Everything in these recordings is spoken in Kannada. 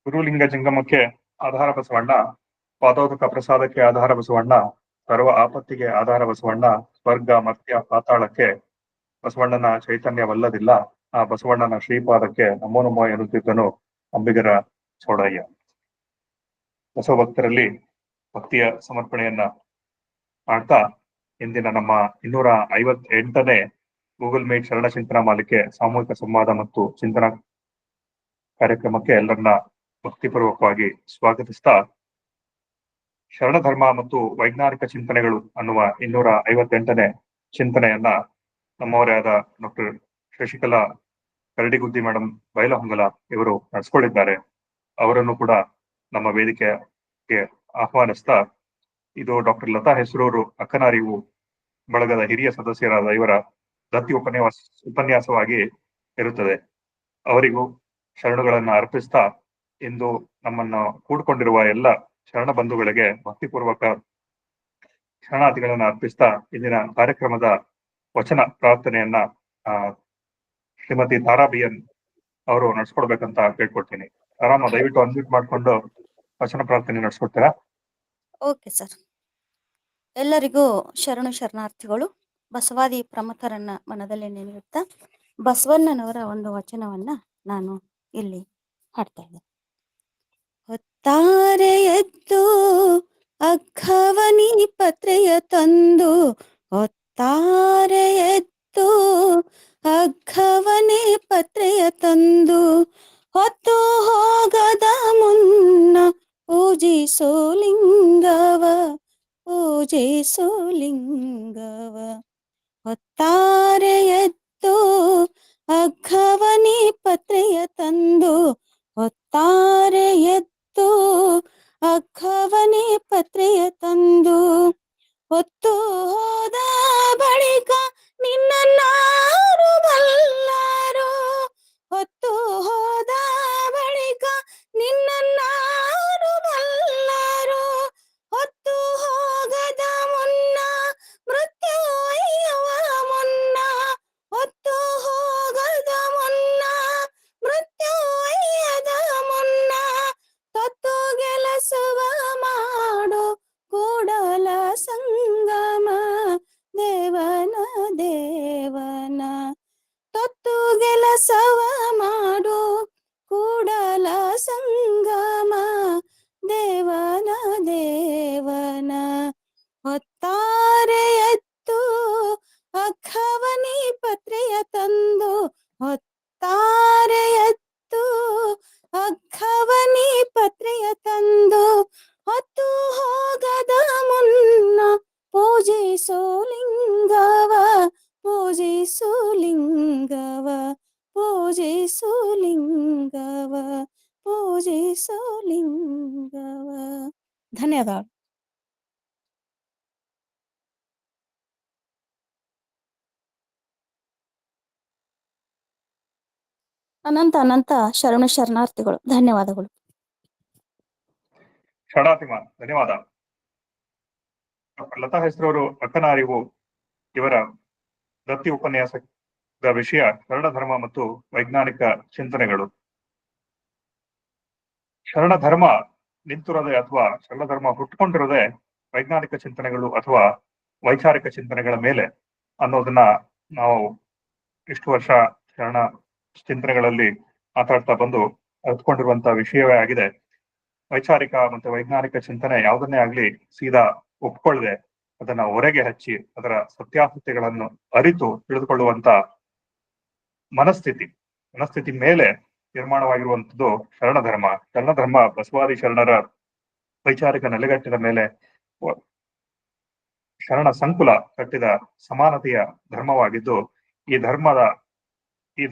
ಗುರುಲಿಂಗ ಜಂಗಮಕ್ಕೆ ಆಧಾರ ಬಸವಣ್ಣ, ಪಾದೋದಕ ಪ್ರಸಾದಕ್ಕೆ ಆಧಾರ ಬಸವಣ್ಣ, ಸರ್ವ ಆಪತ್ತಿಗೆ ಆಧಾರ ಬಸವಣ್ಣ, ಸ್ವರ್ಗ ಮರ್ತ್ಯ ಪಾತಾಳಕ್ಕೆ ಬಸವಣ್ಣನ ಚೈತನ್ಯವಲ್ಲದಿಲ್ಲ, ಆ ಬಸವಣ್ಣನ ಶ್ರೀಪಾದಕ್ಕೆ ನಮೋ ನಮೋ ಎನ್ನುತ್ತಿದ್ದನು ಅಂಬಿಗರ ಚೌಡಯ್ಯ. ಬಸವ ಭಕ್ತರಲ್ಲಿ ಭಕ್ತಿಯ ಸಮರ್ಪಣೆಯನ್ನ ಮಾಡ್ತಾ ಇಂದಿನ ನಮ್ಮ 258ನೇ ಗೂಗಲ್ ಮೀಟ್ ಶರಣ ಚಿಂತನಾ ಮಾಲಿಕೆ ಸಾಮೂಹಿಕ ಸಂವಾದ ಮತ್ತು ಚಿಂತನಾ ಕಾರ್ಯಕ್ರಮಕ್ಕೆ ಎಲ್ಲರನ್ನ ಭಕ್ತಿಪೂರ್ವಕವಾಗಿ ಸ್ವಾಗತಿಸ್ತಾ, ಶರಣ ಧರ್ಮ ಮತ್ತು ವೈಜ್ಞಾನಿಕ ಚಿಂತನೆಗಳು ಅನ್ನುವ 258ನೇ ಚಿಂತನೆಯನ್ನ ನಮ್ಮವರೇ ಆದ ಡಾಕ್ಟರ್ ಶಶಿಕಲಾ ಕರಡಿಗುದ್ದಿ ಮೇಡಮ್ ಬೈಲಹೊಂಗಲ ಇವರು ನಡೆಸ್ಕೊಂಡಿದ್ದಾರೆ. ಅವರನ್ನು ಕೂಡ ನಮ್ಮ ವೇದಿಕೆಗೆ ಆಹ್ವಾನಿಸ್ತಾ, ಇದು ಡಾಕ್ಟರ್ ಲತಾ ಹೆಸರೂರು ಅಕ್ಕನಾರಿವು ಬಳಗದ ಹಿರಿಯ ಸದಸ್ಯರಾದ ಇವರ ದತ್ತಿ ಉಪನ್ಯಾಸವಾಗಿ ಇರುತ್ತದೆ. ಅವರಿಗೂ ಶರಣುಗಳನ್ನ ಅರ್ಪಿಸ್ತಾ, ಇಂದು ನಮ್ಮನ್ನು ಕೂಡ್ಕೊಂಡಿರುವ ಎಲ್ಲ ಶರಣ ಬಂಧುಗಳಿಗೆ ಭಕ್ತಿಪೂರ್ವಕ ಶರಣಾರ್ಥಿಗಳನ್ನ ಅರ್ಪಿಸ್ತಾ ಇಂದಿನ ಕಾರ್ಯಕ್ರಮದ ವಚನ ಪ್ರಾರ್ಥನೆಯನ್ನ ಶ್ರೀಮತಿ ತಾರಾ ಬಿಎನ್ ಅವರು ನಡ್ಸ್ಕೊಡ್ಬೇಕಂತ ಕೇಳ್ಕೊಡ್ತೀನಿ. ಆರಾಮ ದಯವಿಟ್ಟು ಅನ್ಮ್ಯೂಟ್ ಮಾಡ್ಕೊಂಡು ವಚನ ಪ್ರಾರ್ಥನೆ ನಡ್ಸ್ಕೊಡ್ತೀರಾ? Okay sir. ಎಲ್ಲರಿಗೂ ಶರಣಾರ್ಥಿಗಳು. ಬಸವಾದಿ ಪ್ರಮುಖರನ್ನ ಮನದಲ್ಲಿ ನೆನೆಯುತ್ತಾ ಬಸವಣ್ಣನವರ ಒಂದು ವಚನವನ್ನ ನಾನು ಇಲ್ಲಿ ಹಾಡ್ತಾ ಇದ್ದೇನೆ. ಹೊತ್ತಾರೆ ಎದ್ದು ಅಗ್ಗವನಿ ಪತ್ರೆಯ ತಂದು, ಹೊತ್ತಾರೆ ಎದ್ದು ಅಗ್ಗವನೇ ಪತ್ರೆಯ ತಂದು, ಹೊತ್ತು ಹೋಗದ ಮುನ್ನ ಪೂಜಿಸೋ ಲಿಂಗವ, ಪೂಜಿಸೋ ಲಿಂಗವ. ಹೊತ್ತಾರೆ ಎದ್ದು ಅಗ್ಗವನಿ ಪತ್ರೆಯ ತಂದು, ಹೊತ್ತಾರೆ ಎದ್ದು ಅಗ್ಗವನೇ ಪತ್ರೆಯ ತಂದು, ಹೊತ್ತು ಹೋದ ಬಳಿಕ ನಿನ್ನನ್ನಾರು ಬಲ್ಲಾರೋ, ಹೊತ್ತು ಹೋದ ಬಳಿಕ ನಿನ್ನನ್ನಾರು ಬಲ್ಲಾರೋ, ಹೊತ್ತು ಹೋಗದ ಮುನ್ನ ಮೃತ್ಯುವಯ್ಯವ ಮುನ್ನ, ಹೊತ್ತು ಹೋಗದ ಮುನ್ನ ಮೃತ್ಯುವಯ್ಯದ ಮುನ್ನ, ತತ್ತು ಗೆಲಸುವ ಮಾಡು ಕೂಡಲ ಸಂಗಮ ದೇವನ ದೇವನ, ತತ್ತು ಗೆಲಸವ ಮಾಡು ಕೂಡಲ ಸಂಗಮ ದೇವನ ದೇವನ. ಹೊತ್ತಾರೆ ಎತ್ತು ಅಗ್ಗವನಿ ಪತ್ರೆಯ ತಂದು, ಹೊತ್ತಾರೆ ಎತ್ತು ಅಗ್ಗವನಿ ಪತ್ರೆಯ ತಂದು, ಹೊತ್ತು ಹೋಗದ ಮುನ್ನ ಪೂಜಿಸೋ ಲಿಂಗವ, ಪೂಜಿಸೋ ಲಿಂಗವ, ಪೂಜಿಸೋ ಲಿಂಗವ, ಪೂಜಿಸೋ ಲಿಂಗವ. ಧನ್ಯವಾದ. ಅನಂತ ಅನಂತ ಶರಣಾರ್ಥಿಗಳು. ಧನ್ಯವಾದಗಳು. ಶರಣಾರ್ಥಿಮ ಧನ್ಯವಾದ. ಡಾಕ್ಟರ್ ಲತಾ ಹೆಸರವರು ಅಕ್ಕನಾರಿವು ಇವರ ದತ್ತಿ ಉಪನ್ಯಾಸದ ವಿಷಯ ಶರಣ ಧರ್ಮ ಮತ್ತು ವೈಜ್ಞಾನಿಕ ಚಿಂತನೆಗಳು. ಶರಣ ಧರ್ಮ ನಿಂತಿರೋದೆ ಅಥವಾ ಶರಣ ಧರ್ಮ ಹುಟ್ಕೊಂಡಿರೋದೆ ವೈಜ್ಞಾನಿಕ ಚಿಂತನೆಗಳು ಅಥವಾ ವೈಚಾರಿಕ ಚಿಂತನೆಗಳ ಮೇಲೆ ಅನ್ನೋದನ್ನ ನಾವು ಇಷ್ಟು ವರ್ಷ ಶರಣ ಚಿಂತನೆಗಳಲ್ಲಿ ಮಾತಾಡ್ತಾ ಬಂದು ಅರ್ಥಕೊಂಡಿರುವಂತಹ ವಿಷಯವೇ ಆಗಿದೆ. ವೈಚಾರಿಕ ಮತ್ತು ವೈಜ್ಞಾನಿಕ ಚಿಂತನೆ ಯಾವುದನ್ನೇ ಆಗ್ಲಿ ಸೀದಾ ಒಪ್ಕೊಳ್ಳದೆ ಅದನ್ನ ಹೊರಗೆ ಹಚ್ಚಿ ಅದರ ಸತ್ಯಾಸತ್ಯಗಳನ್ನು ಅರಿತು ತಿಳಿದುಕೊಳ್ಳುವಂತ ಮನಸ್ಥಿತಿ ಮೇಲೆ ನಿರ್ಮಾಣವಾಗಿರುವಂತದ್ದು ಶರಣ ಧರ್ಮ. ಶರಣ ಧರ್ಮ ಬಸವಾದಿ ಶರಣರ ವೈಚಾರಿಕ ನೆಲೆಗಟ್ಟಿನ ಮೇಲೆ ಶರಣ ಸಂಕುಲ ಕಟ್ಟಿದ ಸಮಾನತೆಯ ಧರ್ಮವಾಗಿದ್ದು, ಈ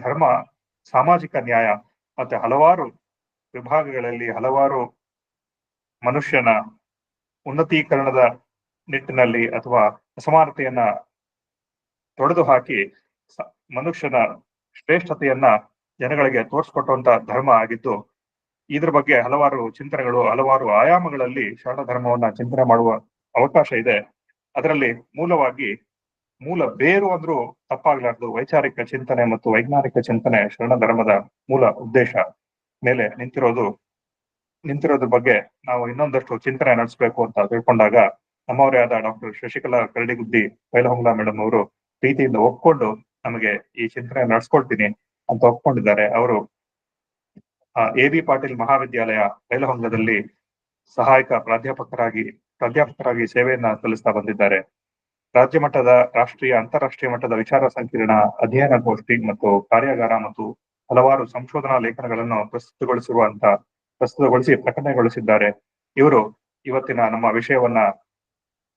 ಧರ್ಮ ಸಾಮಾಜಿಕ ನ್ಯಾಯ ಮತ್ತೆ ಹಲವಾರು ವಿಭಾಗಗಳಲ್ಲಿ ಹಲವಾರು ಮನುಷ್ಯನ ಉನ್ನತೀಕರಣದ ನಿಟ್ಟಿನಲ್ಲಿ ಅಥವಾ ಅಸಮಾನತೆಯನ್ನ ತೊಡೆದು ಹಾಕಿ ಮನುಷ್ಯನ ಶ್ರೇಷ್ಠತೆಯನ್ನ ಜನಗಳಿಗೆ ತೋರಿಸ್ಕೊಟ್ಟಂತ ಧರ್ಮ ಆಗಿದ್ದು, ಇದ್ರ ಬಗ್ಗೆ ಹಲವಾರು ಚಿಂತನೆಗಳು ಹಲವಾರು ಆಯಾಮಗಳಲ್ಲಿ ಶರಣ ಧರ್ಮವನ್ನ ಚಿಂತನೆ ಮಾಡುವ ಅವಕಾಶ ಇದೆ. ಅದರಲ್ಲಿ ಮೂಲ ಬೇರು ಅಂದ್ರೂ ತಪ್ಪಾಗ್ಲಾರ್ದು ವೈಚಾರಿಕ ಚಿಂತನೆ ಮತ್ತು ವೈಜ್ಞಾನಿಕ ಚಿಂತನೆ ಶರಣ ಧರ್ಮದ ಮೂಲ ಉದ್ದೇಶ ಮೇಲೆ ನಿಂತಿರೋದು ನಿಂತಿರೋದ್ರ ಬಗ್ಗೆ ನಾವು ಇನ್ನೊಂದಷ್ಟು ಚಿಂತನೆ ನಡೆಸಬೇಕು ಅಂತ ತಿಳ್ಕೊಂಡಾಗ ನಮ್ಮವರೇ ಆದ ಡಾಕ್ಟರ್ ಶಶಿಕಲಾ ಕರಡಿಗುದ್ದಿ ಬೈಲಹೊಂಗಲ ಮೇಡಮ್ ಅವರು ಪ್ರೀತಿಯಿಂದ ಒಪ್ಕೊಂಡು ನಮಗೆ ಈ ಚಿಂತನೆ ನಡೆಸ್ಕೊಳ್ತೀನಿ ಅಂತ ಒಪ್ಕೊಂಡಿದ್ದಾರೆ. ಅವರು AB ಪಾಟೀಲ್ ಮಹಾವಿದ್ಯಾಲಯ ಬೈಲಹೊಂಗಲದಲ್ಲಿ ಸಹಾಯಕ ಪ್ರಾಧ್ಯಾಪಕರಾಗಿ ಸೇವೆಯನ್ನ ಸಲ್ಲಿಸ್ತಾ ಬಂದಿದ್ದಾರೆ. ರಾಜ್ಯ ಮಟ್ಟದ, ರಾಷ್ಟ್ರೀಯ, ಅಂತಾರಾಷ್ಟ್ರೀಯ ಮಟ್ಟದ ವಿಚಾರ ಸಂಕಿರಣ, ಅಧ್ಯಯನ ಗೋಷ್ಠಿ ಮತ್ತು ಕಾರ್ಯಾಗಾರ ಮತ್ತು ಹಲವಾರು ಸಂಶೋಧನಾ ಲೇಖನಗಳನ್ನು ಪ್ರಸ್ತುತಗೊಳಿಸಿ ಪ್ರಕಟಣೆಗೊಳಿಸಿದ್ದಾರೆ. ಇವರು ಇವತ್ತಿನ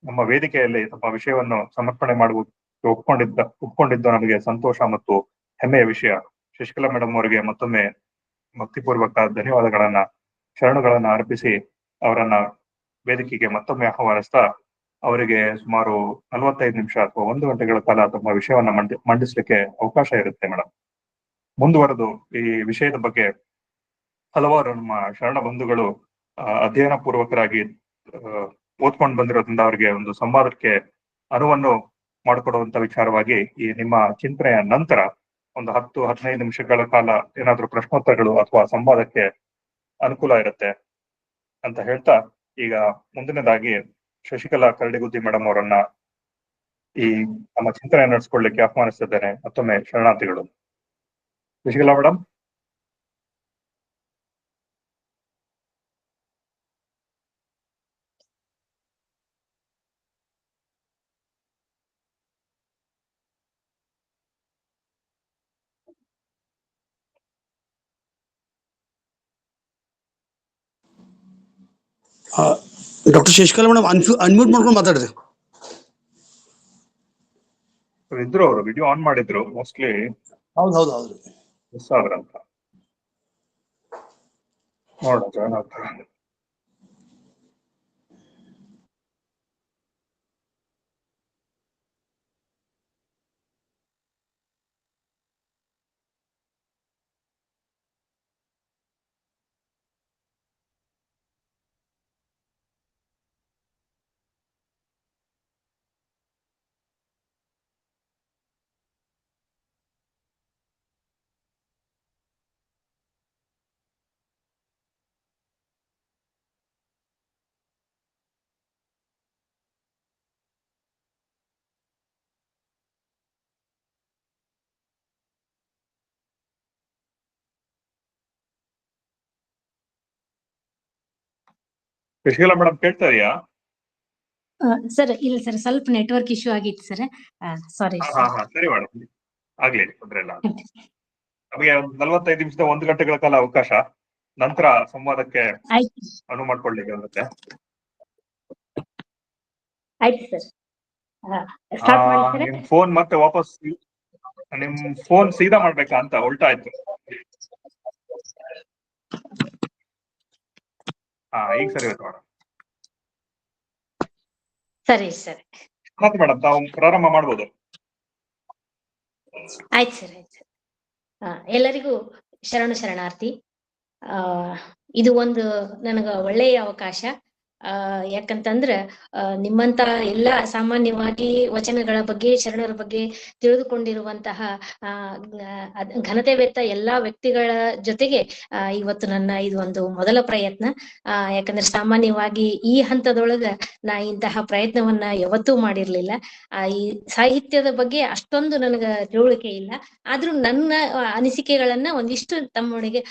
ನಮ್ಮ ವೇದಿಕೆಯಲ್ಲಿ ತಮ್ಮ ವಿಷಯವನ್ನು ಸಮರ್ಪಣೆ ಮಾಡುವುದಕ್ಕೆ ಒಪ್ಕೊಂಡಿದ್ದು ನಮಗೆ ಸಂತೋಷ ಮತ್ತು ಹೆಮ್ಮೆಯ ವಿಷಯ. ಶಶಿಕಲಾ ಮೇಡಮ್ ಅವರಿಗೆ ಮತ್ತೊಮ್ಮೆ ಭಕ್ತಿಪೂರ್ವಕ ಧನ್ಯವಾದಗಳನ್ನ, ಶರಣುಗಳನ್ನ ಅರ್ಪಿಸಿ ಅವರನ್ನ ವೇದಿಕೆಗೆ ಮತ್ತೊಮ್ಮೆ ಆಹ್ವಾನಿಸ್ತಾ ಅವರಿಗೆ ಸುಮಾರು 45 ನಿಮಿಷ ಅಥವಾ 1 ಗಂಟೆಗಳ ಕಾಲ ತಮ್ಮ ವಿಷಯವನ್ನ ಮಂಡಿಸ್ಲಿಕ್ಕೆ ಅವಕಾಶ ಇರುತ್ತೆ ಮೇಡಮ್. ಮುಂದುವರೆದು ಈ ವಿಷಯದ ಬಗ್ಗೆ ಹಲವಾರು ನಮ್ಮ ಶರಣ ಬಂಧುಗಳು ಅಧ್ಯಯನ ಪೂರ್ವಕರಾಗಿ ಓದ್ಕೊಂಡು ಬಂದಿರೋದ್ರಿಂದ ಅವರಿಗೆ ಒಂದು ಸಂವಾದಕ್ಕೆ ಅನುವನ್ನು ಮಾಡಿಕೊಡುವಂತ ವಿಚಾರವಾಗಿ ಈ ನಿಮ್ಮ ಚಿಂತನೆಯ ನಂತರ ಒಂದು 10-15 ನಿಮಿಷಗಳ ಕಾಲ ಏನಾದ್ರೂ ಪ್ರಶ್ನೋತ್ತರಗಳು ಅಥವಾ ಸಂವಾದಕ್ಕೆ ಅನುಕೂಲ ಇರುತ್ತೆ ಅಂತ ಹೇಳ್ತಾ, ಈಗ ಮುಂದಿನದಾಗಿ ಶಶಿಕಲಾ ಕರಡಿಗುದ್ದಿ ಮೇಡಮ್ ಅವರನ್ನ ಈ ನಮ್ಮ ಚಿಂತನೆ ನಡೆಸ್ಕೊಳ್ಳಿಕ್ಕೆ ಆಹ್ವಾನಿಸ್ತಿದ್ದೇನೆ. ಮತ್ತೊಮ್ಮೆ ಶರಣಾರ್ಥಿಗಳು. Shashikala madam. Doctor Shashikala madam unmute ಮಾಡ್ಕೊಂಡು ಮಾತಾಡಿದೆ. ಇದ್ರು ಅವರು ವಿಡಿಯೋ ಆನ್ ಮಾಡಿದ್ರು, ಮೋಸ್ಟ್ಲಿ ಹೌದು ಮಿಸ್ ಆದ್ರಂತ ನೋಡೋಣ. ಜಾಯ್ನ್ ಆಗ್ತಾರೆ. ಶಶಿಕಲಾ ಮೇಡಮ್ ಕೇಳ್ತಾ ಇದೆಯಾ? ಸರ್ ಇಲ್ಲ ಸರ್, ಸ್ವಲ್ಪ ನೆಟ್ವರ್ಕ್ ಇಶ್ಯೂ ಆಗಿತ್ತು ಸರ್. ಸಾರಿ. ಸರಿ ಮೇಡಮ್, ಆಗ್ಲಿ, ತೊಂದ್ರೆ ಇಲ್ಲ. ನಮಗೆ 45 ನಿಮಿಷದ 1 ಗಂಟೆಗಳ ಕಾಲ ಅವಕಾಶ, ನಂತರ ಸಂವಾದಕ್ಕೆ ಅನುವು ಮಾಡ್ಕೊಳ್ಳಿಕ್ಕೆ ಆಗುತ್ತೆ. ಆಯ್ತು ಸರ್. ನಿಮ್ ಫೋನ್ ಮತ್ತೆ ವಾಪಸ್ ನಿಮ್ ಫೋನ್ ಸೀದಾ ಮಾಡ್ಬೇಕಾ ಅಂತ ಉಲ್ಟಾಯ್ತು. ಈಗ ಸರಿ ಹೋಯ್ತು ಮೇಡಮ್. ಸರಿ ಸರಿ ಮತ್ತೆ ಮೇಡಮ್ ತಾವು ಪ್ರಾರಂಭ ಮಾಡ್ಬೋದು. ಆಯ್ತು ಸರ್. ಎಲ್ಲರಿಗೂ ಶರಣಾರ್ಥಿ. ಇದು ಒಂದು ನನಗ ಒಳ್ಳೆಯ ಅವಕಾಶ. ಯಾಕಂತಂದ್ರ ನಿಮ್ಮಂತ ಎಲ್ಲ ಸಾಮಾನ್ಯವಾಗಿ ವಚನಗಳ ಬಗ್ಗೆ, ಶರಣರ ಬಗ್ಗೆ ತಿಳಿದುಕೊಂಡಿರುವಂತಹ ಘನತೆವೆತ್ತ ಎಲ್ಲಾ ವ್ಯಕ್ತಿಗಳ ಜೊತೆಗೆ ಇವತ್ತು ನನ್ನ ಇದು ಒಂದು ಮೊದಲ ಪ್ರಯತ್ನ. ಯಾಕಂದ್ರೆ ಸಾಮಾನ್ಯವಾಗಿ ಈ ಹಂತದೊಳಗ ನಾ ಇಂತಹ ಪ್ರಯತ್ನವನ್ನ ಯಾವತ್ತೂ ಮಾಡಿರ್ಲಿಲ್ಲ. ಈ ಸಾಹಿತ್ಯದ ಬಗ್ಗೆ ಅಷ್ಟೊಂದು ನನಗ ತಿಳುವಳಿಕೆ ಇಲ್ಲ. ಆದ್ರೂ ನನ್ನ ಅನಿಸಿಕೆಗಳನ್ನ ಒಂದಿಷ್ಟು ತಮ್ಮೊಳಗೆ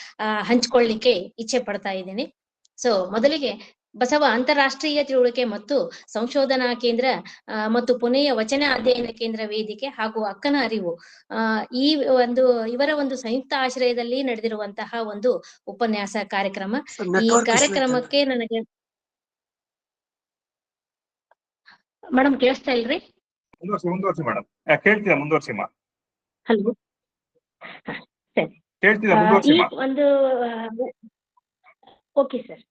ಹಂಚ್ಕೊಳ್ಳಿಕ್ಕೆ ಇಚ್ಛೆ ಪಡ್ತಾ ಇದ್ದೇನೆ. ಸೊ ಮೊದಲಿಗೆ ಬಸವ ಅಂತಾರಾಷ್ಟ್ರೀಯ ತಿಳುವಳಿಕೆ ಮತ್ತು ಸಂಶೋಧನಾ ಕೇಂದ್ರ ಮತ್ತು ಪುಣೆಯ ವಚನ ಅಧ್ಯಯನ ಕೇಂದ್ರ ವೇದಿಕೆ ಹಾಗೂ ಅಕ್ಕನ ಅರಿವು ಇವರ ಒಂದು ಸಂಯುಕ್ತ ಆಶ್ರಯದಲ್ಲಿ ನಡೆದಿರುವಂತಹ ಒಂದು ಉಪನ್ಯಾಸ ಕಾರ್ಯಕ್ರಮ. ಈ ಕಾರ್ಯಕ್ರಮಕ್ಕೆ ನನಗೆ ಮೇಡಮ್ ಕೇಳಿಸ್ತಾ ಇಲ್ರಿ? ಮುಂದುವರ್ಸಿ ಮೇಡಮ್. ಕೇಳ್ತೀರಾ? ಮುಂದುವರ್ಸಿ. ಹಲೋ, ಸರಿ. ಕೇಳ್ತೀರಾ? ಒಂದು ಓಕೆ ಸರ್.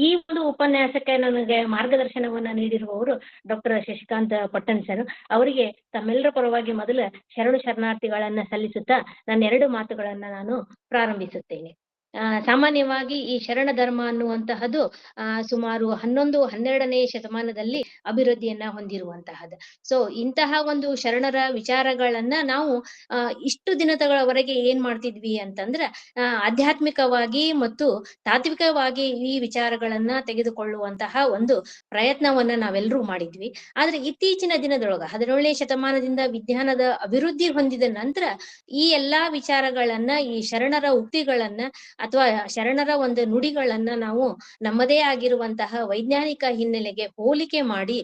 ಈ ಒಂದು ಉಪನ್ಯಾಸಕ್ಕೆ ನನಗೆ ಮಾರ್ಗದರ್ಶನವನ್ನ ನೀಡಿರುವವರು ಡಾಕ್ಟರ್ ಶಶಿಕಾಂತ್ ಪಟ್ಟಣ್ ಸರ್. ಅವರಿಗೆ ತಮ್ಮೆಲ್ಲರ ಪರವಾಗಿ ಮೊದಲ ಶರಣಾರ್ಥಿಗಳನ್ನ ಸಲ್ಲಿಸುತ್ತಾ ನನ್ನ 2 ಮಾತುಗಳನ್ನ ನಾನು ಪ್ರಾರಂಭಿಸುತ್ತೇನೆ. ಸಾಮಾನ್ಯವಾಗಿ ಈ ಶರಣ ಧರ್ಮ ಅನ್ನುವಂತಹದ್ದು ಸುಮಾರು 11-12ನೇ ಶತಮಾನದಲ್ಲಿ ಅಭಿವೃದ್ಧಿಯನ್ನ ಹೊಂದಿರುವಂತಹದ್ದು. ಸೊ ಇಂತಹ ಒಂದು ಶರಣರ ವಿಚಾರಗಳನ್ನ ನಾವು ಇಷ್ಟು ದಿನಗಳವರೆಗೆ ಏನ್ ಮಾಡ್ತಿದ್ವಿ ಅಂತಂದ್ರ ಆಧ್ಯಾತ್ಮಿಕವಾಗಿ ಮತ್ತು ತಾತ್ವಿಕವಾಗಿ ಈ ವಿಚಾರಗಳನ್ನ ತೆಗೆದುಕೊಳ್ಳುವಂತಹ ಒಂದು ಪ್ರಯತ್ನವನ್ನ ನಾವೆಲ್ಲರೂ ಮಾಡಿದ್ವಿ. ಆದ್ರೆ ಇತ್ತೀಚಿನ ದಿನದೊಳಗ 17ನೇ ಶತಮಾನದಿಂದ ವಿಜ್ಞಾನದ ಅಭಿವೃದ್ಧಿ ಹೊಂದಿದ ನಂತರ ಈ ಎಲ್ಲಾ ವಿಚಾರಗಳನ್ನ, ಈ ಶರಣರ ಉಕ್ತಿಗಳನ್ನ ಅಥವಾ ಶರಣರ ಒಂದು ನುಡಿಗಳನ್ನ ನಾವು ನಮ್ಮದೇ ಆಗಿರುವಂತಹ ವೈಜ್ಞಾನಿಕ ಹಿನ್ನೆಲೆಗೆ ಹೋಲಿಕೆ ಮಾಡಿ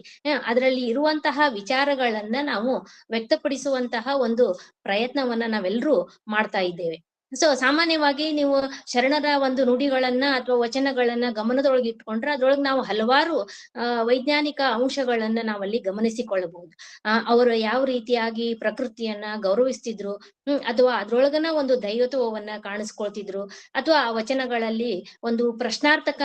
ಅದರಲ್ಲಿ ಇರುವಂತಹ ವಿಚಾರಗಳನ್ನ ನಾವು ವ್ಯಕ್ತಪಡಿಸುವಂತಹ ಒಂದು ಪ್ರಯತ್ನವನ್ನ ನಾವೆಲ್ಲರೂ ಮಾಡ್ತಾ ಇದ್ದೇವೆ. ಸೊ ಸಾಮಾನ್ಯವಾಗಿ ನೀವು ಶರಣರ ಒಂದು ನುಡಿಗಳನ್ನ ಅಥವಾ ವಚನಗಳನ್ನ ಗಮನದೊಳಗೆ ಇಟ್ಕೊಂಡ್ರೆ ಅದ್ರೊಳಗೆ ನಾವು ಹಲವಾರು ವೈಜ್ಞಾನಿಕ ಅಂಶಗಳನ್ನ ನಾವಲ್ಲಿ ಗಮನಿಸಿಕೊಳ್ಳಬಹುದು. ಅವರು ಯಾವ ರೀತಿಯಾಗಿ ಪ್ರಕೃತಿಯನ್ನ ಗೌರವಿಸ್ತಿದ್ರು, ಅಥವಾ ಅದ್ರೊಳಗನ ಒಂದು ದೈವತ್ವವನ್ನ ಕಾಣಿಸ್ಕೊಳ್ತಿದ್ರು, ಅಥವಾ ಆ ವಚನಗಳಲ್ಲಿ ಒಂದು ಪ್ರಶ್ನಾರ್ಥಕ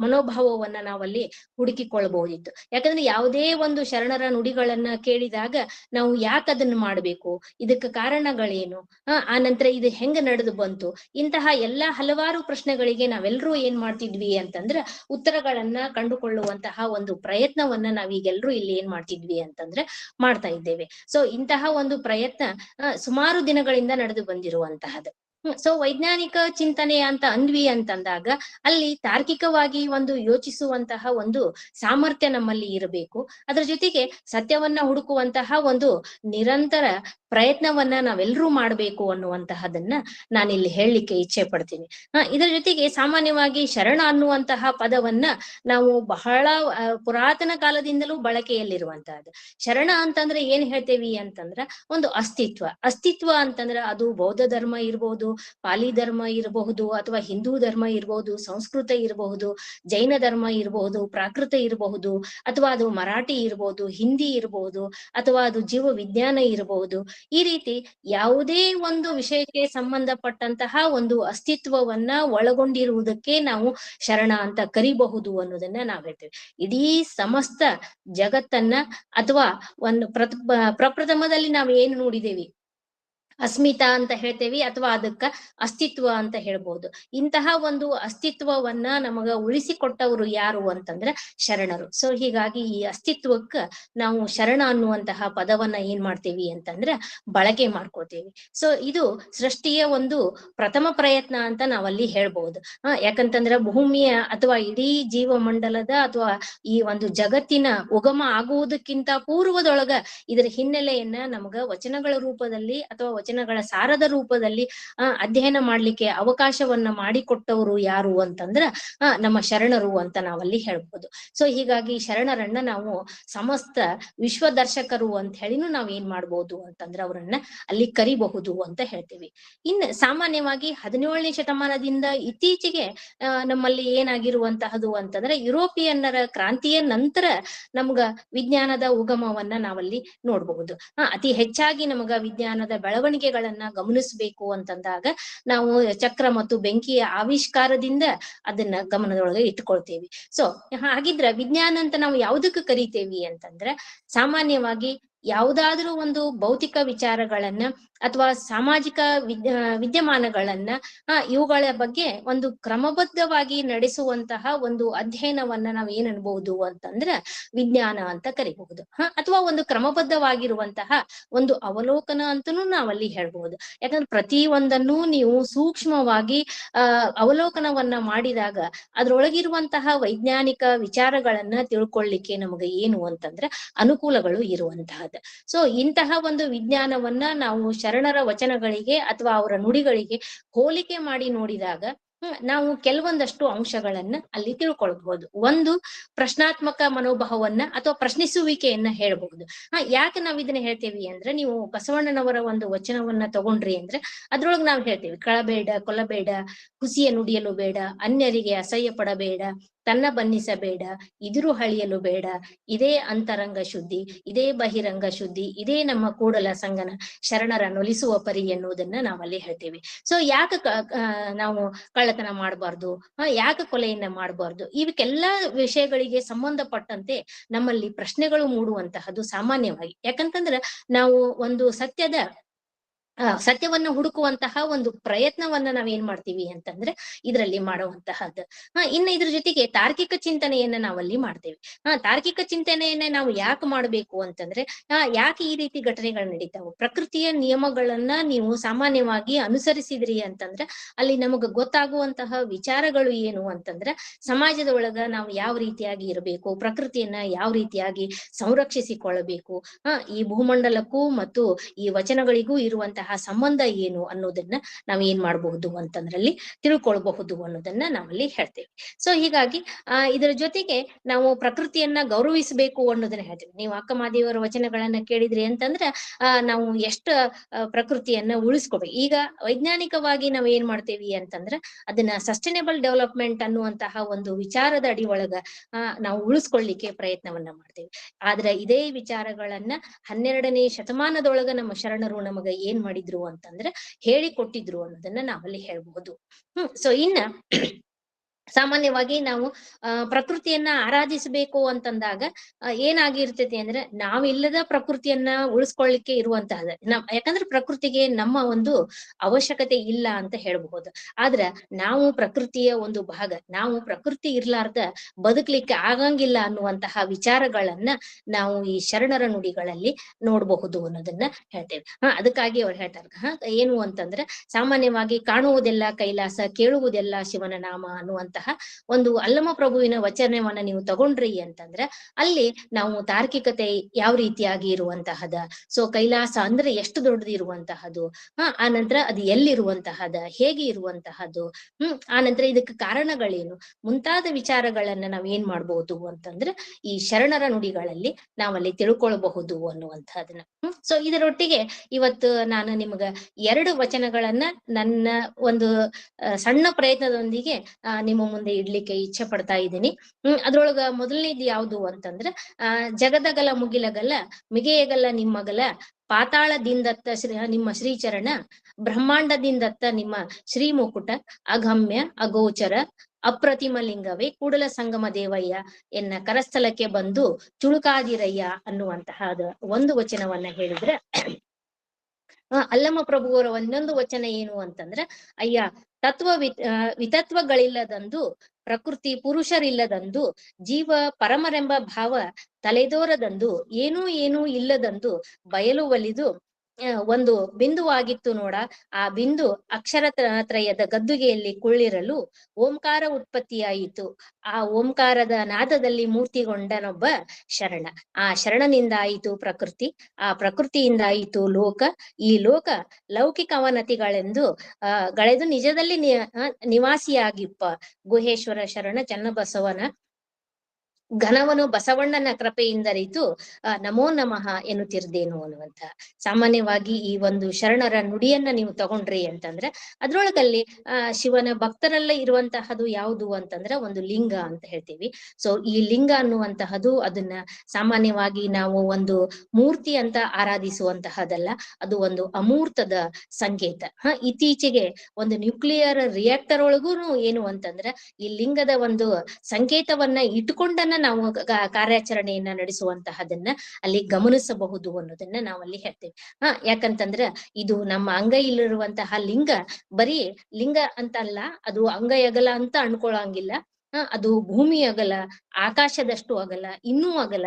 ಮನೋಭಾವವನ್ನ ನಾವಲ್ಲಿ ಹುಡುಕಿಕೊಳ್ಳಬಹುದಿತ್ತು. ಯಾಕಂದ್ರೆ ಯಾವುದೇ ಒಂದು ಶರಣರ ನುಡಿಗಳನ್ನ ಕೇಳಿದಾಗ ನಾವು ಯಾಕೆ ಅದನ್ನ ಮಾಡ್ಬೇಕು, ಇದಕ್ಕೆ ಕಾರಣಗಳೇನು, ಆ ನಂತರ ಇದು ಹೆಂಗ ನಡೆದು ಬಂತು, ಇಂತಹ ಎಲ್ಲಾ ಹಲವಾರು ಪ್ರಶ್ನೆಗಳಿಗೆ ನಾವೆಲ್ಲರೂ ಏನ್ ಮಾಡ್ತಿದ್ವಿ ಅಂತಂದ್ರ ಉತ್ತರಗಳನ್ನ ಕಂಡುಕೊಳ್ಳುವಂತಹ ಒಂದು ಪ್ರಯತ್ನವನ್ನ ನಾವೀಗೆಲ್ಲರೂ ಇಲ್ಲಿ ಏನ್ ಮಾಡ್ತಿದ್ವಿ ಅಂತಂದ್ರೆ ಮಾಡ್ತಾ ಇದ್ದೇವೆ. ಸೊ ಇಂತಹ ಒಂದು ಪ್ರಯತ್ನ ಸುಮಾರು ದಿನಗಳಿಂದ ನಡೆದು ಬಂದಿರುವಂತಹದ್ದು. ಸೊ ವೈಜ್ಞಾನಿಕ ಚಿಂತನೆ ಅಂತ ಅಂದ್ವಿ ಅಂತಂದಾಗ ಅಲ್ಲಿ ತಾರ್ಕಿಕವಾಗಿ ಒಂದು ಯೋಚಿಸುವಂತಹ ಒಂದು ಸಾಮರ್ಥ್ಯ ನಮ್ಮಲ್ಲಿ ಇರಬೇಕು. ಅದ್ರ ಜೊತೆಗೆ ಸತ್ಯವನ್ನ ಹುಡುಕುವಂತಹ ಒಂದು ನಿರಂತರ ಪ್ರಯತ್ನವನ್ನ ನಾವೆಲ್ಲರೂ ಮಾಡ್ಬೇಕು ಅನ್ನುವಂತಹದನ್ನ ನಾನಿಲ್ಲಿ ಹೇಳಲಿಕ್ಕೆ ಇಚ್ಛೆ ಪಡ್ತೀನಿ. ಇದರ ಜೊತೆಗೆ ಸಾಮಾನ್ಯವಾಗಿ ಶರಣ ಅನ್ನುವಂತಹ ಪದವನ್ನ ನಾವು ಬಹಳ ಪುರಾತನ ಕಾಲದಿಂದಲೂ ಬಳಕೆಯಲ್ಲಿರುವಂತಹದ್ದು. ಶರಣ ಅಂತಂದ್ರೆ ಏನ್ ಹೇಳ್ತೇವಿ ಅಂತಂದ್ರ ಒಂದು ಅಸ್ತಿತ್ವ ಅಂತಂದ್ರ ಅದು ಬೌದ್ಧ ಧರ್ಮ ಇರಬಹುದು, ಪಾಲಿ ಧರ್ಮ ಇರಬಹುದು, ಅಥವಾ ಹಿಂದೂ ಧರ್ಮ ಇರಬಹುದು, ಸಂಸ್ಕೃತ ಇರಬಹುದು, ಜೈನ ಧರ್ಮ ಇರಬಹುದು, ಪ್ರಾಕೃತ ಇರಬಹುದು, ಅಥವಾ ಅದು ಮರಾಠಿ ಇರಬಹುದು, ಹಿಂದಿ ಇರಬಹುದು, ಅಥವಾ ಅದು ಜೀವ ವಿಜ್ಞಾನ ಇರಬಹುದು. ಈ ರೀತಿ ಯಾವುದೇ ಒಂದು ವಿಷಯಕ್ಕೆ ಸಂಬಂಧಪಟ್ಟಂತಹ ಒಂದು ಅಸ್ತಿತ್ವವನ್ನ ಒಳಗೊಂಡಿರುವುದಕ್ಕೆ ನಾವು ಶರಣ ಅಂತ ಕರಿಬಹುದು ಅನ್ನೋದನ್ನ ನಾವ್ ಹೇಳ್ತೇವೆ. ಇಡೀ ಸಮಸ್ತ ಜಗತ್ತನ್ನ ಅಥವಾ ಒಂದು ಪ್ರಪ್ರಥಮದಲ್ಲಿ ನಾವು ಏನು ನೋಡಿದೇವಿ, ಅಸ್ಮಿತಾ ಅಂತ ಹೇಳ್ತೇವಿ, ಅಥವಾ ಅದಕ್ಕ ಅಸ್ತಿತ್ವ ಅಂತ ಹೇಳ್ಬೋದು. ಇಂತಹ ಒಂದು ಅಸ್ತಿತ್ವವನ್ನ ನಮಗ ಉಳಿಸಿಕೊಟ್ಟವರು ಯಾರು ಅಂತಂದ್ರೆ ಶರಣರು. ಸೊ ಹೀಗಾಗಿ ಈ ಅಸ್ತಿತ್ವಕ್ಕ ನಾವು ಶರಣ ಅನ್ನುವಂತಹ ಪದವನ್ನ ಏನ್ ಮಾಡ್ತೇವಿ ಅಂತಂದ್ರೆ ಬಳಕೆ ಮಾಡ್ಕೋತೇವಿ. ಸೊ ಇದು ಸೃಷ್ಟಿಯ ಒಂದು ಪ್ರಥಮ ಪ್ರಯತ್ನ ಅಂತ ನಾವಲ್ಲಿ ಹೇಳ್ಬಹುದು. ಯಾಕಂತಂದ್ರೆ ಭೂಮಿಯ ಅಥವಾ ಇಡೀ ಜೀವಮಂಡಲದ ಅಥವಾ ಈ ಒಂದು ಜಗತ್ತಿನ ಉಗಮ ಆಗುವುದಕ್ಕಿಂತ ಪೂರ್ವದೊಳಗ ಇದರ ಹಿನ್ನೆಲೆಯನ್ನ ನಮಗ ವಚನಗಳ ರೂಪದಲ್ಲಿ ಅಥವಾ ವಚನಗಳ ಸಾರದ ರೂಪದಲ್ಲಿ ಅಧ್ಯಯನ ಮಾಡ್ಲಿಕ್ಕೆ ಅವಕಾಶವನ್ನ ಮಾಡಿಕೊಟ್ಟವರು ಯಾರು ಅಂತಂದ್ರ ನಮ್ಮ ಶರಣರು ಅಂತ ನಾವಲ್ಲಿ ಹೇಳ್ಬೋದು. ಸೊ ಹೀಗಾಗಿ ಶರಣರನ್ನ ನಾವು ಸಮಸ್ತ ವಿಶ್ವದರ್ಶಕರು ಅಂತ ಹೇಳಿನೂ ನಾವ್ ಏನ್ ಮಾಡ್ಬೋದು ಅಂತಂದ್ರ ಅವರನ್ನ ಅಲ್ಲಿ ಕರಿಬಹುದು ಅಂತ ಹೇಳ್ತೀವಿ. ಇನ್ನು ಸಾಮಾನ್ಯವಾಗಿ 17ನೇ ಶತಮಾನದಿಂದ ಇತ್ತೀಚೆಗೆ ನಮ್ಮಲ್ಲಿ ಏನಾಗಿರುವಂತಹದು ಅಂತಂದ್ರೆ ಯುರೋಪಿಯನ್ನರ ಕ್ರಾಂತಿಯ ನಂತರ ನಮ್ಗ ವಿಜ್ಞಾನದ ಉಗಮವನ್ನ ನಾವಲ್ಲಿ ನೋಡ್ಬಹುದು. ಅತಿ ಹೆಚ್ಚಾಗಿ ನಮಗ ವಿಜ್ಞಾನದ ಬೆಳವಣಿಗೆಗಳನ್ನ ಗಮನಿಸ್ಬೇಕು ಅಂತಂದಾಗ ನಾವು ಚಕ್ರ ಮತ್ತು ಬೆಂಕಿಯ ಆವಿಷ್ಕಾರದಿಂದ ಅದನ್ನ ಗಮನದೊಳಗೆ ಇಟ್ಕೊಳ್ತೇವಿ. ಸೊ ಹಾಗಿದ್ರ ವಿಜ್ಞಾನ ಅಂತ ನಾವು ಯಾವುದಕ್ಕೆ ಕರಿತೇವಿ ಅಂತಂದ್ರೆ ಸಾಮಾನ್ಯವಾಗಿ ಯಾವುದಾದ್ರೂ ಒಂದು ಭೌತಿಕ ವಿಚಾರಗಳನ್ನ ಅಥವಾ ಸಾಮಾಜಿಕ ವಿದ್ಯಮಾನಗಳನ್ನ ಇವುಗಳ ಬಗ್ಗೆ ಒಂದು ಕ್ರಮಬದ್ಧವಾಗಿ ನಡೆಸುವಂತಹ ಒಂದು ಅಧ್ಯಯನವನ್ನ ನಾವ್ ಏನ್ ಅನ್ಬಹುದು ಅಂತಂದ್ರೆ ವಿಜ್ಞಾನ ಅಂತ ಕರಿಬಹುದು. ಅಥವಾ ಒಂದು ಕ್ರಮಬದ್ಧವಾಗಿರುವಂತಹ ಒಂದು ಅವಲೋಕನ ಅಂತನೂ ನಾವಲ್ಲಿ ಹೇಳ್ಬಹುದು. ಯಾಕಂದ್ರೆ ಪ್ರತಿ ಒಂದನ್ನು ನೀವು ಸೂಕ್ಷ್ಮವಾಗಿ ಅವಲೋಕನವನ್ನ ಮಾಡಿದಾಗ ಅದ್ರೊಳಗಿರುವಂತಹ ವೈಜ್ಞಾನಿಕ ವಿಚಾರಗಳನ್ನ ತಿಳ್ಕೊಳ್ಳಿಕ್ಕೆ ನಮಗೆ ಏನು ಅಂತಂದ್ರೆ ಅನುಕೂಲಗಳು ಇರುವಂತಹದ್ದು. ಸೊ ಇಂತಹ ಒಂದು ವಿಜ್ಞಾನವನ್ನ ನಾವು ಶರಣರ ವಚನಗಳಿಗೆ ಅಥವಾ ಅವರ ನುಡಿಗಳಿಗೆ ಹೋಲಿಕೆ ಮಾಡಿ ನೋಡಿದಾಗ ನಾವು ಕೆಲವೊಂದಷ್ಟು ಅಂಶಗಳನ್ನ ಅಲ್ಲಿ ತಿಳ್ಕೊಳ್ಬಹುದು. ಒಂದು ಪ್ರಶ್ನಾತ್ಮಕ ಮನೋಭಾವವನ್ನ ಅಥವಾ ಪ್ರಶ್ನಿಸುವಿಕೆಯನ್ನ ಹೇಳ್ಬಹುದು. ಯಾಕೆ ನಾವ್ ಇದನ್ನ ಹೇಳ್ತೇವಿ ಅಂದ್ರೆ ನೀವು ಬಸವಣ್ಣನವರ ಒಂದು ವಚನವನ್ನ ತಗೊಂಡ್ರಿ ಅಂದ್ರೆ ಅದ್ರೊಳಗ್ ನಾವ್ ಹೇಳ್ತೇವಿ, ಕಳಬೇಡ, ಕೊಲ್ಲಬೇಡ, ಹುಸಿಯ ನುಡಿಯಲು ಬೇಡ, ಅನ್ಯರಿಗೆ ಅಸಹ್ಯ ಪಡಬೇಡ, ತನ್ನ ಬನ್ನಿಸಬೇಡ, ಇದುರು ಹಳಿಯಲು ಬೇಡ, ಇದೇ ಅಂತರಂಗ ಶುದ್ಧಿ, ಇದೇ ಬಹಿರಂಗ ಶುದ್ಧಿ, ಇದೇ ನಮ್ಮ ಕೂಡಲ ಸಂಗನ ಶರಣರ ನೊಲಿಸುವ ಪರಿ ಎನ್ನುವುದನ್ನ ನಾವಲ್ಲಿ ಹೇಳ್ತೇವೆ. ಸೊ ಯಾಕೆ ನಾವು ಕಳ್ಳತನ ಮಾಡಬಾರ್ದು, ಯಾಕೆ ಕೊಲೆಯನ್ನ ಮಾಡಬಾರ್ದು, ಇವಕ್ಕೆಲ್ಲಾ ವಿಷಯಗಳಿಗೆ ಸಂಬಂಧಪಟ್ಟಂತೆ ನಮ್ಮಲ್ಲಿ ಪ್ರಶ್ನೆಗಳು ಮೂಡುವಂತಹದ್ದು ಸಾಮಾನ್ಯವಾಗಿ. ಯಾಕಂತಂದ್ರೆ ನಾವು ಒಂದು ಸತ್ಯದ ಸತ್ಯವನ್ನ ಹುಡುಕುವಂತಹ ಒಂದು ಪ್ರಯತ್ನವನ್ನ ನಾವೇನ್ ಮಾಡ್ತೀವಿ ಅಂತಂದ್ರೆ ಇದರಲ್ಲಿ ಮಾಡುವಂತಹದ್ದು. ಇನ್ನು ಇದ್ರ ಜೊತೆಗೆ ತಾರ್ಕಿಕ ಚಿಂತನೆಯನ್ನ ನಾವಲ್ಲಿ ಮಾಡ್ತೇವೆ. ತಾರ್ಕಿಕ ಚಿಂತನೆಯನ್ನ ನಾವು ಯಾಕೆ ಮಾಡ್ಬೇಕು ಅಂತಂದ್ರೆ ಯಾಕೆ ಈ ರೀತಿ ಘಟನೆಗಳು ನಡೀತಾವೆ, ಪ್ರಕೃತಿಯ ನಿಯಮಗಳನ್ನ ನೀವು ಸಾಮಾನ್ಯವಾಗಿ ಅನುಸರಿಸಿದ್ರಿ ಅಂತಂದ್ರೆ ಅಲ್ಲಿ ನಮಗ ಗೊತ್ತಾಗುವಂತಹ ವಿಚಾರಗಳು ಏನು ಅಂತಂದ್ರೆ ಸಮಾಜದ ಒಳಗ ನಾವು ಯಾವ ರೀತಿಯಾಗಿ ಇರಬೇಕು, ಪ್ರಕೃತಿಯನ್ನ ಯಾವ ರೀತಿಯಾಗಿ ಸಂರಕ್ಷಿಸಿಕೊಳ್ಳಬೇಕು, ಈ ಭೂಮಂಡಲಕ್ಕೂ ಮತ್ತು ಈ ವಚನಗಳಿಗೂ ಇರುವಂತಹ ಸಂಬಂಧ ಏನು ಅನ್ನೋದನ್ನ ನಾವ್ ಏನ್ ಮಾಡಬಹುದು ಅಂತಂದ್ರಲ್ಲಿ ತಿಳ್ಕೊಳ್ಬಹುದು ಅನ್ನೋದನ್ನ ನಾವಲ್ಲಿ ಹೇಳ್ತೇವೆ. ಸೊ ಹೀಗಾಗಿ ಇದರ ಜೊತೆಗೆ ನಾವು ಪ್ರಕೃತಿಯನ್ನ ಗೌರವಿಸಬೇಕು ಅನ್ನೋದನ್ನ ಹೇಳ್ತೇವೆ. ನೀವು ಅಕ್ಕ ಮಹಾದೇವರ ವಚನಗಳನ್ನ ಕೇಳಿದ್ರಿ ಅಂತಂದ್ರೆ ನಾವು ಎಷ್ಟ ಪ್ರಕೃತಿಯನ್ನ ಉಳಿಸ್ಕೊಬೇಕು. ಈಗ ವೈಜ್ಞಾನಿಕವಾಗಿ ನಾವ್ ಏನ್ ಮಾಡ್ತೇವಿ ಅಂತಂದ್ರೆ ಅದನ್ನ ಸಸ್ಟೈನೇಬಲ್ ಡೆವಲಪ್ಮೆಂಟ್ ಅನ್ನುವಂತಹ ಒಂದು ವಿಚಾರದ ಅಡಿ ಒಳಗ ನಾವು ಉಳಿಸ್ಕೊಳ್ಳಿಕ್ಕೆ ಪ್ರಯತ್ನವನ್ನ ಮಾಡ್ತೇವೆ. ಆದ್ರೆ ಇದೇ ವಿಚಾರಗಳನ್ನ 12ನೇ ಶತಮಾನದೊಳಗ ನಮ್ಮ ಶರಣರು ನಮಗ ಏನ್ ಮಾಡಿದ್ರು ಅಂತಂದ್ರೆ ಹೇಳಿಕೊಟ್ಟಿದ್ರು ಅನ್ನೋದನ್ನ ನಾವಲ್ಲಿ ಹೇಳ್ಬಹುದು. ಸೊ ಇನ್ನ ಸಾಮಾನ್ಯವಾಗಿ ನಾವು ಪ್ರಕೃತಿಯನ್ನ ಆರಾಧಿಸಬೇಕು ಅಂತಂದಾಗ ಏನಾಗಿರ್ತೈತಿ ಅಂದ್ರೆ ನಾವಿಲ್ಲದ ಪ್ರಕೃತಿಯನ್ನ ಉಳಿಸ್ಕೊಳ್ಳಿಕ್ಕೆ ಇರುವಂತಹದ ಯಾಕಂದ್ರೆ ಪ್ರಕೃತಿಗೆ ನಮ್ಮ ಒಂದು ಅವಶ್ಯಕತೆ ಇಲ್ಲ ಅಂತ ಹೇಳ್ಬಹುದು. ಆದ್ರ ನಾವು ಪ್ರಕೃತಿಯ ಒಂದು ಭಾಗ, ನಾವು ಪ್ರಕೃತಿ ಇರ್ಲಾರ್ದ ಬದುಕ್ಲಿಕ್ಕೆ ಆಗಂಗಿಲ್ಲ ಅನ್ನುವಂತಹ ವಿಚಾರಗಳನ್ನ ನಾವು ಈ ಶರಣರ ನುಡಿಗಳಲ್ಲಿ ನೋಡಬಹುದು ಅನ್ನೋದನ್ನ ಹೇಳ್ತೇವೆ. ಅದಕ್ಕಾಗಿ ಅವ್ರು ಹೇಳ್ತಾರೆ ಏನು ಅಂತಂದ್ರೆ ಸಾಮಾನ್ಯವಾಗಿ ಕಾಣುವುದೆಲ್ಲ ಕೈಲಾಸ, ಕೇಳುವುದೆಲ್ಲ ಶಿವನ ನಾಮ ಅನ್ನುವಂತಹ ಒಂದು ಅಲ್ಲಮ ಪ್ರಭುವಿನ ವಚನವನ್ನ ನೀವು ತಗೊಂಡ್ರಿ ಅಂತಂದ್ರೆ ಅಲ್ಲಿ ನಾವು ತಾರ್ಕಿಕತೆ ಯಾವ ರೀತಿಯಾಗಿ ಇರುವಂತಹದ, ಸೊ ಕೈಲಾಸ ಅಂದ್ರೆ ಎಷ್ಟು ದೊಡ್ಡದು ಇರುವಂತಹದ್ದು, ಆ ನಂತರ ಅದು ಎಲ್ಲಿರುವಂತಹದ, ಹೇಗೆ ಇರುವಂತಹದ್ದು, ಆ ನಂತರ ಇದಕ್ಕೆ ಕಾರಣಗಳೇನು ಮುಂತಾದ ವಿಚಾರಗಳನ್ನ ನಾವ್ ಏನ್ ಮಾಡ್ಬಹುದು ಅಂತಂದ್ರೆ ಈ ಶರಣರ ನುಡಿಗಳಲ್ಲಿ ನಾವಲ್ಲಿ ತಿಳ್ಕೊಳ್ಬಹುದು ಅನ್ನುವಂತಹದನ್ನ. ಸೊ ಇದರೊಟ್ಟಿಗೆ ಇವತ್ತು ನಾನು ನಿಮ್ಗ 2 ವಚನಗಳನ್ನ ನನ್ನ ಒಂದು ಸಣ್ಣ ಪ್ರಯತ್ನದೊಂದಿಗೆ ನಿಮ್ಮ ಮುಂದೆ ಇಡ್ಲಿಕ್ಕೆ ಇಚ್ಛೆ ಪಡ್ತಾ ಇದ್ದೀನಿ. ಅದ್ರೊಳಗ ಮೊದಲನೇದು ಯಾವುದು ಅಂತಂದ್ರೆ ಜಗದಗಲ ಮುಗಿಲಗಲ ಮಿಗೆಯಗಲ ನಿಮ್ಮಗಲ ಪಾತಾಳದಿಂದತ್ತ ನಿಮ್ಮ ಶ್ರೀಚರಣ, ಬ್ರಹ್ಮಾಂಡದಿಂದತ್ತ ನಿಮ್ಮ ಶ್ರೀ ಮುಕುಟ, ಅಗಮ್ಯ ಅಗೋಚರ ಅಪ್ರತಿಮ ಲಿಂಗವೇ ಕೂಡಲ ಸಂಗಮ ದೇವಯ್ಯ ಎನ್ನ ಕರಸ್ಥಲಕ್ಕೆ ಬಂದು ಚುಳುಕಾದಿರಯ್ಯ ಅನ್ನುವಂತಹ ಒಂದು ವಚನವನ್ನ ಹೇಳಿದ್ರೆ ಅಲ್ಲಮ ಪ್ರಭುವರ ಒಂದೊಂದು ವಚನ ಏನು ಅಂತಂದ್ರೆ ಅಯ್ಯ ವಿತತ್ವಗಳಿಲ್ಲದಂದು ಪ್ರಕೃತಿ ಪುರುಷರಿಲ್ಲದಂದು ಜೀವ ಪರಮರೆಂಬ ಭಾವ ತಲೆದೋರದಂದು ಏನೂ ಇಲ್ಲದಂದು ಬಯಲು ಒಲಿದು ಒಂದು ಬಿಂದುವಾಗಿತ್ತು ನೋಡ, ಆ ಬಿಂದು ಅಕ್ಷರ ತ್ರಯದ ಗದ್ದುಗೆಯಲ್ಲಿ ಕುಳ್ಳಿರಲು ಓಂಕಾರ ಉತ್ಪತ್ತಿಯಾಯಿತು. ಆ ಓಂಕಾರದ ನಾದದಲ್ಲಿ ಮೂರ್ತಿಗೊಂಡನೊಬ್ಬ ಶರಣ. ಆ ಶರಣನಿಂದ ಆಯಿತು ಪ್ರಕೃತಿ, ಆ ಪ್ರಕೃತಿಯಿಂದ ಆಯಿತು ಲೋಕ, ಈ ಲೋಕ ಲೌಕಿಕ ಅವನತಿಗಳೆಂದು ಗಳೆದು ನಿಜದಲ್ಲಿ ನಿವಾಸಿಯಾಗಿಪ್ಪ ಗುಹೇಶ್ವರ ಶರಣ ಚನ್ನಬಸವನ ಘನವನು ಬಸವಣ್ಣನ ಕೃಪೆಯಿಂದರಿತು ನಮೋ ನಮಃ ಎನ್ನುತ್ತಿರ್ದೇನು ಅನ್ನುವಂತ. ಸಾಮಾನ್ಯವಾಗಿ ಈ ಒಂದು ಶರಣರ ನುಡಿಯನ್ನ ನೀವು ತಗೊಂಡ್ರಿ ಅಂತಂದ್ರೆ ಅದ್ರೊಳಗಲ್ಲಿ ಶಿವನ ಭಕ್ತರಲ್ಲೇ ಇರುವಂತಹದ್ದು ಯಾವುದು ಅಂತಂದ್ರೆ ಒಂದು ಲಿಂಗ ಅಂತ ಹೇಳ್ತೀವಿ. ಸೊ ಈ ಲಿಂಗ ಅನ್ನುವಂತಹದ್ದು ಅದನ್ನ ಸಾಮಾನ್ಯವಾಗಿ ನಾವು ಒಂದು ಮೂರ್ತಿ ಅಂತ ಆರಾಧಿಸುವಂತಹದಲ್ಲ, ಅದು ಒಂದು ಅಮೂರ್ತದ ಸಂಕೇತ. ಇತ್ತೀಚೆಗೆ ಒಂದು ನ್ಯೂಕ್ಲಿಯರ್ ರಿಯಾಕ್ಟರ್ ಒಳಗೂನು ಏನು ಅಂತಂದ್ರೆ ಈ ಲಿಂಗದ ಒಂದು ಸಂಕೇತವನ್ನ ಇಟ್ಕೊಂಡನ್ನ ನಾವು ಕಾರ್ಯಾಚರಣೆಯನ್ನ ನಡೆಸುವಂತಹದನ್ನ ಅಲ್ಲಿ ಗಮನಿಸಬಹುದು ಅನ್ನೋದನ್ನ ನಾವಲ್ಲಿ ಹೇಳ್ತೇವೆ. ಯಾಕಂತಂದ್ರ ಇದು ನಮ್ಮ ಅಂಗೈಲಿರುವಂತಹ ಲಿಂಗ ಬರೀ ಲಿಂಗ ಅಂತ ಅಲ್ಲ, ಅದು ಅಂಗೈ ಅಗಲ ಅಂತ ಅನ್ಕೊಳಂಗಿಲ್ಲ. ಅದು ಭೂಮಿ ಅಗಲ, ಆಕಾಶದಷ್ಟು ಅಗಲ, ಇನ್ನೂ ಅಗಲ,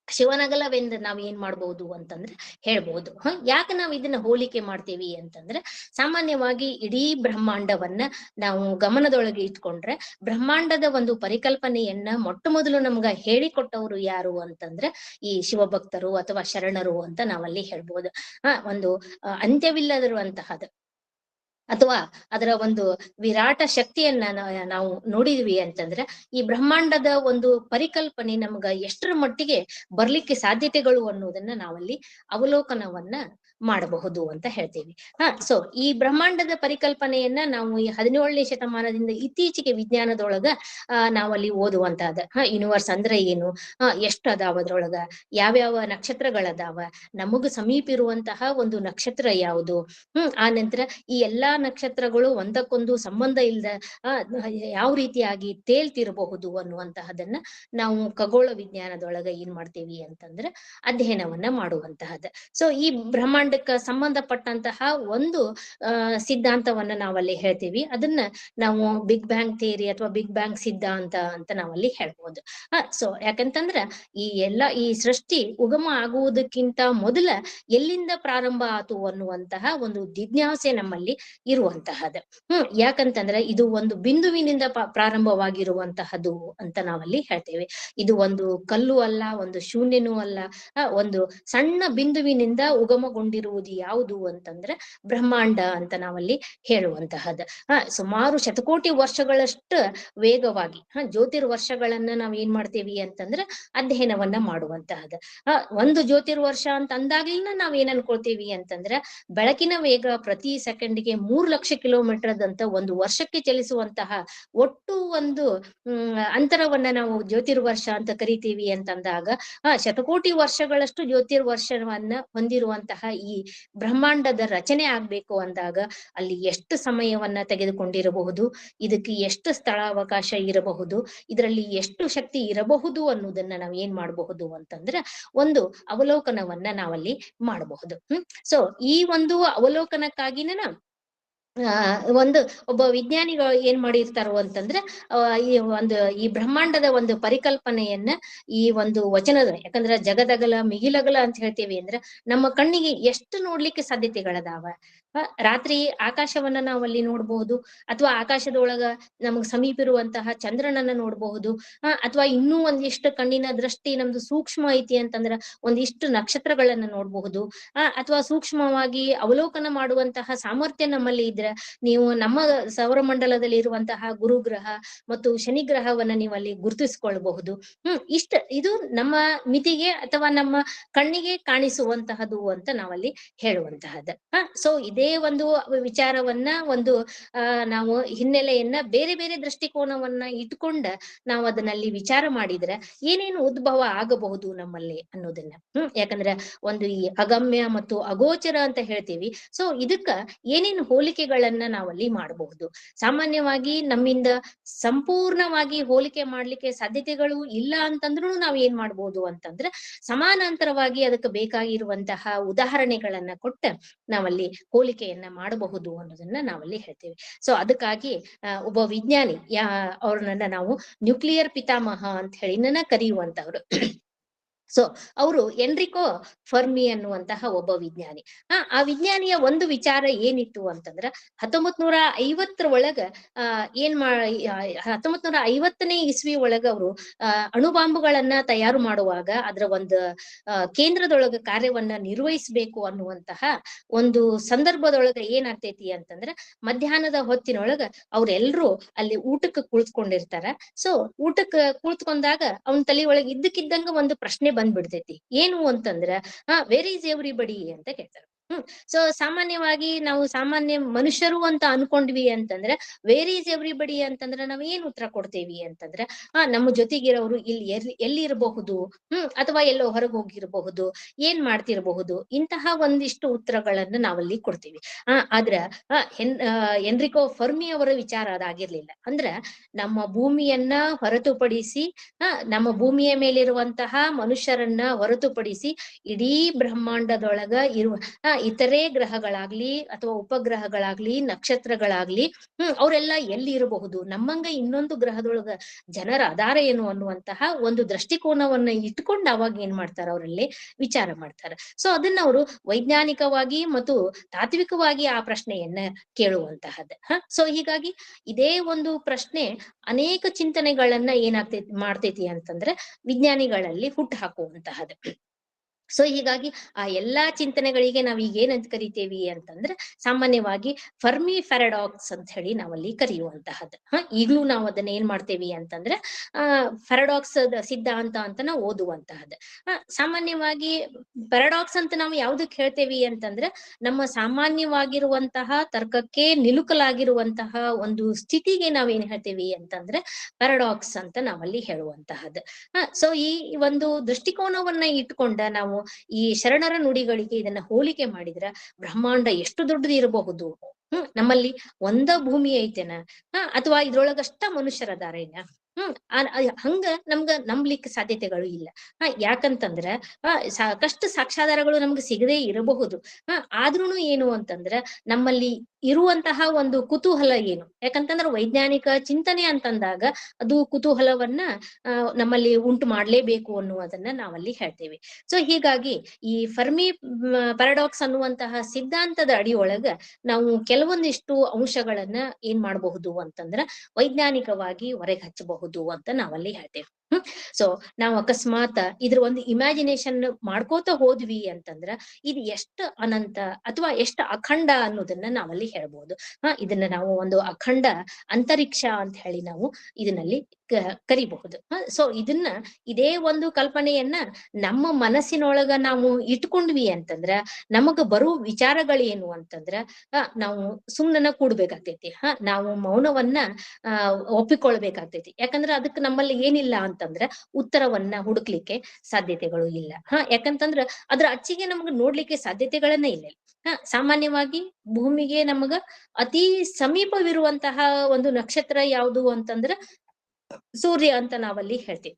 ಶಿವನಗಲವೆಂದು ನಾವ್ ಏನ್ ಮಾಡ್ಬಹುದು ಅಂತಂದ್ರೆ ಹೇಳ್ಬಹುದು. ಯಾಕೆ ನಾವ್ ಇದನ್ನ ಹೋಲಿಕೆ ಮಾಡ್ತೇವಿ ಅಂತಂದ್ರೆ ಸಾಮಾನ್ಯವಾಗಿ ಇಡೀ ಬ್ರಹ್ಮಾಂಡವನ್ನ ನಾವು ಗಮನದೊಳಗೆ ಇಟ್ಕೊಂಡ್ರೆ ಬ್ರಹ್ಮಾಂಡದ ಒಂದು ಪರಿಕಲ್ಪನೆಯನ್ನ ಮೊಟ್ಟ ಮೊದಲು ನಮ್ಗ ಹೇಳಿಕೊಟ್ಟವರು ಯಾರು ಅಂತಂದ್ರೆ ಈ ಶಿವಭಕ್ತರು ಅಥವಾ ಶರಣರು ಅಂತ ನಾವಲ್ಲಿ ಹೇಳ್ಬಹುದು. ಒಂದು ಅಂತ್ಯವಿಲ್ಲದಿರುವಂತಹದ್ದು ಅಥವಾ ಅದರ ಒಂದು ವಿರಾಟ ಶಕ್ತಿಯನ್ನ ನಾವು ನೋಡಿದ್ವಿ ಅಂತಂದ್ರೆ ಈ ಬ್ರಹ್ಮಾಂಡದ ಒಂದು ಪರಿಕಲ್ಪನೆ ನಮ್ಗ ಎಷ್ಟರ ಮಟ್ಟಿಗೆ ಬರ್ಲಿಕ್ಕೆ ಸಾಧ್ಯತೆಗಳು ಅನ್ನೋದನ್ನ ನಾವಲ್ಲಿ ಅವಲೋಕನವನ್ನ ಮಾಡಬಹುದು ಅಂತ ಹೇಳ್ತೀವಿ. ಸೊ ಈ ಬ್ರಹ್ಮಾಂಡದ ಪರಿಕಲ್ಪನೆಯನ್ನ ನಾವು ಈ 17ನೇ ಶತಮಾನದಿಂದ ಇತ್ತೀಚೆಗೆ ವಿಜ್ಞಾನದೊಳಗ ನಾವಲ್ಲಿ ಓದುವಂತಹದ. ಯೂನಿವರ್ಸ್ ಅಂದ್ರೆ ಏನು, ಎಷ್ಟು ಅದಾವ ಅದ್ರೊಳಗ, ಯಾವ್ಯಾವ ನಕ್ಷತ್ರಗಳದಾವ, ನಮಗ ಸಮೀಪ ಇರುವಂತಹ ಒಂದು ನಕ್ಷತ್ರ ಯಾವುದು, ಆ ನಂತರ ಈ ಎಲ್ಲಾ ನಕ್ಷತ್ರಗಳು ಒಂದಕ್ಕೊಂದು ಸಂಬಂಧ ಇಲ್ದ ಯಾವ ರೀತಿಯಾಗಿ ತೇಲ್ತಿರಬಹುದು ಅನ್ನುವಂತಹದನ್ನ ನಾವು ಖಗೋಳ ವಿಜ್ಞಾನದೊಳಗ ಏನ್ ಮಾಡ್ತೇವಿ ಅಂತಂದ್ರೆ ಅಧ್ಯಯನವನ್ನ ಮಾಡುವಂತಹದ್ದು. ಸೊ ಈ ಬ್ರಹ್ಮಾಂಡ ಬ್ರಹ್ಮಾಂಡಕ್ಕೆ ಸಂಬಂಧಪಟ್ಟಂತಹ ಒಂದು ಸಿದ್ಧಾಂತವನ್ನ ನಾವಲ್ಲಿ ಹೇಳ್ತೀವಿ. ಅದನ್ನ ನಾವು ಬಿಗ್ ಬ್ಯಾಂಗ್ ಥಿಯರಿ ಅಥವಾ ಬಿಗ್ ಬ್ಯಾಂಗ್ ಸಿದ್ಧಾಂತ ಅಂತ ನಾವಲ್ಲಿ ಹೇಳ್ಬೋದು. ಸೊ ಯಾಕಂತಂದ್ರ ಈ ಸೃಷ್ಟಿ ಉಗಮ ಆಗುವುದಕ್ಕಿಂತ ಮೊದಲ ಎಲ್ಲಿಂದ ಪ್ರಾರಂಭ ಆತು ಅನ್ನುವಂತಹ ಒಂದು ಜಿಜ್ಞಾಸೆ ನಮ್ಮಲ್ಲಿ ಇರುವಂತಹದ್ದು. ಯಾಕಂತಂದ್ರೆ ಇದು ಒಂದು ಬಿಂದುವಿನಿಂದ ಪ್ರಾರಂಭವಾಗಿರುವಂತಹದ್ದು ಅಂತ ನಾವಲ್ಲಿ ಹೇಳ್ತೇವೆ. ಇದು ಒಂದು ಕಲ್ಲು ಅಲ್ಲ, ಒಂದು ಶೂನ್ಯನೂ ಅಲ್ಲ, ಒಂದು ಸಣ್ಣ ಬಿಂದುವಿನಿಂದ ಉಗಮಗೊಂಡಿರುವುದು ಯಾವುದು ಅಂತಂದ್ರೆ ಬ್ರಹ್ಮಾಂಡ ಅಂತ ನಾವಲ್ಲಿ ಹೇಳುವಂತಹದ್ದು. ಸುಮಾರು ಶತಕೋಟಿ ವರ್ಷಗಳಷ್ಟು ವೇಗವಾಗಿ ಜ್ಯೋತಿರ್ವರ್ಷಗಳನ್ನ ನಾವ್ ಏನ್ ಮಾಡ್ತೇವಿ ಅಂತಂದ್ರೆ ಅಧ್ಯಯನವನ್ನ ಮಾಡುವಂತಹದ್ದು. ಒಂದು ಜ್ಯೋತಿರ್ವರ್ಷ ಅಂತ ಅಂದಾಗ್ಲಿನ ನಾವ್ ಏನ್ ಅನ್ಕೊಳ್ತೇವಿ ಅಂತಂದ್ರೆ ಬೆಳಕಿನ ವೇಗ ಪ್ರತಿ ಸೆಕೆಂಡ್ಗೆ 3 ಲಕ್ಷ ಕಿಲೋಮೀಟರ್ ದಂತ ಒಂದು ವರ್ಷಕ್ಕೆ ಚಲಿಸುವಂತಹ ಒಟ್ಟು ಒಂದು ಅಂತರವನ್ನ ನಾವು ಜ್ಯೋತಿರ್ವರ್ಷ ಅಂತ ಕರಿತೀವಿ ಅಂತಂದಾಗ ಶತಕೋಟಿ ವರ್ಷಗಳಷ್ಟು ಜ್ಯೋತಿರ್ವರ್ಷವನ್ನ ಹೊಂದಿರುವಂತಹ ಈ ಬ್ರಹ್ಮಾಂಡದ ರಚನೆ ಆಗ್ಬೇಕು ಅಂದಾಗ ಅಲ್ಲಿ ಎಷ್ಟು ಸಮಯವನ್ನ ತೆಗೆದುಕೊಂಡಿರಬಹುದು, ಇದಕ್ಕೆ ಎಷ್ಟು ಸ್ಥಳಾವಕಾಶ ಇರಬಹುದು, ಇದರಲ್ಲಿ ಎಷ್ಟು ಶಕ್ತಿ ಇರಬಹುದು ಅನ್ನೋದನ್ನ ನಾವ್ ಏನ್ ಮಾಡಬಹುದು ಅಂತಂದ್ರೆ ಒಂದು ಅವಲೋಕನವನ್ನ ನಾವಲ್ಲಿ ಮಾಡಬಹುದು. ಸೊ ಈ ಒಂದು ಅವಲೋಕನಕ್ಕಾಗಿನ ಒಬ್ಬ ವಿಜ್ಞಾನಿಗಳು ಏನ್ ಮಾಡಿರ್ತಾರೋ ಅಂತಂದ್ರೆ ಈ ಬ್ರಹ್ಮಾಂಡದ ಒಂದು ಪರಿಕಲ್ಪನೆಯನ್ನ ಈ ಒಂದು ವಚನದ, ಯಾಕಂದ್ರೆ ಜಗದಗಲ ಮಿಗಿಲಗಲ ಅಂತ ಹೇಳ್ತೇವಿ ಅಂದ್ರೆ ನಮ್ಮ ಕಣ್ಣಿಗೆ ಎಷ್ಟು ನೋಡ್ಲಿಕ್ಕೆ ಸಾಧ್ಯತೆಗಳದಾವ. ರಾತ್ರಿ ಆಕಾಶವನ್ನ ನಾವಲ್ಲಿ ನೋಡ್ಬಹುದು, ಅಥವಾ ಆಕಾಶದೊಳಗ ನಮಗ್ ಸಮೀಪ ಇರುವಂತಹ ಚಂದ್ರನನ್ನ ನೋಡ್ಬಹುದು, ಅಥವಾ ಇನ್ನೂ ಒಂದಿಷ್ಟು ಕಣ್ಣಿನ ದೃಷ್ಟಿ ನಮ್ದು ಸೂಕ್ಷ್ಮ ಐತಿ ಅಂತಂದ್ರ ಒಂದಿಷ್ಟು ನಕ್ಷತ್ರಗಳನ್ನ ನೋಡ್ಬಹುದು, ಅಥವಾ ಸೂಕ್ಷ್ಮವಾಗಿ ಅವಲೋಕನ ಮಾಡುವಂತಹ ಸಾಮರ್ಥ್ಯ ನಮ್ಮಲ್ಲಿ ಇದ್ರೆ ನೀವು ನಮ್ಮ ಸೌರಮಂಡಲದಲ್ಲಿ ಇರುವಂತಹ ಗುರುಗ್ರಹ ಮತ್ತು ಶನಿ ಗ್ರಹವನ್ನ ನೀವು ಅಲ್ಲಿ ಗುರುತಿಸ್ಕೊಳ್ಬಹುದು. ಇದು ನಮ್ಮ ಮಿತಿಗೆ ಅಥವಾ ನಮ್ಮ ಕಣ್ಣಿಗೆ ಕಾಣಿಸುವಂತಹದ್ದು ಅಂತ ನಾವಲ್ಲಿ ಹೇಳುವಂತಹದ್ದು. ಸೊ ಇದೇ ಒಂದು ವಿಚಾರವನ್ನ ನಾವು ಹಿನ್ನೆಲೆಯನ್ನ ಬೇರೆ ಬೇರೆ ದೃಷ್ಟಿಕೋನವನ್ನ ಇಟ್ಕೊಂಡ ನಾವು ಅದನ್ನಲ್ಲಿ ವಿಚಾರ ಮಾಡಿದ್ರೆ ಏನೇನು ಉದ್ಭವ ಆಗಬಹುದು ನಮ್ಮಲ್ಲಿ ಅನ್ನೋದನ್ನ. ಯಾಕಂದ್ರೆ ಒಂದು ಈ ಅಗಮ್ಯ ಮತ್ತು ಅಗೋಚರ ಅಂತ ಹೇಳ್ತೀವಿ. ಸೊ ಇದಕ್ಕ ಏನೇನು ಹೋಲಿಕೆಗಳನ್ನ ನಾವಲ್ಲಿ ಮಾಡಬಹುದು. ಸಾಮಾನ್ಯವಾಗಿ ನಮ್ಮಿಂದ ಸಂಪೂರ್ಣವಾಗಿ ಹೋಲಿಕೆ ಮಾಡ್ಲಿಕ್ಕೆ ಸಾಧ್ಯತೆಗಳು ಇಲ್ಲ ಅಂತಂದ್ರೂ ನಾವ್ ಏನ್ ಮಾಡ್ಬೋದು ಅಂತಂದ್ರೆ ಸಮಾನಾಂತರವಾಗಿ ಅದಕ್ಕೆ ಬೇಕಾಗಿರುವಂತಹ ಉದಾಹರಣೆಗಳನ್ನ ಕೊಟ್ಟ ನಾವಲ್ಲಿ ಹೋಲಿಕೆಯನ್ನ ಮಾಡಬಹುದು ಅನ್ನೋದನ್ನ ನಾವಲ್ಲಿ ಹೇಳ್ತೇವೆ. ಸೊ ಅದಕ್ಕಾಗಿ ಒಬ್ಬ ವಿಜ್ಞಾನಿ ಅವ್ರನ್ನ ನಾವು ನ್ಯೂಕ್ಲಿಯರ್ ಪಿತಾಮಹ ಅಂತ ಹೇಳಿ ಕರೆಯುವಂತವ್ರು. ಸೊ ಅವರು ಎನ್ರಿಕೋ ಫರ್ಮಿ ಅನ್ನುವಂತಹ ಒಬ್ಬ ವಿಜ್ಞಾನಿ. ಆ ವಿಜ್ಞಾನಿಯ ಒಂದು ವಿಚಾರ ಏನಿತ್ತು ಅಂತಂದ್ರ 1950 ಒಳಗ 1950ನೇ ಇಸ್ವಿ ಒಳಗ ಅವರು ಅಣುಬಾಂಬುಗಳನ್ನ ತಯಾರು ಮಾಡುವಾಗ ಅದರ ಒಂದು ಕೇಂದ್ರದೊಳಗ ಕಾರ್ಯವನ್ನ ನಿರ್ವಹಿಸ್ಬೇಕು ಅನ್ನುವಂತಹ ಒಂದು ಸಂದರ್ಭದೊಳಗ ಏನಾಗ್ತೈತಿ ಅಂತಂದ್ರ ಮಧ್ಯಾಹ್ನದ ಹೊತ್ತಿನೊಳಗ ಅವ್ರೆಲ್ರೂ ಅಲ್ಲಿ ಊಟಕ್ಕೆ ಕುಳಿತುಕೊಂಡಿರ್ತಾರ. ಸೊ ಊಟಕ್ಕೆ ಕುಳಿತುಕೊಂಡಾಗ ಅವನ ತಲೆ ಒಳಗೆ ಇದ್ದಕ್ಕಿದ್ದಂಗ ಒಂದು ಪ್ರಶ್ನೆ ಬಂದ್ಬಿಡ್ತೈತಿ. ಏನು ಅಂತಂದ್ರ ವೇರ್ ಈಸ್ ಎವ್ರಿಬಡಿ ಅಂತ ಕೇಳ್ತಾರ. ಸೊ ಸಾಮಾನ್ಯವಾಗಿ ನಾವು ಸಾಮಾನ್ಯ ಮನುಷ್ಯರು ಅಂತ ಅನ್ಕೊಂಡ್ವಿ ಅಂತಂದ್ರೆ ವೇರ್ ಈಸ್ ಎವ್ರಿಬಡಿ ಅಂತಂದ್ರೆ ನಾವ್ ಏನ್ ಉತ್ತರ ಕೊಡ್ತೇವಿ ಅಂತಂದ್ರೆ ನಮ್ಮ ಜೊತೆಗಿರೋರು ಇಲ್ಲಿ ಎಲ್ಲಿ ಇರಬಹುದು, ಅಥವಾ ಎಲ್ಲೋ ಹೊರಗೆ ಹೋಗಿರಬಹುದು, ಏನ್ ಮಾಡ್ತಿರಬಹುದು, ಇಂತಹ ಒಂದಿಷ್ಟು ಉತ್ತರಗಳನ್ನ ನಾವಲ್ಲಿ ಕೊಡ್ತೀವಿ. ಆದ್ರ ಎನ್ರಿಕೋ ಫರ್ಮಿ ಅವರ ವಿಚಾರ ಅದಾಗಿರ್ಲಿಲ್ಲ. ಅಂದ್ರ ನಮ್ಮ ಭೂಮಿಯನ್ನ ಹೊರತುಪಡಿಸಿ, ನಮ್ಮ ಭೂಮಿಯ ಮೇಲಿರುವಂತಹ ಮನುಷ್ಯರನ್ನ ಹೊರತುಪಡಿಸಿ ಇಡೀ ಬ್ರಹ್ಮಾಂಡದೊಳಗ ಇರುವ ಇತರೆ ಗ್ರಹಗಳಾಗ್ಲಿ ಅಥವಾ ಉಪಗ್ರಹಗಳಾಗ್ಲಿ ನಕ್ಷತ್ರಗಳಾಗ್ಲಿ ಅವರೆಲ್ಲ ಎಲ್ಲಿ ಇರಬಹುದು, ನಮ್ಮಂಗ ಇನ್ನೊಂದು ಗ್ರಹದೊಳಗ ಜನರ ಅದಾರ ಏನು ಅನ್ನುವಂತಹ ಒಂದು ದೃಷ್ಟಿಕೋನವನ್ನ ಇಟ್ಕೊಂಡು ಅವಾಗ ಏನ್ ಮಾಡ್ತಾರ, ಅವರಲ್ಲಿ ವಿಚಾರ ಮಾಡ್ತಾರ. ಸೊ ಅದನ್ನ ಅವರು ವೈಜ್ಞಾನಿಕವಾಗಿ ಮತ್ತು ತಾತ್ವಿಕವಾಗಿ ಆ ಪ್ರಶ್ನೆಯನ್ನ ಕೇಳುವಂತಹದ್ದು. ಸೊ ಹೀಗಾಗಿ ಇದೇ ಒಂದು ಪ್ರಶ್ನೆ ಅನೇಕ ಚಿಂತನೆಗಳನ್ನ ಮಾಡ್ತೈತಿ ಅಂತಂದ್ರೆ ವಿಜ್ಞಾನಿಗಳಲ್ಲಿ ಹುಟ್ಟು ಹಾಕುವಂತಹದ್ದು. ಸೊ ಹೀಗಾಗಿ ಆ ಎಲ್ಲಾ ಚಿಂತನೆಗಳಿಗೆ ನಾವ್ ಈಗ ಏನಂತ ಕರಿತೇವಿ ಅಂತಂದ್ರೆ ಸಾಮಾನ್ಯವಾಗಿ ಫರ್ಮಿ ಪ್ಯಾರಾಡಾಕ್ಸ್ ಅಂತ ಹೇಳಿ ನಾವಲ್ಲಿ ಕರೆಯುವಂತಹದ್ದು. ಈಗ್ಲೂ ನಾವು ಅದನ್ನ ಏನ್ ಮಾಡ್ತೇವಿ ಅಂತಂದ್ರೆ ಪ್ಯಾರಾಡಾಕ್ಸ್ ಸಿದ್ಧಾಂತ ಅಂತ ನಾವು ಓದುವಂತಹದ್ದು. ಸಾಮಾನ್ಯವಾಗಿ ಪ್ಯಾರಾಡಾಕ್ಸ್ ಅಂತ ನಾವು ಯಾವ್ದಕ್ ಹೇಳ್ತೇವಿ ಅಂತಂದ್ರೆ ನಮ್ಮ ಸಾಮಾನ್ಯವಾಗಿರುವಂತಹ ತರ್ಕಕ್ಕೆ ನಿಲುಕಲಾಗಿರುವಂತಹ ಒಂದು ಸ್ಥಿತಿಗೆ ನಾವೇನ್ ಹೇಳ್ತೇವಿ ಅಂತಂದ್ರೆ ಪ್ಯಾರಾಡಾಕ್ಸ್ ಅಂತ ನಾವಲ್ಲಿ ಹೇಳುವಂತಹದ್ದು. ಸೊ ಈ ಒಂದು ದೃಷ್ಟಿಕೋನವನ್ನ ಇಟ್ಕೊಂಡ ನಾವು ಈ ಶರಣರ ನುಡಿಗಳಿಗೆ ಇದನ್ನ ಹೋಲಿಕೆ ಮಾಡಿದ್ರ ಬ್ರಹ್ಮಾಂಡ ಎಷ್ಟು ದೊಡ್ಡದು ಇರಬಹುದು, ನಮ್ಮಲ್ಲಿ ಒಂದ ಭೂಮಿ ಐತೆನ, ಅಥವಾ ಇದ್ರೊಳಗಷ್ಟ ಮನುಷ್ಯರದಾರೇನ, ಹಂಗ ನಮ್ಗ ನಂಬ್ಲಿಕ್ಕೆ ಸಾಧ್ಯತೆಗಳು ಇಲ್ಲ. ಯಾಕಂತಂದ್ರ ಸಾಕಷ್ಟು ಸಾಕ್ಷ್ಯಾಧಾರಗಳು ನಮ್ಗೆ ಸಿಗದೇ ಇರಬಹುದು. ಆದ್ರೂನು ಏನು ಅಂತಂದ್ರ ನಮ್ಮಲ್ಲಿ ಇರುವಂತಹ ಒಂದು ಕುತೂಹಲ ಏನು, ಯಾಕಂತಂದ್ರ ವೈಜ್ಞಾನಿಕ ಚಿಂತನೆ ಅಂತಂದಾಗ ಅದು ಕುತೂಹಲವನ್ನ ನಮ್ಮಲ್ಲಿ ಉಂಟು ಮಾಡ್ಲೇಬೇಕು ಅನ್ನುವುದನ್ನ ನಾವಲ್ಲಿ ಹೇಳ್ತೇವೆ. ಸೊ ಹೀಗಾಗಿ ಈ ಫರ್ಮಿ ಪ್ಯಾರಾಡಾಕ್ಸ್ ಅನ್ನುವಂತಹ ಸಿದ್ಧಾಂತದ ಅಡಿಯೊಳಗ ನಾವು ಕೆಲವೊಂದಿಷ್ಟು ಅಂಶಗಳನ್ನ ಏನ್ ಮಾಡಬಹುದು ಅಂತಂದ್ರ ವೈಜ್ಞಾನಿಕವಾಗಿ ಹೊರಗೆ ಹಚ್ಚಬಹುದು ಅಂತ ನಾವಲ್ಲಿ ಹೇಳ್ತೇವೆ. ಸೊ ನಾವು ಅಕಸ್ಮಾತ್ ಇದ್ರ ಒಂದು ಇಮ್ಯಾಜಿನೇಷನ್ ಮಾಡ್ಕೋತ ಹೋದ್ವಿ ಅಂತಂದ್ರ ಇದು ಎಷ್ಟು ಅನಂತ ಅಥವಾ ಎಷ್ಟು ಅಖಂಡ ಅನ್ನೋದನ್ನ ನಾವಲ್ಲಿ ಹೇಳ್ಬೋದು. ಇದನ್ನ ನಾವು ಒಂದು ಅಖಂಡ ಅಂತರಿಕ್ಷ ಅಂತ ಹೇಳಿ ನಾವು ಇದನ್ನಲ್ಲಿ ಕರಿಬಹುದು. ಸೊ ಇದನ್ನ ಇದೇ ಒಂದು ಕಲ್ಪನೆಯನ್ನ ನಮ್ಮ ಮನಸ್ಸಿನೊಳಗ ನಾವು ಇಟ್ಕೊಂಡ್ವಿ ಅಂತಂದ್ರ ನಮಗ ಬರುವ ವಿಚಾರಗಳೇನು ಅಂತಂದ್ರ ನಾವು ಸುಮ್ನನ ಕೂಡ್ಬೇಕಾಗ್ತೈತಿ. ನಾವು ಮೌನವನ್ನ ಒಪ್ಪಿಕೊಳ್ಬೇಕಾಗ್ತೈತಿ. ಯಾಕಂದ್ರೆ ಅದಕ್ಕೆ ನಮ್ಮಲ್ಲಿ ಏನಿಲ್ಲ ಅಂತಂದ್ರ ಉತ್ತರವನ್ನ ಹುಡುಕ್ಲಿಕ್ಕೆ ಸಾಧ್ಯತೆಗಳು ಇಲ್ಲ. ಯಾಕಂತಂದ್ರ ಅದ್ರ ಅಚ್ಚಿಗೆ ನಮ್ಗೆ ನೋಡ್ಲಿಕ್ಕೆ ಸಾಧ್ಯತೆಗಳನ್ನ ಇಲ್ಲ. ಸಾಮಾನ್ಯವಾಗಿ ಭೂಮಿಗೆ ನಮಗ ಅತಿ ಸಮೀಪವಿರುವಂತಹ ಒಂದು ನಕ್ಷತ್ರ ಯಾವುದು ಅಂತಂದ್ರ ಸೂರ್ಯ ಅಂತ ನಾವಲ್ಲಿ ಹೇಳ್ತೀವಿ.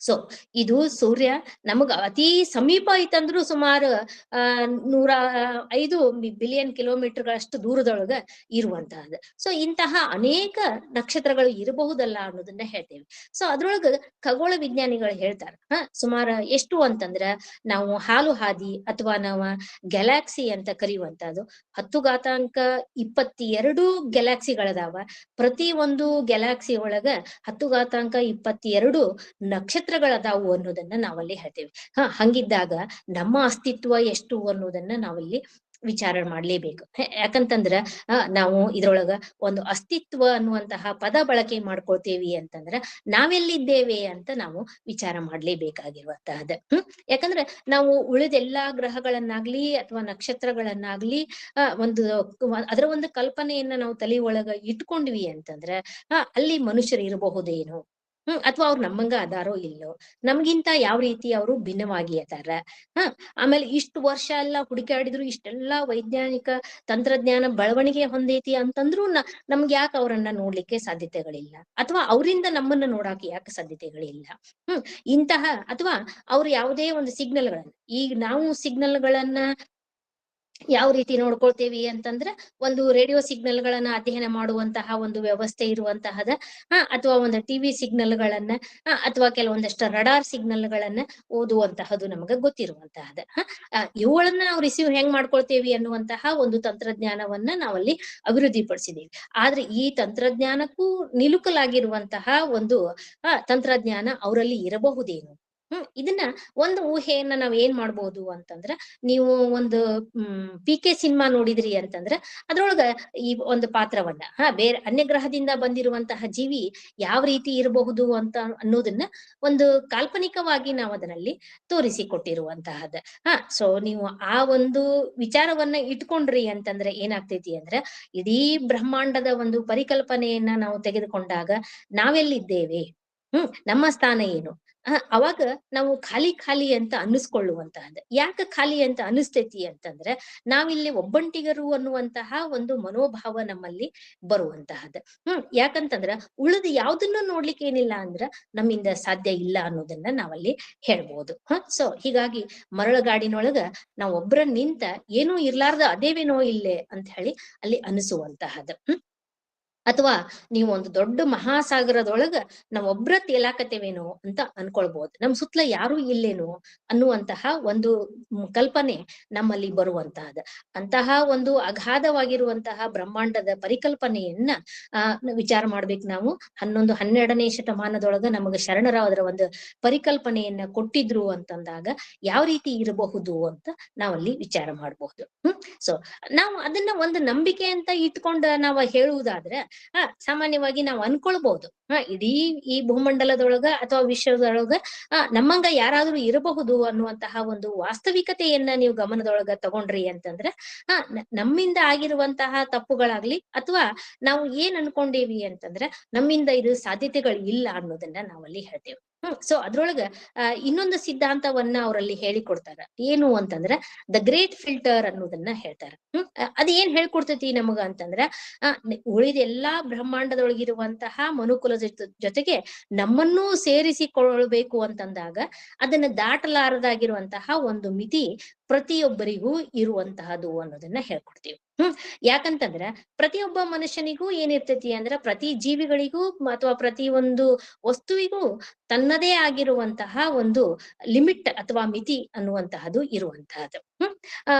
ಸೊ ಇದು ಸೂರ್ಯ ನಮಗ ಅತಿ ಸಮೀಪ ಐತಂದ್ರು ಸುಮಾರು 105 ಬಿಲಿಯನ್ ಕಿಲೋಮೀಟರ್ಗಳಷ್ಟು ದೂರದೊಳಗ ಇರುವಂತಹದ್ದು. ಸೊ ಇಂತಹ ಅನೇಕ ನಕ್ಷತ್ರಗಳು ಇರಬಹುದಲ್ಲ ಅನ್ನೋದನ್ನ ಹೇಳ್ತೇವೆ. ಸೊ ಅದ್ರೊಳಗ ಖಗೋಳ ವಿಜ್ಞಾನಿಗಳು ಹೇಳ್ತಾರ ಸುಮಾರು ಎಷ್ಟು ಅಂತಂದ್ರ ನಾವು ಹಾಲು ಹಾದಿ ಅಥವಾ ನಾವು ಗ್ಯಾಲಾಕ್ಸಿ ಅಂತ ಕರೆಯುವಂತಹದ್ದು 1022 ಗ್ಯಾಲಾಕ್ಸಿಗಳದಾವ. ಪ್ರತಿ ಒಂದು ಗ್ಯಾಲಾಕ್ಸಿ ಒಳಗ 1022 ನಕ್ಷತ್ರಗಳದಾವು ಅನ್ನೋದನ್ನ ನಾವಲ್ಲಿ ಹೇಳ್ತೇವೆ. ಹಂಗಿದ್ದಾಗ ನಮ್ಮ ಅಸ್ತಿತ್ವ ಎಷ್ಟು ಅನ್ನೋದನ್ನ ನಾವಲ್ಲಿ ವಿಚಾರ ಮಾಡ್ಲೇಬೇಕು. ಯಾಕಂತಂದ್ರ ನಾವು ಇದ್ರೊಳಗ ಒಂದು ಅಸ್ತಿತ್ವ ಅನ್ನುವಂತಹ ಪದ ಬಳಕೆ ಮಾಡ್ಕೊಳ್ತೇವಿ ಅಂತಂದ್ರ ನಾವೆಲ್ಲಿದ್ದೇವೆ ಅಂತ ನಾವು ವಿಚಾರ ಮಾಡ್ಲೇಬೇಕಾಗಿರುವಂತಹದ್ದು. ಯಾಕಂದ್ರೆ ನಾವು ಉಳಿದೆಲ್ಲಾ ಗ್ರಹಗಳನ್ನಾಗ್ಲಿ ಅಥವಾ ನಕ್ಷತ್ರಗಳನ್ನಾಗ್ಲಿ ಅದರ ಒಂದು ಕಲ್ಪನೆಯನ್ನ ನಾವು ತಲೆ ಒಳಗ ಇಟ್ಕೊಂಡ್ವಿ ಅಂತಂದ್ರ ಅಲ್ಲಿ ಮನುಷ್ಯರು ಇರಬಹುದೇನು, ಅಥವಾ ಅವ್ರು ನಮ್ಮಂಗ ಅದಾರೋ ಇಲ್ಲೋ, ನಮ್ಗಿಂತ ಯಾವ ರೀತಿ ಅವರು ಭಿನ್ನವಾಗಿ ಅದಾರ. ಆಮೇಲೆ ಇಷ್ಟು ವರ್ಷ ಎಲ್ಲ ಹುಡುಕಾಡಿದ್ರು ಇಷ್ಟೆಲ್ಲಾ ವೈಜ್ಞಾನಿಕ ತಂತ್ರಜ್ಞಾನ ಬೆಳವಣಿಗೆ ಹೊಂದೈತಿ ಅಂತಂದ್ರು ನಮ್ಗೆ ಯಾಕೆ ಅವರನ್ನ ನೋಡ್ಲಿಕ್ಕೆ ಸಾಧ್ಯತೆಗಳಿಲ್ಲ, ಅಥವಾ ಅವರಿಂದ ನಮ್ಮನ್ನ ನೋಡಾಕ ಯಾಕೆ ಸಾಧ್ಯತೆಗಳಿಲ್ಲ. ಇಂತಹ ಅಥವಾ ಅವ್ರು ಯಾವುದೇ ಒಂದು ಸಿಗ್ನಲ್ಗಳನ್ನ, ಈಗ ನಾವು ಸಿಗ್ನಲ್ಗಳನ್ನ ಯಾವ ರೀತಿ ನೋಡ್ಕೊಳ್ತೇವಿ ಅಂತಂದ್ರ ಒಂದು ರೇಡಿಯೋ ಸಿಗ್ನಲ್ಗಳನ್ನ ಅಧ್ಯಯನ ಮಾಡುವಂತಹ ಒಂದು ವ್ಯವಸ್ಥೆ ಇರುವಂತಹದ, ಅಥವಾ ಒಂದು ಟಿವಿ ಸಿಗ್ನಲ್ಗಳನ್ನ, ಅಥವಾ ಕೆಲವೊಂದಷ್ಟು ರಡಾರ್ ಸಿಗ್ನಲ್ಗಳನ್ನ ಓದುವಂತಹದ್ದು ನಮಗ ಗೊತ್ತಿರುವಂತಹದ. ಇವುಗಳನ್ನ ನಾವು ರಿಸೀವ್ ಹೆಂಗ್ ಮಾಡ್ಕೊಳ್ತೇವಿ ಅನ್ನುವಂತಹ ಒಂದು ತಂತ್ರಜ್ಞಾನವನ್ನ ನಾವಲ್ಲಿ ಅಭಿವೃದ್ಧಿ ಪಡಿಸಿದೀವಿ. ಆದ್ರೆ ಈ ತಂತ್ರಜ್ಞಾನಕ್ಕೂ ನಿಲುಕಲಾಗಿರುವಂತಹ ಒಂದು ತಂತ್ರಜ್ಞಾನ ಅವರಲ್ಲಿ ಇರಬಹುದೇನು. ಇದನ್ನ ಒಂದು ಊಹೆಯನ್ನ ನಾವ್ ಏನ್ ಮಾಡ್ಬೋದು ಅಂತಂದ್ರ, ನೀವು ಒಂದು PK ಸಿನಿಮಾ ನೋಡಿದ್ರಿ ಅಂತಂದ್ರ ಅದ್ರೊಳಗ ಈ ಒಂದು ಪಾತ್ರವನ್ನ ಬೇರೆ ಅನ್ಯ ಗ್ರಹದಿಂದ ಬಂದಿರುವಂತಹ ಜೀವಿ ಯಾವ ರೀತಿ ಇರಬಹುದು ಅಂತ ಅನ್ನೋದನ್ನ ಒಂದು ಕಾಲ್ಪನಿಕವಾಗಿ ನಾವು ಅದರಲ್ಲಿ ತೋರಿಸಿಕೊಟ್ಟಿರುವಂತಹದ್ದು. ಸೊ ನೀವು ಆ ಒಂದು ವಿಚಾರವನ್ನ ಇಟ್ಕೊಂಡ್ರಿ ಅಂತಂದ್ರೆ ಏನಾಗ್ತೈತಿ ಅಂದ್ರೆ, ಇಡೀ ಬ್ರಹ್ಮಾಂಡದ ಒಂದು ಪರಿಕಲ್ಪನೆಯನ್ನ ನಾವು ತೆಗೆದುಕೊಂಡಾಗ ನಾವೆಲ್ಲಿದ್ದೇವೆ, ನಮ್ಮ ಸ್ಥಾನ ಏನು, ಅವಾಗ ನಾವು ಖಾಲಿ ಅಂತ ಅನ್ನಿಸ್ಕೊಳ್ಳುವಂತಹದ್ದು. ಯಾಕೆ ಖಾಲಿ ಅಂತ ಅನಿಸ್ತೈತಿ ಅಂತಂದ್ರೆ, ನಾವಿಲ್ಲಿ ಒಬ್ಬಂಟಿಗರು ಅನ್ನುವಂತಹ ಒಂದು ಮನೋಭಾವ ನಮ್ಮಲ್ಲಿ ಬರುವಂತಹದ್ದು. ಯಾಕಂತಂದ್ರ ಉಳಿದು ಯಾವ್ದನ್ನು ನೋಡ್ಲಿಕ್ಕೆ ಏನಿಲ್ಲ ಅಂದ್ರ ನಮ್ಮಿಂದ ಸಾಧ್ಯ ಇಲ್ಲ ಅನ್ನೋದನ್ನ ನಾವಲ್ಲಿ ಹೇಳ್ಬೋದು. ಸೊ ಹೀಗಾಗಿ ಮರಳುಗಾಡಿನೊಳಗ ನಾವ್ ಒಬ್ರ ನಿಂತ ಏನೂ ಇರ್ಲಾರ್ದ ಅದೇವೇನೋ ಇಲ್ಲೇ ಅಂತ ಹೇಳಿ ಅಲ್ಲಿ ಅನಿಸುವಂತಹದ್ದು. ಅಥವಾ ನೀವು ಒಂದು ದೊಡ್ಡ ಮಹಾಸಾಗರದೊಳಗ ನಾವೊಬ್ರ ತೇಲಾಕತ್ತೇವೇನೋ ಅಂತ ಅನ್ಕೊಳ್ಬಹುದು, ನಮ್ ಸುತ್ತಲ ಯಾರು ಇಲ್ಲೇನೋ ಅನ್ನುವಂತಹ ಒಂದು ಕಲ್ಪನೆ ನಮ್ಮಲ್ಲಿ ಬರುವಂತಹದ್ದು. ಅಂತಹ ಒಂದು ಅಗಾಧವಾಗಿರುವಂತಹ ಬ್ರಹ್ಮಾಂಡದ ಪರಿಕಲ್ಪನೆಯನ್ನ ವಿಚಾರ ಮಾಡ್ಬೇಕು ನಾವು. 11-12ನೇ ಶತಮಾನದೊಳಗ ನಮಗ ಶರಣರ ಅದರ ಒಂದು ಪರಿಕಲ್ಪನೆಯನ್ನ ಕೊಟ್ಟಿದ್ರು ಅಂತಂದಾಗ ಯಾವ ರೀತಿ ಇರಬಹುದು ಅಂತ ನಾವಲ್ಲಿ ವಿಚಾರ ಮಾಡಬಹುದು. ಸೊ ನಾವು ಅದನ್ನ ಒಂದು ನಂಬಿಕೆ ಅಂತ ಇಟ್ಕೊಂಡ ನಾವು ಹೇಳುವುದಾದ್ರೆ ಸಾಮಾನ್ಯವಾಗಿ ನಾವು ಅನ್ಕೊಳ್ಬಹುದು, ಇಡೀ ಈ ಭೂಮಂಡಲದೊಳಗ ಅಥವಾ ವಿಶ್ವದೊಳಗ ನಮ್ಮಂಗ ಯಾರಾದ್ರೂ ಇರಬಹುದು ಅನ್ನುವಂತಹ ಒಂದು ವಾಸ್ತವಿಕತೆಯನ್ನ ನೀವು ಗಮನದೊಳಗ ತಗೊಂಡ್ರಿ ಅಂತಂದ್ರೆ ನಮ್ಮಿಂದ ಆಗಿರುವಂತಹ ತಪ್ಪುಗಳಾಗ್ಲಿ ಅಥವಾ ನಾವು ಏನ್ ಅನ್ಕೊಂಡೇವಿ ಅಂತಂದ್ರೆ ನಮ್ಮಿಂದ ಇದು ಸಾಧ್ಯತೆಗಳು ಇಲ್ಲ ಅನ್ನೋದನ್ನ ನಾವಲ್ಲಿ ಹೇಳ್ತೇವೆ. ಸೊ ಅದ್ರೊಳಗ ಇನ್ನೊಂದು ಸಿದ್ಧಾಂತವನ್ನ ಅವರಲ್ಲಿ ಹೇಳಿಕೊಡ್ತಾರ. ಏನು ಅಂತಂದ್ರ ದ ಗ್ರೇಟ್ ಫಿಲ್ಟರ್ ಅನ್ನೋದನ್ನ ಹೇಳ್ತಾರ. ಅದ್ ಏನ್ ಹೇಳ್ಕೊಡ್ತೈತಿ ನಮಗ ಅಂತಂದ್ರ ಉಳಿದ ಎಲ್ಲಾ ಬ್ರಹ್ಮಾಂಡದೊಳಗಿರುವಂತಹ ಮನುಕುಲದ ಜೊತೆಗೆ ನಮ್ಮನ್ನೂ ಸೇರಿಸಿಕೊಳ್ಬೇಕು ಅಂತಂದಾಗ ಅದನ್ನ ದಾಟಲಾರದಾಗಿರುವಂತಹ ಒಂದು ಮಿತಿ ಪ್ರತಿಯೊಬ್ಬರಿಗೂ ಇರುವಂತಹದ್ದು ಅನ್ನೋದನ್ನ ಹೇಳ್ಕೊಡ್ತೀವಿ. ಯಾಕಂತಂದ್ರ ಪ್ರತಿಯೊಬ್ಬ ಮನುಷ್ಯನಿಗೂ ಏನಿರ್ತೈತಿ ಅಂದ್ರ ಪ್ರತಿ ಜೀವಿಗಳಿಗೂ ಅಥವಾ ಪ್ರತಿ ಒಂದು ವಸ್ತುವಿಗೂ ತನ್ನದೇ ಆಗಿರುವಂತಹ ಒಂದು ಲಿಮಿಟ್ ಅಥವಾ ಮಿತಿ ಅನ್ನುವಂತಹದ್ದು ಇರುವಂತಹದ್ದು. ಆ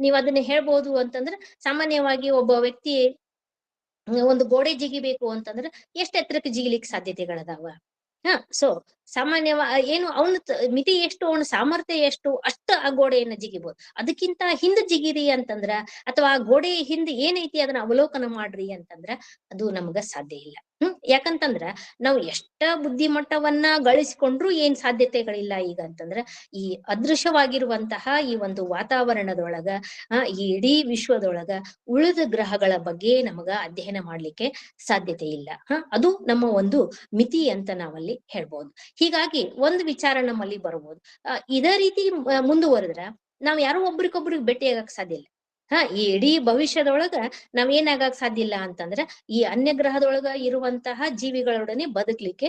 ನೀವ್ ಅದನ್ನ ಹೇಳ್ಬೋದು ಅಂತಂದ್ರ ಸಾಮಾನ್ಯವಾಗಿ ಒಬ್ಬ ವ್ಯಕ್ತಿ ಒಂದು ಗೋಡೆ ಜಿಗಿಬೇಕು ಅಂತಂದ್ರ ಎಷ್ಟ್ ಎತ್ತರಕ್ಕೆ ಜಿಗಿಲಿಕ್ಕೆ ಸಾಧ್ಯತೆಗಳದಾವ. ಸೊ ಏನು ಅವನ ಮಿತಿ ಎಷ್ಟು, ಅವನ ಸಾಮರ್ಥ್ಯ ಎಷ್ಟು, ಅಷ್ಟ ಆ ಗೋಡೆಯನ್ನ ಜಿಗಿಬಹುದು. ಅದಕ್ಕಿಂತ ಹಿಂದ್ ಜಿಗಿರಿ ಅಂತಂದ್ರ ಅಥವಾ ಆ ಗೋಡೆ ಹಿಂದ್ ಏನೈತಿ ಅದನ್ನ ಅವಲೋಕನ ಮಾಡ್ರಿ ಅಂತಂದ್ರ ಅದು ನಮ್ಗ ಸಾಧ್ಯ ಇಲ್ಲ. ಯಾಕಂತಂದ್ರ ನಾವು ಎಷ್ಟ ಬುದ್ಧಿಮಟ್ಟವನ್ನ ಗಳಿಸಿಕೊಂಡ್ರು ಏನ್ ಸಾಧ್ಯತೆಗಳಿಲ್ಲ ಈಗ ಅಂತಂದ್ರ ಈ ಅದೃಶ್ಯವಾಗಿರುವಂತಹ ಈ ಒಂದು ವಾತಾವರಣದೊಳಗ ಈ ಇಡೀ ವಿಶ್ವದೊಳಗ ಉಳಿದ ಗ್ರಹಗಳ ಬಗ್ಗೆ ನಮಗ ಅಧ್ಯಯನ ಮಾಡ್ಲಿಕ್ಕೆ ಸಾಧ್ಯತೆ ಇಲ್ಲ. ಅದು ನಮ್ಮ ಒಂದು ಮಿತಿ ಅಂತ ನಾವಲ್ಲಿ ಹೇಳ್ಬೋದು. ಹೀಗಾಗಿ ಒಂದು ವಿಚಾರ ನಮ್ಮಲ್ಲಿ ಬರ್ಬೋದು, ಇದೇ ರೀತಿ ಮುಂದುವರೆದ್ರ ನಾವ್ ಯಾರೋ ಒಬ್ರಿಗೊಬ್ರಿಗೆ ಭೇಟಿಯಾಗಕ್ ಸಾಧ್ಯ ಇಲ್ಲ. ಈ ಇಡೀ ಭವಿಷ್ಯದೊಳಗ ನಾವ್ ಏನಾಗಕ್ ಸಾಧ್ಯ ಇಲ್ಲ ಅಂತಂದ್ರ ಈ ಅನ್ಯ ಗ್ರಹದೊಳಗ ಇರುವಂತಹ ಜೀವಿಗಳೊಡನೆ ಬದುಕ್ಲಿಕ್ಕೆ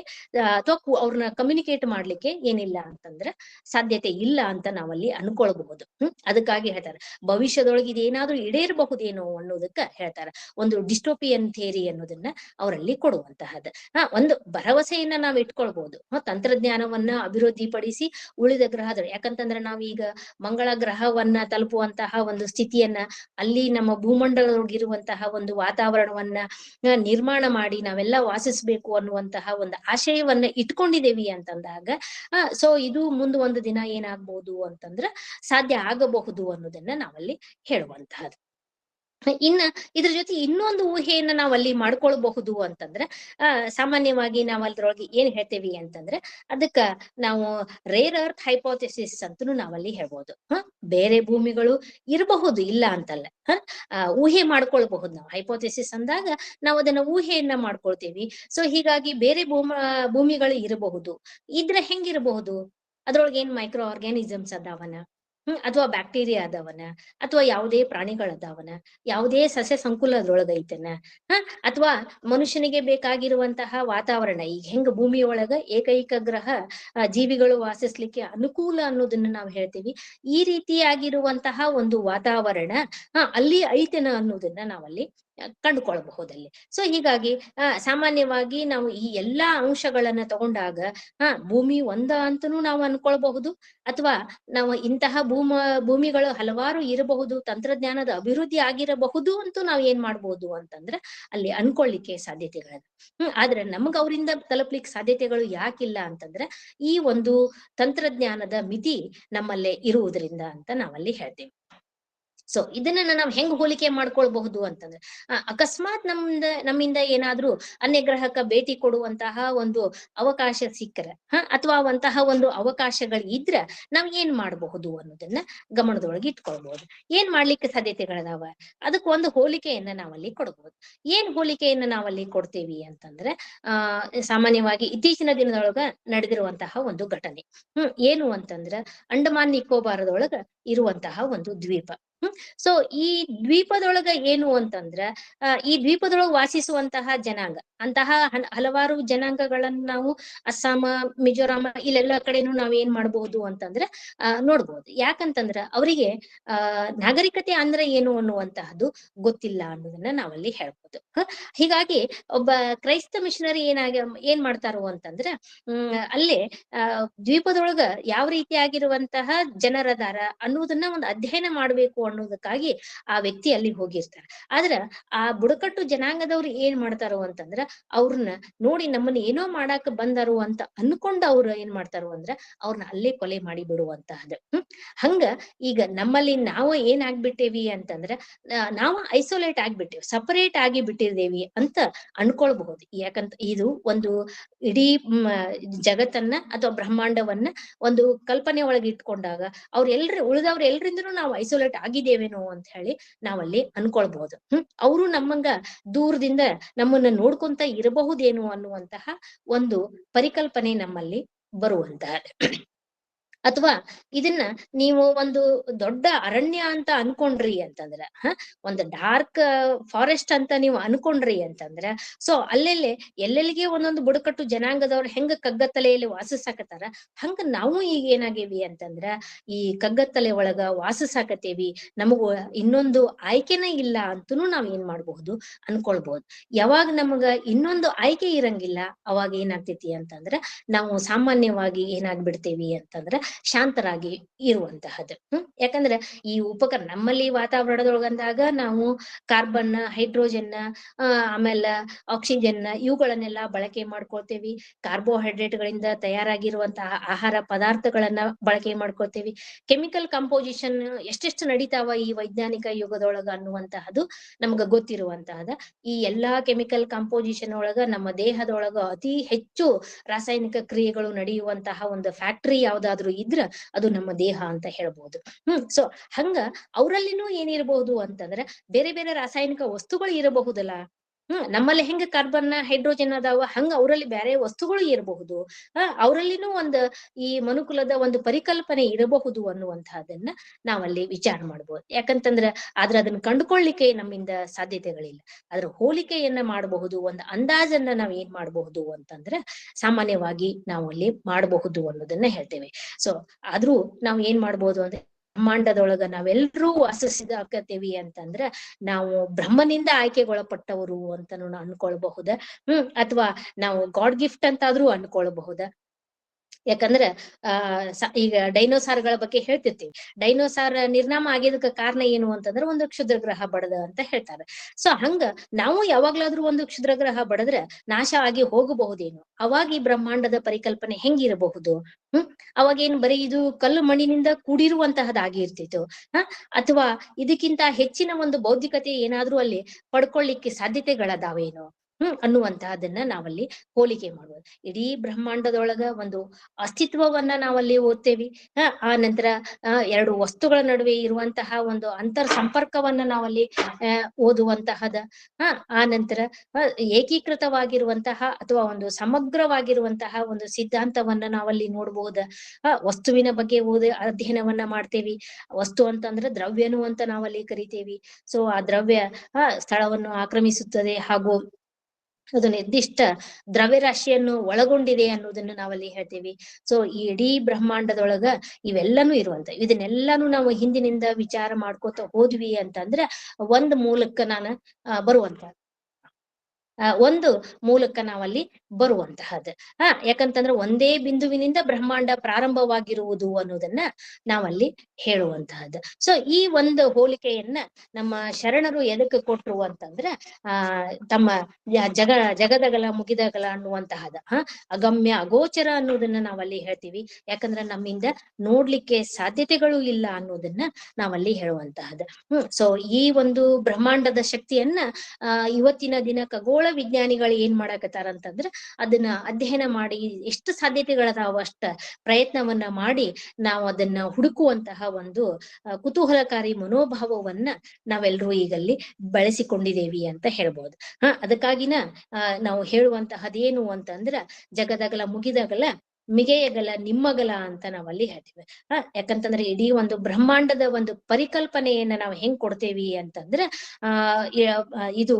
ಅಥವಾ ಅವ್ರನ್ನ ಕಮ್ಯುನಿಕೇಟ್ ಮಾಡ್ಲಿಕ್ಕೆ ಏನಿಲ್ಲ ಅಂತಂದ್ರ ಸಾಧ್ಯತೆ ಇಲ್ಲ ಅಂತ ನಾವಲ್ಲಿ ಅನ್ಕೊಳ್ಬಹುದು. ಅದಕ್ಕಾಗಿ ಹೇಳ್ತಾರೆ ಭವಿಷ್ಯದೊಳಗೆ ಇದೇನಾದ್ರೂ ಈಡೇರಬಹುದೇನೋ ಅನ್ನೋದಕ್ಕ ಹೇಳ್ತಾರ. ಒಂದು ಡಿಸ್ಟೋಪಿಯನ್ ಥಿಯರಿ ಅನ್ನೋದನ್ನ ಅವರಲ್ಲಿ ಕೊಡುವಂತಹದ್ದು. ಒಂದು ಭರವಸೆಯನ್ನ ನಾವ್ ಇಟ್ಕೊಳ್ಬಹುದು. ತಂತ್ರಜ್ಞಾನವನ್ನ ಅಭಿವೃದ್ಧಿಪಡಿಸಿ ಉಳಿದ ಗ್ರಹದ, ಯಾಕಂತಂದ್ರ ನಾವೀಗ ಮಂಗಳ ಗ್ರಹವನ್ನ ತಲುಪುವಂತಹ ಒಂದು ಸ್ಥಿತಿಯನ್ನ, ಅಲ್ಲಿ ನಮ್ಮ ಭೂಮಂಡಲದೊಳಗಿರುವಂತಹ ಒಂದು ವಾತಾವರಣವನ್ನ ನಿರ್ಮಾಣ ಮಾಡಿ ನಾವೆಲ್ಲ ವಾಸಿಸ್ಬೇಕು ಅನ್ನುವಂತಹ ಒಂದು ಆಶಯವನ್ನ ಇಟ್ಕೊಂಡಿದ್ದೇವಿ ಅಂತಂದಾಗ ಸೊ ಇದು ಮುಂದೆ ಒಂದು ದಿನ ಏನಾಗ್ಬಹುದು ಅಂತಂದ್ರ ಸಾಧ್ಯ ಆಗಬಹುದು ಅನ್ನೋದನ್ನ ನಾವಲ್ಲಿ ಹೇಳುವಂತಹದ್ದು. ಇನ್ನ ಇದ್ರ ಜೊತೆ ಇನ್ನೊಂದು ಊಹೆಯನ್ನ ನಾವಲ್ಲಿ ಮಾಡ್ಕೊಳ್ಬಹುದು ಅಂತಂದ್ರೆ ಸಾಮಾನ್ಯವಾಗಿ ನಾವ್ ಅದ್ರೊಳಗೆ ಏನ್ ಹೇಳ್ತೇವಿ ಅಂತಂದ್ರೆ ಅದಕ್ಕ ನಾವು ರೇರ್ ಅರ್ತ್ ಹೈಪೋಥೆಸಿಸ್ ಅಂತೂ ನಾವಲ್ಲಿ ಹೇಳ್ಬೋದು. ಬೇರೆ ಭೂಮಿಗಳು ಇರಬಹುದು, ಇಲ್ಲ ಅಂತಲ್ಲ. ಊಹೆ ಮಾಡ್ಕೊಳ್ಬಹುದು. ನಾವು ಹೈಪೋಥೆಸಿಸ್ ಅಂದಾಗ ನಾವು ಅದನ್ನ ಊಹೆಯನ್ನ ಮಾಡ್ಕೊಳ್ತೇವಿ. ಸೊ ಹೀಗಾಗಿ ಬೇರೆ ಭೂಮಿಗಳು ಇರಬಹುದು. ಇದ್ರೆ ಹೆಂಗಿರಬಹುದು? ಅದ್ರೊಳಗೆ ಏನ್ ಮೈಕ್ರೋ ಆರ್ಗ್ಯಾನಿಸಮ್ಸ್ ಅದಾವನ, ಅಥವಾ ಬ್ಯಾಕ್ಟೀರಿಯಾ ಅದಾವನ, ಅಥವಾ ಯಾವುದೇ ಪ್ರಾಣಿಗಳದಾವನ, ಯಾವುದೇ ಸಸ್ಯ ಸಂಕುಲದೊಳಗೈತನ, ಅಥವಾ ಮನುಷ್ಯನಿಗೆ ಬೇಕಾಗಿರುವಂತಹ ವಾತಾವರಣ, ಈಗ ಹೆಂಗ ಭೂಮಿಯೊಳಗ ಏಕೈಕ ಗ್ರಹ ಜೀವಿಗಳು ವಾಸಿಸ್ಲಿಕ್ಕೆ ಅನುಕೂಲ ಅನ್ನೋದನ್ನ ನಾವು ಹೇಳ್ತೀವಿ. ಈ ರೀತಿಯಾಗಿರುವಂತಹ ಒಂದು ವಾತಾವರಣ ಅಲ್ಲಿ ಐತನ ಅನ್ನೋದನ್ನ ನಾವಲ್ಲಿ ಕಂಡುಕೊಳ್ಬಹುದಲ್ಲಿ. ಸೊ ಹೀಗಾಗಿ ಸಾಮಾನ್ಯವಾಗಿ ನಾವು ಈ ಎಲ್ಲಾ ಅಂಶಗಳನ್ನ ತಗೊಂಡಾಗ ಭೂಮಿ ಒಂದ ಅಂತನೂ ನಾವು ಅನ್ಕೊಳ್ಬಹುದು, ಅಥವಾ ನಾವು ಇಂತಹ ಭೂಮಿಗಳು ಹಲವಾರು ಇರಬಹುದು, ತಂತ್ರಜ್ಞಾನದ ಅಭಿವೃದ್ಧಿ ಆಗಿರಬಹುದು ಅಂತೂ ನಾವ್ ಏನ್ ಮಾಡ್ಬೋದು ಅಂತಂದ್ರೆ ಅಲ್ಲಿ ಅನ್ಕೊಳ್ಳಿಕ್ಕೆ ಸಾಧ್ಯತೆಗಳದ. ಆದ್ರೆ ನಮಗ್ ಅವರಿಂದ ತಲುಪ್ಲಿಕ್ಕೆ ಸಾಧ್ಯತೆಗಳು ಯಾಕಿಲ್ಲ ಅಂತಂದ್ರೆ ಈ ಒಂದು ತಂತ್ರಜ್ಞಾನದ ಮಿತಿ ನಮ್ಮಲ್ಲೇ ಇರುವುದರಿಂದ ಅಂತ ನಾವಲ್ಲಿ ಹೇಳ್ತೇವೆ. ಸೊ ಇದನ್ನ ನಾವ್ ಹೆಂಗ್ ಹೋಲಿಕೆ ಮಾಡ್ಕೊಳ್ಬಹುದು ಅಂತಂದ್ರೆ ಅಕಸ್ಮಾತ್ ನಮ್ಮಿಂದ ಏನಾದ್ರೂ ಅನ್ಯ ಗ್ರಹಕ್ಕ ಭೇಟಿ ಕೊಡುವಂತಹ ಒಂದು ಅವಕಾಶ ಸಿಕ್ಕರೆ ಅಥವಾ ಅವಂತಹ ಒಂದು ಅವಕಾಶಗಳು ಇದ್ರ ನಾವ್ ಏನ್ ಮಾಡಬಹುದು ಅನ್ನೋದನ್ನ ಗಮನದೊಳಗೆ ಇಟ್ಕೊಳ್ಬಹುದು. ಏನ್ ಮಾಡ್ಲಿಕ್ಕೆ ಸಾಧ್ಯತೆಗಳದಾವ? ಅದಕ್ಕೆ ಒಂದು ಹೋಲಿಕೆಯನ್ನ ನಾವಲ್ಲಿ ಕೊಡ್ಬಹುದು. ಏನ್ ಹೋಲಿಕೆಯನ್ನ ನಾವಲ್ಲಿ ಕೊಡ್ತೇವಿ ಅಂತಂದ್ರೆ ಸಾಮಾನ್ಯವಾಗಿ ಇತ್ತೀಚಿನ ದಿನದೊಳಗ ನಡೆದಿರುವಂತಹ ಒಂದು ಘಟನೆ ಏನು ಅಂತಂದ್ರ ಅಂಡಮಾನ್ ನಿಕೋಬಾರದೊಳಗ ಇರುವಂತಹ ಒಂದು ದ್ವೀಪ. ಸೊ ಈ ದ್ವೀಪದೊಳಗ ಏನು ಅಂತಂದ್ರ ಈ ದ್ವೀಪದೊಳಗ ವಾಸಿಸುವಂತಹ ಜನಾಂಗ, ಅಂತಹ ಹಲವಾರು ಜನಾಂಗಗಳನ್ನ ನಾವು ಅಸ್ಸಾಂ, ಮಿಜೋರಾಂ ಇಲ್ಲೆಲ್ಲ ಕಡೆನೂ ನಾವ್ ಏನ್ ಮಾಡ್ಬಹುದು ಅಂತಂದ್ರೆ ನೋಡ್ಬೋದು. ಯಾಕಂತಂದ್ರ ಅವರಿಗೆ ನಾಗರಿಕತೆ ಅಂದ್ರೆ ಏನು ಅನ್ನುವಂತಹದ್ದು ಗೊತ್ತಿಲ್ಲ ಅನ್ನೋದನ್ನ ನಾವಲ್ಲಿ ಹೇಳ್ಬೋದು. ಹೀಗಾಗಿ ಒಬ್ಬ ಕ್ರೈಸ್ತ ಮಿಷನರಿ ಏನ್ ಮಾಡ್ತಾರೋ ಅಂತಂದ್ರ ಅಲ್ಲೇ ದ್ವೀಪದೊಳಗ ಯಾವ ರೀತಿಯಾಗಿರುವಂತಹ ಜನರದಾರ ಅನ್ನೋದನ್ನ ಒಂದು ಅಧ್ಯಯನ ಮಾಡ್ಬೇಕು ಅನ್ನೋದಕ್ಕಾಗಿ ಆ ವ್ಯಕ್ತಿ ಅಲ್ಲಿ ಹೋಗಿರ್ತಾರೆ. ಆದ್ರ ಆ ಬುಡಕಟ್ಟು ಜನಾಂಗದವ್ರು ಏನ್ ಮಾಡ್ತಾರೋ ಅಂತಂದ್ರ ಅವ್ರನ್ನ ನೋಡಿ ನಮ್ಮನ್ನ ಏನೋ ಮಾಡಾಕ ಬಂದರು ಅಂತ ಅನ್ಕೊಂಡ ಅವ್ರು ಏನ್ ಮಾಡ್ತಾರೋ ಅಂದ್ರ ಅವ್ರನ್ನ ಅಲ್ಲೇ ಕೊಲೆ ಮಾಡಿ ಬಿಡುವಂತಹದ್ದು. ಹಂಗ ಈಗ ನಮ್ಮಲ್ಲಿ ನಾವು ಏನಾಗ್ಬಿಟ್ಟೇವಿ ಅಂತಂದ್ರ ನಾವು ಐಸೋಲೇಟ್ ಆಗ್ಬಿಟ್ಟೇವಿ, ಸಪರೇಟ್ ಆಗಿ ಬಿಟ್ಟಿದ್ದೇವಿ ಅಂತ ಅನ್ಕೊಳ್ಬಹುದು. ಯಾಕಂತ ಇದು ಒಂದು ಇಡೀ ಜಗತ್ತನ್ನ ಅಥವಾ ಬ್ರಹ್ಮಾಂಡವನ್ನ ಒಂದು ಕಲ್ಪನೆ ಒಳಗೆ ಇಟ್ಕೊಂಡಾಗ ಉಳಿದವ್ರ ಎಲ್ರಿಂದನೂ ನಾವು ಐಸೋಲೇಟ್ ಆಗಿದ್ದೇವೇನೋ ಅಂತ ಹೇಳಿ ನಾವಲ್ಲಿ ಅನ್ಕೊಳ್ಬಹುದು. ಅವರು ನಮ್ಮಂಗ ದೂರದಿಂದ ನಮ್ಮನ್ನ ನೋಡ್ಕೊಂತ ಇರಬಹುದೇನೋ ಅನ್ನುವಂತಹ ಒಂದು ಪರಿಕಲ್ಪನೆ ನಮ್ಮಲ್ಲಿ ಬರುವಂತಹ ಅಥವಾ ಇದನ್ನ ನೀವು ಒಂದು ದೊಡ್ಡ ಅರಣ್ಯ ಅಂತ ಅನ್ಕೊಂಡ್ರಿ ಅಂತಂದ್ರ ಒಂದು ಡಾರ್ಕ್ ಫಾರೆಸ್ಟ್ ಅಂತ ನೀವು ಅನ್ಕೊಂಡ್ರಿ ಅಂತಂದ್ರ ಸೊ ಅಲ್ಲೆಲ್ಲೇ ಎಲ್ಲೆಲ್ಲಿಗೆ ಒಂದೊಂದು ಬುಡಕಟ್ಟು ಜನಾಂಗದವ್ರು ಹೆಂಗ ಕಗ್ಗತ್ತಲೆಯಲ್ಲಿ ವಾಸಿಸಾಕತ್ತಾರ ಹಂಗ ನಾವು ಈಗ ಏನಾಗೇವಿ ಅಂತಂದ್ರ ಈ ಕಗ್ಗತ್ತಲೆ ಒಳಗ ವಾಸಿಸಾಕತ್ತೇವಿ, ನಮಗೂ ಇನ್ನೊಂದು ಆಯ್ಕೆನೇ ಇಲ್ಲ ಅಂತನೂ ನಾವ್ ಏನ್ ಮಾಡ್ಬಹುದು ಅನ್ಕೊಳ್ಬಹುದು. ಯಾವಾಗ ನಮಗ ಇನ್ನೊಂದು ಆಯ್ಕೆ ಇರಂಗಿಲ್ಲ ಅವಾಗ ಏನಾಗ್ತೈತಿ ಅಂತಂದ್ರ ನಾವು ಸಾಮಾನ್ಯವಾಗಿ ಏನಾಗ್ಬಿಡ್ತೇವಿ ಅಂತಂದ್ರ ಶಾಂತರಾಗಿ ಇರುವಂತಹದ್ದು. ಯಾಕಂದ್ರೆ ಈ ಉಪಕರಣ ನಮ್ಮಲ್ಲಿ ವಾತಾವರಣದೊಳಗಂದಾಗ ನಾವು ಕಾರ್ಬನ್, ಹೈಡ್ರೋಜನ್, ಆಮೇಲೆ ಆಕ್ಸಿಜನ್ ಇವುಗಳನ್ನೆಲ್ಲ ಬಳಕೆ ಮಾಡ್ಕೊಳ್ತೇವಿ. ಕಾರ್ಬೋಹೈಡ್ರೇಟ್ ಗಳಿಂದ ತಯಾರಾಗಿರುವಂತಹ ಆಹಾರ ಪದಾರ್ಥಗಳನ್ನ ಬಳಕೆ ಮಾಡ್ಕೊಳ್ತೇವಿ. ಕೆಮಿಕಲ್ ಕಂಪೋಸಿಷನ್ ಎಷ್ಟೆಷ್ಟು ನಡೀತಾವ ಈ ವೈಜ್ಞಾನಿಕ ಯುಗದೊಳಗ ಅನ್ನುವಂತಹದ್ದು ನಮ್ಗ ಗೊತ್ತಿರುವಂತಹದ. ಈ ಎಲ್ಲಾ ಕೆಮಿಕಲ್ ಕಂಪೋಸಿಷನ್ ಒಳಗ ನಮ್ಮ ದೇಹದೊಳಗ ಅತಿ ಹೆಚ್ಚು ರಾಸಾಯನಿಕ ಕ್ರಿಯೆಗಳು ನಡೆಯುವಂತಹ ಒಂದು ಫ್ಯಾಕ್ಟರಿ ಯಾವ್ದಾದ್ರು ಇದ್ರ ಅದು ನಮ್ಮ ದೇಹ ಅಂತ ಹೇಳ್ಬಹುದು. ಸೊ ಹಂಗ ಅವರಲ್ಲಿನೂ ಏನಿರಬಹುದು ಅಂತಂದ್ರೆ ಬೇರೆ ಬೇರೆ ರಾಸಾಯನಿಕ ವಸ್ತುಗಳು ಇರಬಹುದಲ್ಲ. ನಮ್ಮಲ್ಲಿ ಹೆಂಗ ಕಾರ್ಬನ್, ಹೈಡ್ರೋಜನ್ ಅದಾವ ಹಂಗ ಅವರಲ್ಲಿ ಬೇರೆ ವಸ್ತುಗಳು ಇರಬಹುದು. ಅವರಲ್ಲಿನೂ ಒಂದು ಈ ಮನುಕುಲದ ಒಂದು ಪರಿಕಲ್ಪನೆ ಇರಬಹುದು ಅನ್ನುವಂತಹದನ್ನ ನಾವಲ್ಲಿ ವಿಚಾರ ಮಾಡ್ಬೋದು. ಯಾಕಂತಂದ್ರ ಆದ್ರೆ ಅದನ್ನ ಕಂಡುಕೊಳ್ಳಿಕ್ಕೆ ನಮ್ಮಿಂದ ಸಾಧ್ಯತೆಗಳಿಲ್ಲ. ಅದ್ರ ಹೋಲಿಕೆಯನ್ನ ಮಾಡಬಹುದು, ಒಂದು ಅಂದಾಜನ್ನ ನಾವ್ ಏನ್ ಮಾಡಬಹುದು ಅಂತಂದ್ರೆ ಸಾಮಾನ್ಯವಾಗಿ ನಾವು ಅಲ್ಲಿ ಮಾಡಬಹುದು ಅನ್ನೋದನ್ನ ಹೇಳ್ತೇವೆ. ಸೊ ಆದ್ರೂ ನಾವ್ ಏನ್ ಮಾಡ್ಬೋದು ಅಂದ್ರೆ ಬ್ರಹ್ಮಾಂಡದೊಳಗ ನಾವೆಲ್ಲರೂ ವಾಸಿಸಿದಾಕತ್ತೇವಿ ಅಂತಂದ್ರ ನಾವು ಬ್ರಹ್ಮನಿಂದ ಆಯ್ಕೆಗೊಳಪಟ್ಟವರು ಅಂತನೂ ಅನ್ಕೊಳ್ಬಹುದ. ಅಥವಾ ನಾವು ಗಾಡ್ ಗಿಫ್ಟ್ ಅಂತಾದ್ರೂ ಅನ್ಕೊಳ್ಬಹುದ. ಯಾಕಂದ್ರ ಈಗ ಡೈನೋಸಾರ್ಗಳ ಬಗ್ಗೆ ಹೇಳ್ತಿರ್ತೀವಿ. ಡೈನೋಸಾರ್ ನಿರ್ನಾಮ ಆಗಿದಕ್ಕೆ ಕಾರಣ ಏನು ಅಂತಂದ್ರೆ ಒಂದು ಕ್ಷುದ್ರ ಗ್ರಹ ಬಡದ ಅಂತ ಹೇಳ್ತಾರೆ. ಸೊ ಹಂಗ ನಾವು ಯಾವಾಗ್ಲಾದ್ರೂ ಒಂದು ಕ್ಷುದ್ರ ಗ್ರಹ ಬಡದ್ರೆ ನಾಶ ಆಗಿ ಹೋಗಬಹುದೇನು? ಅವಾಗ ಈ ಬ್ರಹ್ಮಾಂಡದ ಪರಿಕಲ್ಪನೆ ಹೆಂಗಿರಬಹುದು? ಅವಾಗೇನು ಬರೀ ಇದು ಕಲ್ಲು ಮಣ್ಣಿನಿಂದ ಕೂಡಿರುವಂತಹದ್ದಾಗಿರ್ತಿತ್ತು ಅಥವಾ ಇದಕ್ಕಿಂತ ಹೆಚ್ಚಿನ ಒಂದು ಬೌದ್ಧಿಕತೆ ಏನಾದ್ರೂ ಅಲ್ಲಿ ಪಡ್ಕೊಳ್ಳಿಕ್ಕೆ ಸಾಧ್ಯತೆಗಳದಾವೇನೋ ಅನ್ನುವಂತಹದನ್ನ ನಾವಲ್ಲಿ ಹೋಲಿಕೆ ಮಾಡ್ಬೋದು. ಇಡೀ ಬ್ರಹ್ಮಾಂಡದೊಳಗ ಒಂದು ಅಸ್ತಿತ್ವವನ್ನ ನಾವಲ್ಲಿ ಓದ್ತೇವಿ. ಆ ನಂತರ ಎರಡು ವಸ್ತುಗಳ ನಡುವೆ ಇರುವಂತಹ ಒಂದು ಅಂತರ್ ಸಂಪರ್ಕವನ್ನ ನಾವಲ್ಲಿ ಓದುವಂತಹದ. ಆ ನಂತರ ಏಕೀಕೃತವಾಗಿರುವಂತಹ ಅಥವಾ ಒಂದು ಸಮಗ್ರವಾಗಿರುವಂತಹ ಒಂದು ಸಿದ್ಧಾಂತವನ್ನ ನಾವಲ್ಲಿ ನೋಡ್ಬಹುದ. ವಸ್ತುವಿನ ಬಗ್ಗೆ ಅಧ್ಯಯನವನ್ನ ಮಾಡ್ತೇವಿ. ವಸ್ತು ಅಂತಂದ್ರೆ ದ್ರವ್ಯನು ಅಂತ ನಾವಲ್ಲಿ ಕರಿತೇವಿ. ಸೊ ಆ ದ್ರವ್ಯ ಸ್ಥಳವನ್ನು ಆಕ್ರಮಿಸುತ್ತದೆ ಹಾಗೂ ಅದು ನಿರ್ದಿಷ್ಟ ದ್ರವ್ಯರಾಶಿಯನ್ನು ಒಳಗೊಂಡಿದೆ ಅನ್ನೋದನ್ನು ನಾವಲ್ಲಿ ಹೇಳ್ತೀವಿ. ಸೊ ಈ ಇಡೀ ಬ್ರಹ್ಮಾಂಡದೊಳಗ ಇವೆಲ್ಲಾನು ಇದನ್ನೆಲ್ಲಾನು ನಾವು ಹಿಂದಿನಿಂದ ವಿಚಾರ ಮಾಡ್ಕೋತ ಹೋದ್ವಿ ಅಂತಂದ್ರ ಒಂದು ಮೂಲಕ ನಾವಲ್ಲಿ ಬರುವಂತಹದ್ದು. ಯಾಕಂತಂದ್ರೆ ಒಂದೇ ಬಿಂದುವಿನಿಂದ ಬ್ರಹ್ಮಾಂಡ ಪ್ರಾರಂಭವಾಗಿರುವುದು ಅನ್ನೋದನ್ನ ನಾವಲ್ಲಿ ಹೇಳುವಂತಹದ್ದು. ಸೊ ಈ ಒಂದು ಹೋಲಿಕೆಯನ್ನ ನಮ್ಮ ಶರಣರು ಎದಕ್ಕೆ ಕೊಟ್ರು ಅಂತಂದ್ರ ತಮ್ಮ ಜಗದಗಲ ಮುಗಿದಗಲ ಅನ್ನುವಂತಹದ ಅಗಮ್ಯ ಅಗೋಚರ ಅನ್ನೋದನ್ನ ನಾವಲ್ಲಿ ಹೇಳ್ತೀವಿ. ಯಾಕಂದ್ರೆ ನಮ್ಮಿಂದ ನೋಡ್ಲಿಕ್ಕೆ ಸಾಧ್ಯತೆಗಳು ಇಲ್ಲ ಅನ್ನೋದನ್ನ ನಾವಲ್ಲಿ ಹೇಳುವಂತಹದ್ದು. ಸೊ ಈ ಒಂದು ಬ್ರಹ್ಮಾಂಡದ ಶಕ್ತಿಯನ್ನ ಇವತ್ತಿನ ದಿನ ಖಗೋಳ ವಿಜ್ಞಾನಿಗಳು ಏನ್ ಮಾಡಾಕತ್ತಾರ ಅಂತಂದ್ರ ಅದನ್ನ ಅಧ್ಯಯನ ಮಾಡಿ ಎಷ್ಟು ಸಾಧ್ಯತೆಗಳದಾವ ಅಷ್ಟ ಪ್ರಯತ್ನವನ್ನ ಮಾಡಿ ನಾವು ಅದನ್ನ ಹುಡುಕುವಂತಹ ಒಂದು ಕುತೂಹಲಕಾರಿ ಮನೋಭಾವವನ್ನ ನಾವೆಲ್ಲರೂ ಈಗಲ್ಲಿ ಬಳಸಿಕೊಂಡಿದ್ದೇವಿ ಅಂತ ಹೇಳ್ಬೋದು. ಅದಕ್ಕಾಗಿನ ನಾವು ಹೇಳುವಂತಹದೇನು ಅಂತಂದ್ರ ಜಗದಗಲ ಮುಗಿದಗಲ ಮಿಗೆಯಗಲ ನಿಮ್ಮಗಲ ಅಂತ ನಾವಲ್ಲಿ ಹೇಳ್ತೀವಿ. ಯಾಕಂತಂದ್ರೆ ಇಡೀ ಒಂದು ಬ್ರಹ್ಮಾಂಡದ ಒಂದು ಪರಿಕಲ್ಪನೆಯನ್ನ ನಾವು ಹೆಂಗ್ ಕೊಡ್ತೇವಿ ಅಂತಂದ್ರೆ ಇದು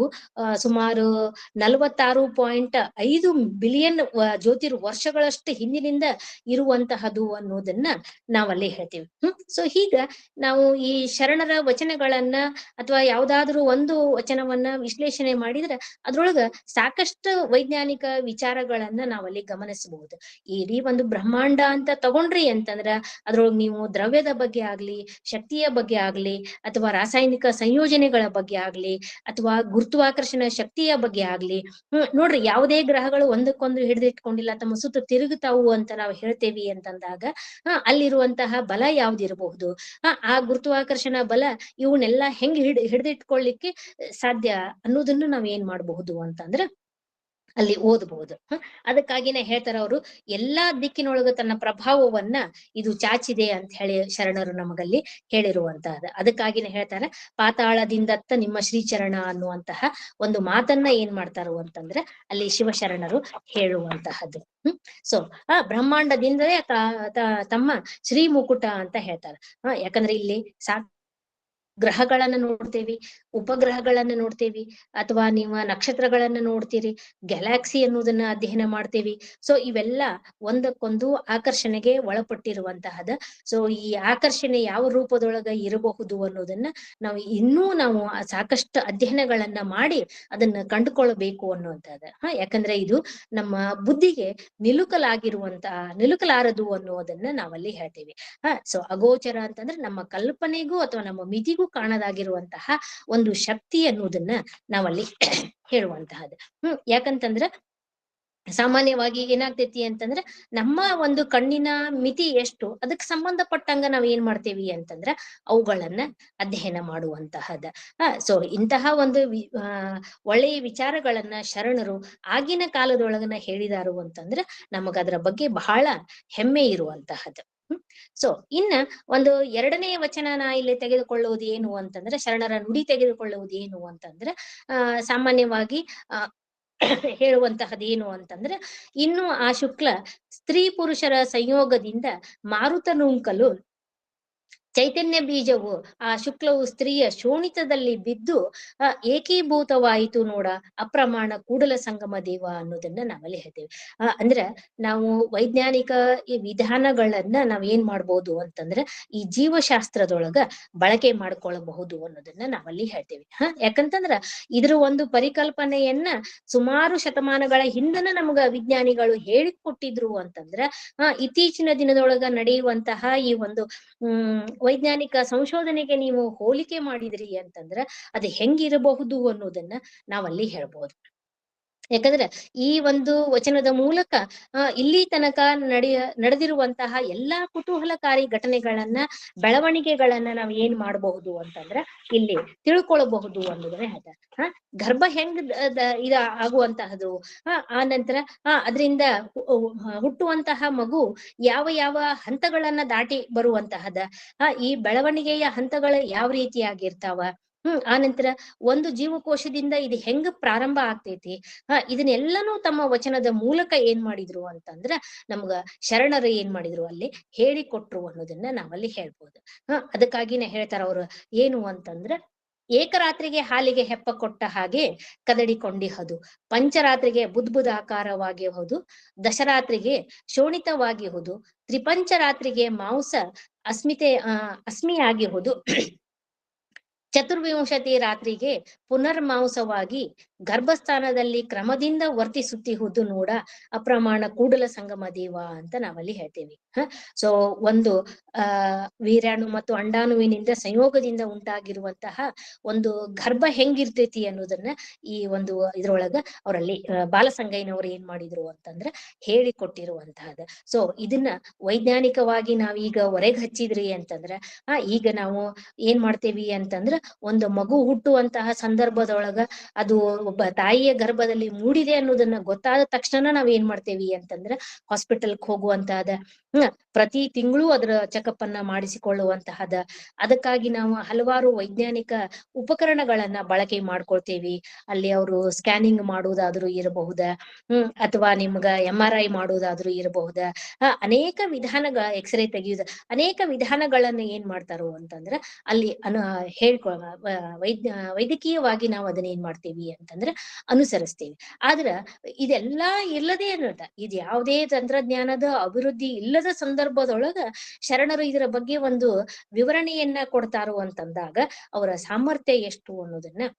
ಸುಮಾರು 46.5 ಬಿಲಿಯನ್ ಜ್ಯೋತಿರ್ವರ್ಷಗಳಷ್ಟು ಹಿಂದಿನಿಂದ ಇರುವಂತಹದು ಅನ್ನೋದನ್ನ ನಾವಲ್ಲಿ ಹೇಳ್ತೀವಿ. ಸೊ ಹೀಗ ನಾವು ಈ ಶರಣರ ವಚನಗಳನ್ನ ಅಥವಾ ಯಾವ್ದಾದ್ರು ಒಂದು ವಚನವನ್ನ ವಿಶ್ಲೇಷಣೆ ಮಾಡಿದ್ರೆ ಅದ್ರೊಳಗ ಸಾಕಷ್ಟು ವೈಜ್ಞಾನಿಕ ವಿಚಾರಗಳನ್ನ ನಾವಲ್ಲಿ ಗಮನಿಸಬಹುದು. ಇಡೀ ಒಂದು ಬ್ರಹ್ಮಾಂಡ ಅಂತ ತಗೊಂಡ್ರಿ ಅಂತಂದ್ರ ಅದ್ರೊಳಗೆ ನೀವು ದ್ರವ್ಯದ ಬಗ್ಗೆ ಆಗ್ಲಿ, ಶಕ್ತಿಯ ಬಗ್ಗೆ ಆಗ್ಲಿ, ಅಥವಾ ರಾಸಾಯನಿಕ ಸಂಯೋಜನೆಗಳ ಬಗ್ಗೆ ಆಗ್ಲಿ, ಅಥವಾ ಗುರುತ್ವಾಕರ್ಷಣ ಶಕ್ತಿಯ ಬಗ್ಗೆ ಆಗ್ಲಿ ನೋಡ್ರಿ, ಯಾವುದೇ ಗ್ರಹಗಳು ಒಂದಕ್ಕೊಂದು ಹಿಡಿದಿಟ್ಕೊಂಡಿಲ್ಲ, ತಮ್ಮ ಸುತ್ತ ತಿರುಗುತ್ತಾವು ಅಂತ ನಾವು ಹೇಳ್ತೇವಿ ಅಂತಂದಾಗ ಅಲ್ಲಿರುವಂತಹ ಬಲ ಯಾವ್ದಿರಬಹುದು, ಆ ಗುರುತ್ವಾಕರ್ಷಣ ಬಲ ಇವನ್ನೆಲ್ಲ ಹೆಂಗ್ ಹಿಡಿದಿಟ್ಕೊಳ್ಳಿಕ್ಕೆ ಸಾಧ್ಯ ಅನ್ನೋದನ್ನು ನಾವ್ ಏನ್ ಮಾಡಬಹುದು ಅಂತಂದ್ರೆ ಅಲ್ಲಿ ಓದಬಹುದು. ಅದಕ್ಕಾಗಿನೇ ಹೇಳ್ತಾರ ಅವರು, ಎಲ್ಲಾ ದಿಕ್ಕಿನೊಳಗ ತನ್ನ ಪ್ರಭಾವವನ್ನ ಇದು ಚಾಚಿದೆ ಅಂತ ಹೇಳಿ ಶರಣರು ನಮಗಲ್ಲಿ ಹೇಳಿರುವಂತಹದ್ದು. ಅದಕ್ಕಾಗಿನೇ ಹೇಳ್ತಾರೆ, ಪಾತಾಳದಿಂದತ್ತ ನಿಮ್ಮ ಶ್ರೀಚರಣ ಅನ್ನುವಂತಹ ಒಂದು ಮಾತನ್ನ ಏನ್ ಮಾಡ್ತಾರೋ ಅಂತಂದ್ರೆ ಅಲ್ಲಿ ಶಿವಶರಣರು ಹೇಳುವಂತಹದ್ದು. ಸೊ ಬ್ರಹ್ಮಾಂಡದಿಂದಲೇ ತಮ್ಮ ಶ್ರೀ ಮುಕುಟ ಅಂತ ಹೇಳ್ತಾರೆ. ಯಾಕಂದ್ರೆ ಇಲ್ಲಿ ಗ್ರಹಗಳನ್ನ ನೋಡ್ತೇವಿ, ಉಪಗ್ರಹಗಳನ್ನ ನೋಡ್ತೇವಿ, ಅಥವಾ ನೀವು ನಕ್ಷತ್ರಗಳನ್ನ ನೋಡ್ತೀರಿ, ಗ್ಯಾಲಾಕ್ಸಿ ಅನ್ನೋದನ್ನ ಅಧ್ಯಯನ ಮಾಡ್ತೇವಿ. ಸೊ ಇವೆಲ್ಲ ಒಂದಕ್ಕೊಂದು ಆಕರ್ಷಣೆಗೆ ಒಳಪಟ್ಟಿರುವಂತಹದ. ಸೊ ಈ ಆಕರ್ಷಣೆ ಯಾವ ರೂಪದೊಳಗ ಇರಬಹುದು ಅನ್ನೋದನ್ನ ನಾವು ಸಾಕಷ್ಟು ಅಧ್ಯಯನಗಳನ್ನ ಮಾಡಿ ಅದನ್ನ ಕಂಡುಕೊಳ್ಳಬೇಕು ಅನ್ನುವಂಥದ್ದು. ಯಾಕಂದ್ರೆ ಇದು ನಮ್ಮ ಬುದ್ಧಿಗೆ ನಿಲುಕಲಾರದು ಅನ್ನೋದನ್ನ ನಾವಲ್ಲಿ ಹೇಳ್ತೇವೆ. ಸೊ ಅಗೋಚರ ಅಂತಂದ್ರೆ ನಮ್ಮ ಕಲ್ಪನೆಗೂ ಅಥವಾ ನಮ್ಮ ಮಿತಿಗೂ ಕಾಣದಾಗಿರುವಂತಹ ಒಂದು ಶಕ್ತಿ ಅನ್ನೋದನ್ನ ನಾವಲ್ಲಿ ಹೇಳುವಂತಹದ್ದು. ಯಾಕಂತಂದ್ರ ಸಾಮಾನ್ಯವಾಗಿ ಏನಾಗ್ತೈತಿ ಅಂತಂದ್ರೆ ನಮ್ಮ ಒಂದು ಕಣ್ಣಿನ ಮಿತಿ ಎಷ್ಟು, ಅದಕ್ಕೆ ಸಂಬಂಧಪಟ್ಟಂಗ ನಾವ್ ಏನ್ ಮಾಡ್ತೇವಿ ಅಂತಂದ್ರ ಅವುಗಳನ್ನ ಅಧ್ಯಯನ ಮಾಡುವಂತಹದ. ಸೊ ಇಂತಹ ಒಂದು ಒಳ್ಳೆಯ ವಿಚಾರಗಳನ್ನ ಶರಣರು ಆಗಿನ ಕಾಲದೊಳಗನ ಹೇಳಿದಾರು ಅಂತಂದ್ರ ನಮಗ ಅದರ ಬಗ್ಗೆ ಬಹಳ ಹೆಮ್ಮೆ ಇರುವಂತಹದ್ದು. ಸೊ ಇನ್ನ ಒಂದು ಎರಡನೇ ವಚನ ನಾ ಇಲ್ಲಿ ತೆಗೆದುಕೊಳ್ಳುವುದು ಏನು ಅಂತಂದ್ರೆ, ಶರಣರ ನುಡಿ ತೆಗೆದುಕೊಳ್ಳುವುದು ಏನು ಅಂತಂದ್ರೆ ಸಾಮಾನ್ಯವಾಗಿ ಹೇಳುವಂತಹದ್ದು ಏನು ಅಂತಂದ್ರೆ, ಇನ್ನು ಆ ಶುಕ್ಲ ಸ್ತ್ರೀ ಪುರುಷರ ಸಂಯೋಗದಿಂದ ಮಾರುತ ನೂಂಕಲು ಚೈತನ್ಯ ಬೀಜವು ಆ ಶುಕ್ಲವು ಸ್ತ್ರೀಯ ಶೋಣಿತದಲ್ಲಿ ಬಿದ್ದು ಏಕೀಭೂತವಾಯಿತು ನೋಡ ಅಪ್ರಮಾಣ ಕೂಡಲ ಸಂಗಮ ದೇವ ಅನ್ನೋದನ್ನ ನಾವಲ್ಲಿ ಹೇಳ್ತೇವೆ. ಅಂದ್ರೆ ನಾವು ವೈಜ್ಞಾನಿಕ ಈ ವಿಧಾನಗಳನ್ನ ನಾವ್ ಏನ್ ಮಾಡ್ಬೋದು ಅಂತಂದ್ರೆ ಈ ಜೀವಶಾಸ್ತ್ರದೊಳಗ ಬಳಕೆ ಮಾಡ್ಕೊಳ್ಬಹುದು ಅನ್ನೋದನ್ನ ನಾವಲ್ಲಿ ಹೇಳ್ತೇವೆ. ಯಾಕಂತಂದ್ರ ಇದ್ರ ಒಂದು ಪರಿಕಲ್ಪನೆಯನ್ನ ಸುಮಾರು ಶತಮಾನಗಳ ಹಿಂದನ ನಮ್ಗ ವಿಜ್ಞಾನಿಗಳು ಹೇಳಿಕೊಟ್ಟಿದ್ರು ಅಂತಂದ್ರ ಇತ್ತೀಚಿನ ದಿನದೊಳಗ ನಡೆಯುವಂತಹ ಈ ಒಂದು ವೈಜ್ಞಾನಿಕ ಸಂಶೋಧನೆಗೆ ನೀವು ಹೋಲಿಕೆ ಮಾಡಿದ್ರಿ ಅಂತಂದ್ರ ಅದು ಹೆಂಗಿರಬಹುದು ಅನ್ನೋದನ್ನ ನಾವಲ್ಲಿ ಹೇಳ್ಬೋದು. ಯಾಕಂದ್ರೆ ಈ ಒಂದು ವಚನದ ಮೂಲಕ ಇಲ್ಲಿ ತನಕ ನಡೆದಿರುವಂತಹ ಎಲ್ಲಾ ಕುತೂಹಲಕಾರಿ ಘಟನೆಗಳನ್ನ, ಬೆಳವಣಿಗೆಗಳನ್ನ ನಾವ್ ಏನ್ ಮಾಡಬಹುದು ಅಂತಂದ್ರ ಇಲ್ಲಿ ತಿಳ್ಕೊಳ್ಬಹುದು ಅನ್ನೋದನ್ನ ಹೇಳ್ತಾರೆ. ಗರ್ಭ ಹೆಂಗ್ ಇದ ಆಗುವಂತಹದ್ದು, ಆ ನಂತರ ಅದರಿಂದ ಹುಟ್ಟುವಂತಹ ಮಗು ಯಾವ ಯಾವ ಹಂತಗಳನ್ನ ದಾಟಿ ಬರುವಂತಹದ, ಈ ಬೆಳವಣಿಗೆಯ ಹಂತಗಳು ಯಾವ ರೀತಿಯಾಗಿರ್ತಾವ, ಆ ನಂತರ ಒಂದು ಜೀವಕೋಶದಿಂದ ಇದು ಹೆಂಗ್ ಪ್ರಾರಂಭ ಆಗ್ತೈತಿ, ಇದನ್ನೆಲ್ಲಾನು ತಮ್ಮ ವಚನದ ಮೂಲಕ ಏನ್ ಮಾಡಿದ್ರು ಅಂತಂದ್ರ ನಮ್ಗ ಶರಣರು ಏನ್ ಮಾಡಿದ್ರು ಅಲ್ಲಿ ಹೇಳಿಕೊಟ್ರು ಅನ್ನೋದನ್ನ ನಾವಲ್ಲಿ ಹೇಳ್ಬೋದು. ಅದಕ್ಕಾಗಿನೇ ಹೇಳ್ತಾರ ಅವ್ರು ಏನು ಅಂತಂದ್ರ, ಏಕರಾತ್ರಿಗೆ ಹಾಲಿಗೆ ಹೆಪ್ಪ ಕೊಟ್ಟ ಹಾಗೆ ಕದಡಿಕೊಂಡಿಹದು, ಪಂಚರಾತ್ರಿಗೆ ಬುದ್ಬುದಾಕಾರವಾಗಿಹುದು, ದಶರಾತ್ರಿಗೆ ಶೋಣಿತವಾಗಿಹುದು, ತ್ರಿಪಂಚರಾತ್ರಿಗೆ ಮಾಂಸ ಅಸ್ಮಿಯಾಗಿಹುದು, ಚತುರ್ವಿಂಶತಿ ರಾತ್ರಿಗೆ ಪುನರ್ಮಾಂಸವಾಗಿ ಗರ್ಭಸ್ಥಾನದಲ್ಲಿ ಕ್ರಮದಿಂದ ವರ್ತಿಸುತ್ತಿಹುದು ನೋಡ ಅಪ್ರಮಾಣ ಕೂಡಲ ಸಂಗಮ ದೇವ ಅಂತ ನಾವಲ್ಲಿ ಹೇಳ್ತೇವೆ. ಸೊ ಒಂದು ವೀರ್ಯಾಣು ಮತ್ತು ಅಂಡಾಣುವಿನಿಂದ ಸಂಯೋಗದಿಂದ ಉಂಟಾಗಿರುವಂತಹ ಒಂದು ಗರ್ಭ ಹೆಂಗಿರ್ತೈತಿ ಅನ್ನೋದನ್ನ ಈ ಒಂದು ಇದ್ರೊಳಗ ಅವರಲ್ಲಿ ಬಾಲಸಂಗಯ್ಯನವರು ಏನ್ ಮಾಡಿದ್ರು ಅಂತಂದ್ರೆ ಹೇಳಿಕೊಟ್ಟಿರುವಂತಹದ್ದು. ಸೊ ಇದನ್ನ ವೈಜ್ಞಾನಿಕವಾಗಿ ನಾವೀಗ ಹೊರಗೆ ಹಚ್ಚಿದ್ರಿ ಅಂತಂದ್ರ ಈಗ ನಾವು ಏನ್ ಮಾಡ್ತೇವಿ ಅಂತಂದ್ರ ಒಂದು ಮಗು ಹುಟ್ಟುವಂತಹ ಸಂದರ್ಭದೊಳಗ ಅದು ಒಬ್ಬ ತಾಯಿಯ ಗರ್ಭದಲ್ಲಿ ಮೂಡಿದೆ ಅನ್ನೋದನ್ನ ಗೊತ್ತಾದ ತಕ್ಷಣ ನಾವ್ ಏನ್ ಮಾಡ್ತೇವಿ ಅಂತಂದ್ರ ಹಾಸ್ಪಿಟಲ್ಗೆ ಹೋಗುವಂತಹದ, ಪ್ರತಿ ತಿಂಗಳು ಅದರ ಚೆಕಪ್ ಅನ್ನ ಮಾಡಿಸಿಕೊಳ್ಳುವಂತಹದ. ಅದಕ್ಕಾಗಿ ನಾವು ಹಲವಾರು ವೈಜ್ಞಾನಿಕ ಉಪಕರಣಗಳನ್ನ ಬಳಕೆ ಮಾಡ್ಕೊಳ್ತೇವಿ. ಅಲ್ಲಿ ಅವರು ಸ್ಕ್ಯಾನಿಂಗ್ ಮಾಡುವುದಾದ್ರೂ ಇರಬಹುದ, ಅಥವಾ ನಿಮ್ಗ MRI ಮಾಡುವುದಾದ್ರೂ ಇರಬಹುದ, ಅನೇಕ ವಿಧಾನಗಳ ಎಕ್ಸ್ರೇ ತೆಗೆಯುವುದು, ಅನೇಕ ವಿಧಾನಗಳನ್ನ ಏನ್ ಮಾಡ್ತಾರೋ ಅಂತಂದ್ರ ಅಲ್ಲಿ ವೈದ್ಯಕೀಯವಾಗಿ ನಾವು ಅದನ್ನ ಏನ್ ಮಾಡ್ತೇವಿ ಅಂತಂದ್ರೆ ಅನುಸರಿಸ್ತೇವಿ. ಆದ್ರ ಇದೆಲ್ಲಾ ಇಲ್ಲದೆ ಇದು ಯಾವುದೇ ತಂತ್ರಜ್ಞಾನದ ಅಭಿವೃದ್ಧಿ ಇಲ್ಲದ ಸಂದರ್ಭದೊಳಗ ಶರಣರು ಇದರ ಬಗ್ಗೆ ಒಂದು ವಿವರಣೆಯನ್ನ ಕೊಡ್ತಾರೋ ಅಂತಂದಾಗ ಅವರ ಸಾಮರ್ಥ್ಯ ಎಷ್ಟು ಅನ್ನೋದನ್ನ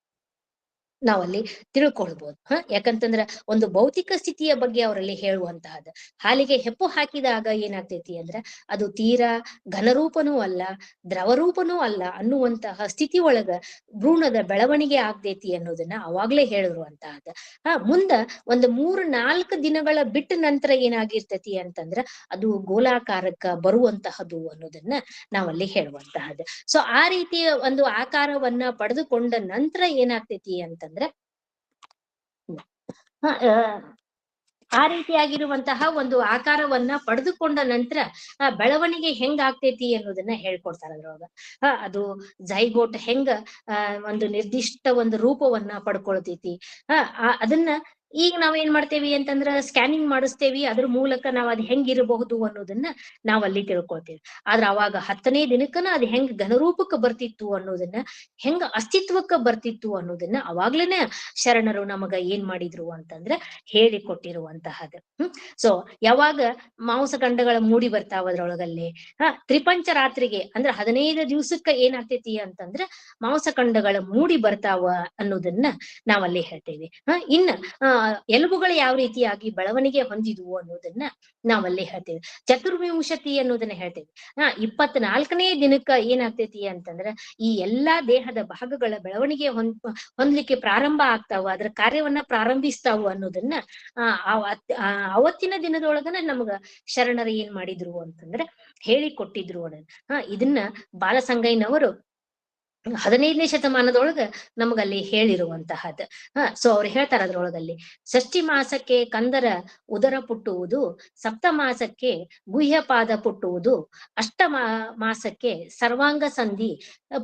ನಾವಲ್ಲಿ ತಿಳ್ಕೊಳ್ಬಹುದು. ಯಾಕಂತಂದ್ರ ಒಂದು ಭೌತಿಕ ಸ್ಥಿತಿಯ ಬಗ್ಗೆ ಅವರಲ್ಲಿ ಹೇಳುವಂತಹದ್ದು. ಹಾಲಿಗೆ ಹೆಪ್ಪು ಹಾಕಿದಾಗ ಏನಾಗ್ತೈತಿ ಅಂದ್ರೆ ಅದು ತೀರಾ ಘನರೂಪನೂ ಅಲ್ಲ, ದ್ರವರೂಪನೂ ಅಲ್ಲ ಅನ್ನುವಂತಹ ಸ್ಥಿತಿ ಒಳಗ ಭ್ರೂಣದ ಬೆಳವಣಿಗೆ ಆಗ್ತೈತಿ ಅನ್ನೋದನ್ನ ಅವಾಗ್ಲೇ ಹೇಳಿರುವಂತಹದ್ದು. ಮುಂದ ಒಂದು 3-4 ದಿನಗಳ ಬಿಟ್ಟ ನಂತರ ಏನಾಗಿರ್ತೈತಿ ಅಂತಂದ್ರ ಅದು ಗೋಲಾಕಾರಕ್ಕ ಬರುವಂತಹದ್ದು ಅನ್ನೋದನ್ನ ನಾವಲ್ಲಿ ಹೇಳುವಂತಹದ್ದು. ಸೊ ಆ ರೀತಿಯ ಒಂದು ಆಕಾರವನ್ನ ಪಡೆದುಕೊಂಡ ನಂತರ ಏನಾಗ್ತೈತಿ ಅಂತಂದ್ರೆ ಆ ರೀತಿಯಾಗಿರುವಂತಹ ಒಂದು ಆಕಾರವನ್ನ ಪಡೆದುಕೊಂಡ ನಂತರ ಬೆಳವಣಿಗೆ ಹೆಂಗ್ ಆಗ್ತೈತಿ ಅನ್ನೋದನ್ನ ಹೇಳ್ಕೊಡ್ತಾರ ಅದ್ರೊಳಗ. ಅದು ಜೈಗೋಟ್ ಹೆಂಗ ಒಂದು ನಿರ್ದಿಷ್ಟ ಒಂದು ರೂಪವನ್ನ ಪಡ್ಕೊಳ್ತೈತಿ. ಅದನ್ನ ಈಗ ನಾವ್ ಏನ್ ಮಾಡ್ತೇವಿ ಅಂತಂದ್ರ ಸ್ಕ್ಯಾನಿಂಗ್ ಮಾಡಿಸ್ತೇವಿ, ಅದ್ರ ಮೂಲಕ ನಾವ್ ಅದ್ ಹೆಂಗಿರಬಹುದು ಅನ್ನೋದನ್ನ ನಾವ್ ಅಲ್ಲಿ ತಿಳ್ಕೊಳ್ತೇವಿ. ಆದ್ರ ಅವಾಗ 10ನೇ ದಿನಕ್ಕನ ಅದ್ ಹೆಂಗ್ ಘನರೂಪಕ್ಕ ಬರ್ತಿತ್ತು ಅನ್ನೋದನ್ನ, ಹೆಂಗ ಅಸ್ತಿತ್ವಕ್ಕ ಬರ್ತಿತ್ತು ಅನ್ನೋದನ್ನ ಅವಾಗ್ಲೇನೆ ಶರಣರು ನಮಗ ಏನ್ ಮಾಡಿದ್ರು ಅಂತಂದ್ರ ಹೇಳಿಕೊಟ್ಟಿರುವಂತಹದ್ದು. ಸೊ ಯಾವಾಗ ಮಾಂಸಖಂಡಗಳ ಮೂಡಿ ಬರ್ತಾವ ಅದ್ರೊಳಗಲ್ಲಿ ತ್ರಿಪಂಚ ರಾತ್ರಿಗೆ ಅಂದ್ರ 15 ದಿವಸಕ್ಕ ಏನಾಗ್ತೈತಿ ಅಂತಂದ್ರ ಮಾಂಸಖಂಡಗಳ ಮೂಡಿ ಬರ್ತಾವ ಅನ್ನೋದನ್ನ ನಾವಲ್ಲಿ ಹೇಳ್ತೇವೆ. ಇನ್ನ ಎಲುಬುಗಳು ಯಾವ ರೀತಿಯಾಗಿ ಬೆಳವಣಿಗೆ ಹೊಂದಿದ್ವು ಅನ್ನೋದನ್ನ ನಾವಲ್ಲಿ ಹೇಳ್ತೇವೆ. ಚತುರ್ವಿಂಶತಿ ಅನ್ನೋದನ್ನ ಹೇಳ್ತೇವೆ. 24ನೇ ದಿನಕ್ಕ ಏನಾಗ್ತೈತಿ ಅಂತಂದ್ರ ಈ ಎಲ್ಲಾ ದೇಹದ ಭಾಗಗಳ ಬೆಳವಣಿಗೆ ಹೊಂದ್ಲಿಕ್ಕೆ ಪ್ರಾರಂಭ ಆಗ್ತಾವ, ಅದ್ರ ಕಾರ್ಯವನ್ನ ಪ್ರಾರಂಭಿಸ್ತಾವು ಅನ್ನೋದನ್ನ ಅವತ್ತಿನ ದಿನದೊಳಗನ ನಮಗ ಶರಣರು ಏನ್ ಮಾಡಿದ್ರು ಅಂತಂದ್ರ ಹೇಳಿಕೊಟ್ಟಿದ್ರು ಅನ್ನೋದು. ಇದನ್ನ ಬಾಲಸಂಗಯ್ಯನವರು 15ನೇ ಶತಮಾನದೊಳಗ ನಮಗಲ್ಲಿ ಹೇಳಿರುವಂತಹದ್ದು. ಸೊ ಅವ್ರು ಹೇಳ್ತಾರ ಅದ್ರೊಳಗಲ್ಲಿ, ಷಷ್ಠಿ ಮಾಸಕ್ಕೆ ಕಂದರ ಉದರ ಪುಟ್ಟುವುದು, ಸಪ್ತ ಮಾಸಕ್ಕೆ ಗುಹ್ಯಪಾದ ಪುಟ್ಟುವುದು, ಮಾಸಕ್ಕೆ ಸರ್ವಾಂಗ ಸಂಧಿ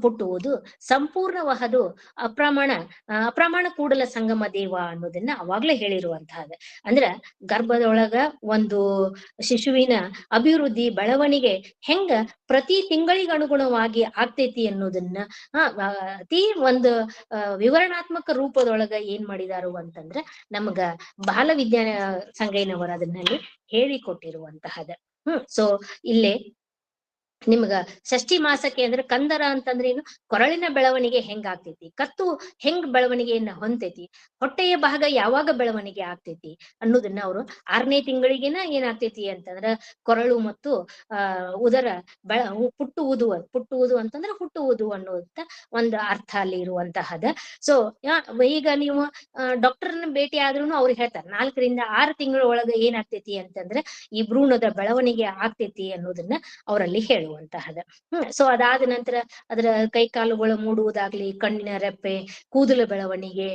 ಪುಟ್ಟುವುದು, ಸಂಪೂರ್ಣವಹದು ಅಪ್ರಮಾಣ ಕೂಡಲ ಸಂಗಮ ದೇವ ಅನ್ನೋದನ್ನ ಅವಾಗ್ಲೇ ಹೇಳಿರುವಂತಹದ್ದು. ಅಂದ್ರ ಗರ್ಭದೊಳಗ ಒಂದು ಶಿಶುವಿನ ಅಭಿವೃದ್ಧಿ ಬೆಳವಣಿಗೆ ಹೆಂಗ ಪ್ರತಿ ತಿಂಗಳಿಗನುಗುಣವಾಗಿ ಆಗ್ತೈತಿ ಅನ್ನೋದನ್ನ ಅತಿ ಒಂದು ವಿವರಣಾತ್ಮಕ ರೂಪದೊಳಗ ಏನ್ ಮಾಡಿದಾರು ಅಂತಂದ್ರ ನಮಗ ಬಾಲ ವಿಜ್ಞಾನ ಸಂಗಯ್ಯನವರ ಅದನ್ನಲ್ಲಿ ಹೇಳಿಕೊಟ್ಟಿರುವಂತಹದ. ಸೊ ಇಲ್ಲೇ ನಿಮ್ಗ ಷಷ್ಠಿ ಮಾಸಕ್ಕೆ ಅಂದ್ರೆ ಕಂದರ ಅಂತಂದ್ರೆ ಏನು, ಕೊರಳಿನ ಬೆಳವಣಿಗೆ ಹೆಂಗ್ ಆಗ್ತೈತಿ, ಕತ್ತು ಹೆಂಗ್ ಬೆಳವಣಿಗೆಯನ್ನ ಹೊಂತೈತಿ, ಹೊಟ್ಟೆಯ ಭಾಗ ಯಾವಾಗ ಬೆಳವಣಿಗೆ ಆಗ್ತೈತಿ ಅನ್ನೋದನ್ನ ಅವರು 6ನೇ ತಿಂಗಳಿಗೆನ ಏನಾಗ್ತೈತಿ ಅಂತಂದ್ರ ಕೊರಳು ಮತ್ತು ಉದರ ಪುಟ್ಟುವುದು ಅಂತಂದ್ರೆ ಹುಟ್ಟುವುದು ಅನ್ನೋದ ಒಂದು ಅರ್ಥ ಅಲ್ಲಿ ಇರುವಂತಹದ. ಸೊ ಈಗ ನೀವು ಡಾಕ್ಟರ್ನ ಭೇಟಿ ಆದ್ರೂ ಅವ್ರು ಹೇಳ್ತಾರೆ 4 ರಿಂದ 6 ತಿಂಗಳ ಒಳಗ ಏನಾಗ್ತೈತಿ ಅಂತಂದ್ರೆ ಈ ಭ್ರೂಣದ ಬೆಳವಣಿಗೆ ಆಗ್ತೈತಿ ಅನ್ನೋದನ್ನ ಅವರಲ್ಲಿ ಹೇಳುವಂತಹದ. ಸೊ ಅದಾದ ನಂತರ ಅದರ ಕೈಕಾಲುಗಳು ಮೂಡುವುದಾಗ್ಲಿ, ಕಣ್ಣಿನ ರೆಪ್ಪೆ, ಕೂದಲ ಬೆಳವಣಿಗೆ,